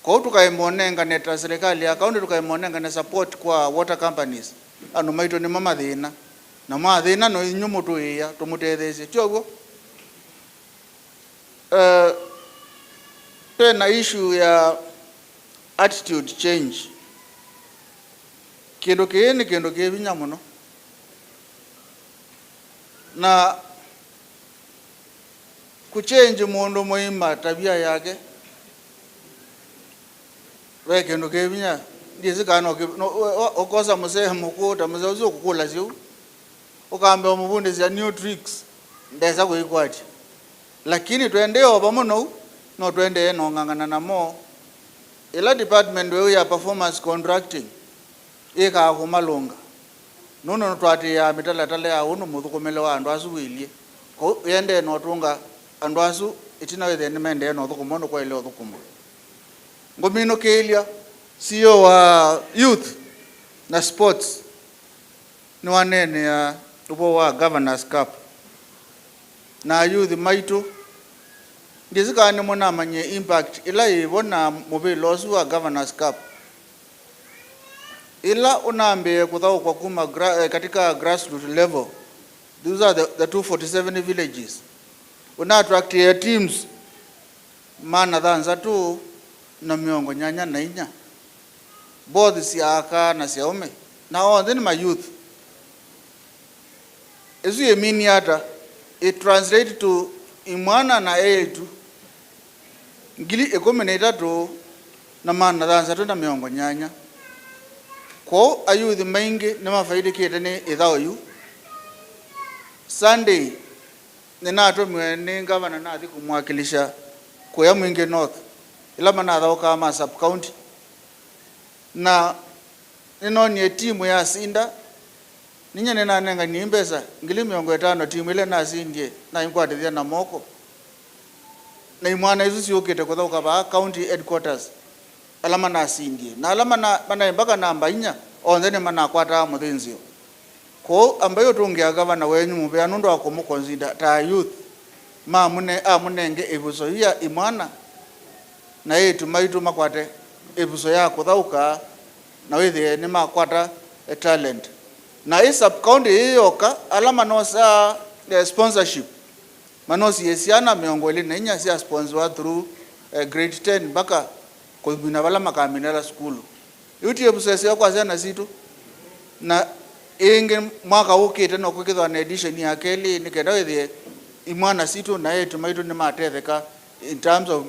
kwa tukaimonenga neta serikali akaunti tukaimonenga ne support kwa water companies anu maito ni mama thina na mathina no inyumu tu iya tumutethese tiogo tena issue ya attitude change kindu kivinya muno na kuchange mundu muima tabia yake we kindu kivinya ndisi kana okosa mzee mukuta mzee uzo kukula ziu ukaambe umuvunde za new tricks ndeza kuikwati lakini twendeo pamono no twende no ngangana namo ila department we ya performance contracting ika akumalunga nono twati ya mitala tale ya uno muthukumele wa andu asu wilie ko yende no tunga andu asu itina we then mende no thukumono kwa ile thukumo ngomino kelia CEO wa youth na sports ni wanene ya upo wa governors cup na youth maitu ndizika ni mona manye impact ila ibona mobilosu wa governors cup ila unambe kuthao kwa kuma katika grassroots level. These are the 247 villages. Una attract teams mana dhanza tu na miongo nyanya na inya both siaka na siaume na all then my youth ezu yemini hata it translate to imwana na etu ngili ecomenata to na mana dhanza tu na miongo nyanya ko ayuthi maingi nema faidi kete ni ithao yu Sunday nina atomwe ni governor na athi kumwakilisha kwa Mwingi North ila mana thao kama sub county na nino ni timu ya Sinda ninya nina nenga ni mbesa ngili miongo 5 timu ile na Sindie na inkwatithia na moko na imwana izu siokete kwa thao kaba county headquarters alama na Sindie na alama na mana mpaka namba inya onzene mana kwata muthinzio ko ambayo tungia governor wenyu mubea nundu akumukonzida ta youth ma munenge ebuso ya imwana na yetu maitu makwate ebuso ya kuthauka na wethe ni makwata talent na hii sub county hiyoka alama no sa sponsorship manosi yesiana miongo ile na inya sia sponsor through grade 10 mpaka kubina bala makaminela school yuti ebuso sia kwa zana situ na inge mwaka ukite no kukithwa na edition ya keli nikenda wethe imwana situ na yetu maitu ni matetheka in terms of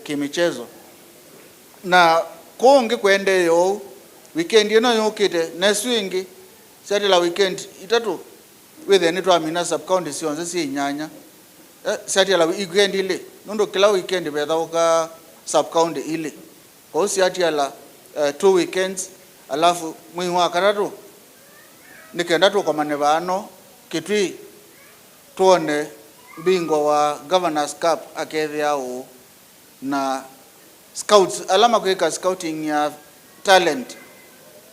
kimichezo na konge kwende yo weekend ino yokite next week sati la weekend itatu wethe ni twamina sub county sionze si nyanya sati la weekend ile nondo kila weekend betha sub county ile kwa sati la 2 weekends alafu mwezi wa karatu nikenda tu kwa manevano Kitui tuone bingwa wa governors cup akethiao na scouts alama kweka scouting ya talent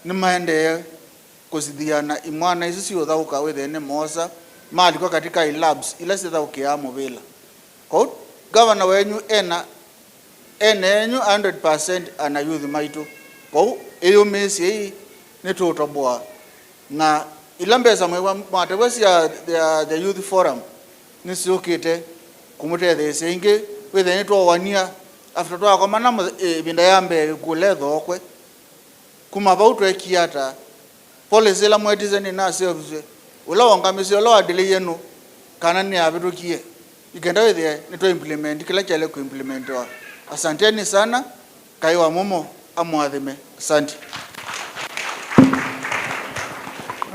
ni maende kuzidhiana imwana hizi sio thauka wethe ne mosa mali kwa katika labs ila sithaukia mobila kwa governor wenyu enyu 100% ana youth maitu kwa hiyo mesi hii ni tutoboa na ilambeza mwa matewesi ya the youth forum nisiokite kumutethese ingi wethe ni twawania after twa kwa mana binda yambe kuletho kwe kuma bautu ekiata policy la mwetize ni na service ula wangamisi ula adili yenu kana ni abitukie ikenda wethe ni to implement kila chale ku implement wa asanteni sana kaiwa momo amwathime asante.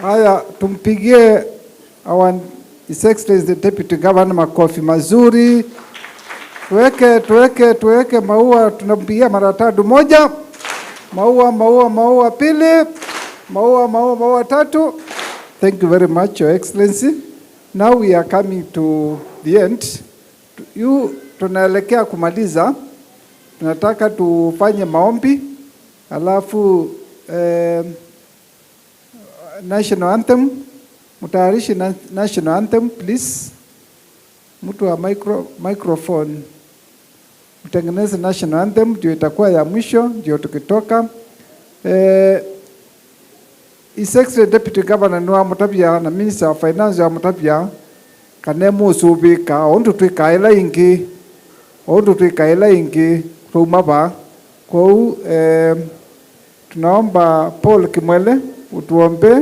Haya, tumpigie our His Excellency the Deputy Governor makofi mazuri. Tuweke maua, tunampigia mara 3 moja. Maua pili. Maua 3. Thank you very much, Your Excellency. Now we are coming to the end. Tunaelekea kumaliza. Tunataka tufanye maombi. Alafu national anthem. Mutayarishi national anthem, please. mtu wa microphone mtengeneze national anthem, ndio itakuwa ya mwisho, ndio tukitoka. His Excellency Deputy Governor Noah Mutabya na Minister of Finance wa Mutabya kanemu subika ondu twikaila ingi rumaba kwa tunaomba Paul Kimwele utuombe.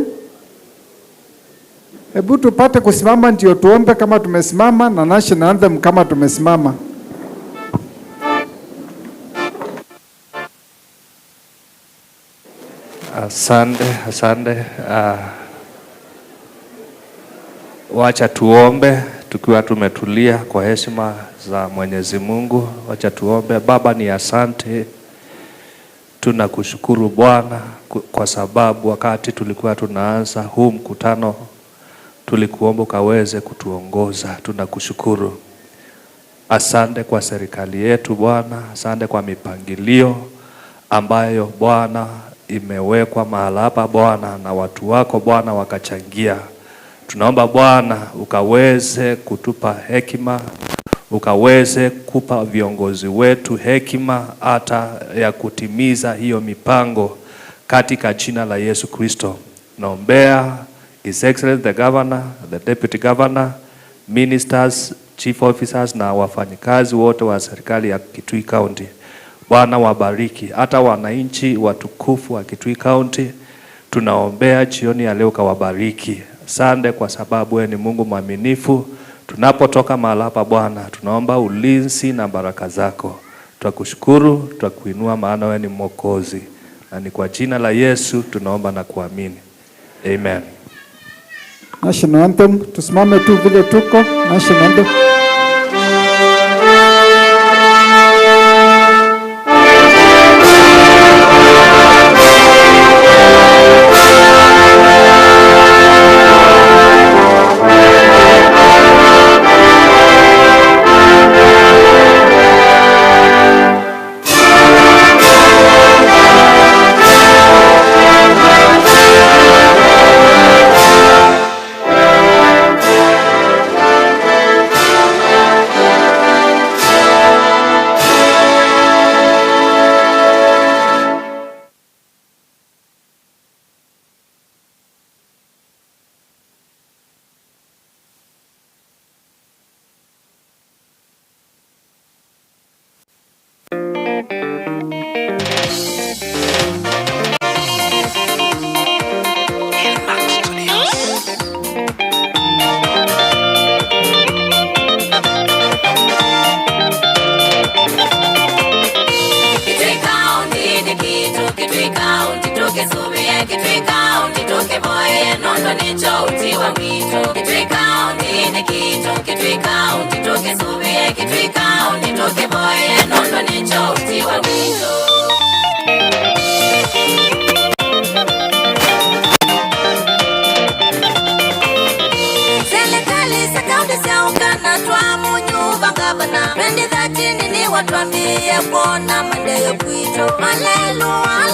Hebu tupate kusimama ndio tuombe kama tumesimama na national anthem kama tumesimama. Asante. Wacha tuombe tukiwa tumetulia kwa heshima za Mwenyezi Mungu. Wacha tuombe. Baba, ni asante, tunakushukuru Bwana kwa sababu wakati tulikuwa tunaanza huu mkutano tulikuomba ukaweze kutuongoza. Tunakushukuru. Asante kwa serikali yetu Bwana, asante kwa mipangilio ambayo Bwana imewekwa mahala hapa Bwana, na watu wako Bwana wakachangia. Tunaomba Bwana ukaweze kutupa hekima, ukaweze kupa viongozi wetu hekima hata ya kutimiza hiyo mipango katika jina la Yesu Kristo. Naombea His Excellency the Governor, the Deputy Governor, Ministers, Chief Officers na wafanyikazi wote wa serikali ya Kitui County. Bwana wabariki. Hata wananchi watukufu wa Kitui County tunaombea jioni ya leo kawabariki. Asante kwa sababu wewe ni Mungu mwaminifu. Tunapotoka mahali hapa Bwana, tunaomba ulinzi na baraka zako. Tutakushukuru, tutakuinua maana wewe ni Mwokozi. Na ni kwa jina la Yesu tunaomba na kuamini. Amen. National anthem, tusimame tu vile tuko. National anthem. Twambie kuona mende kuito malelu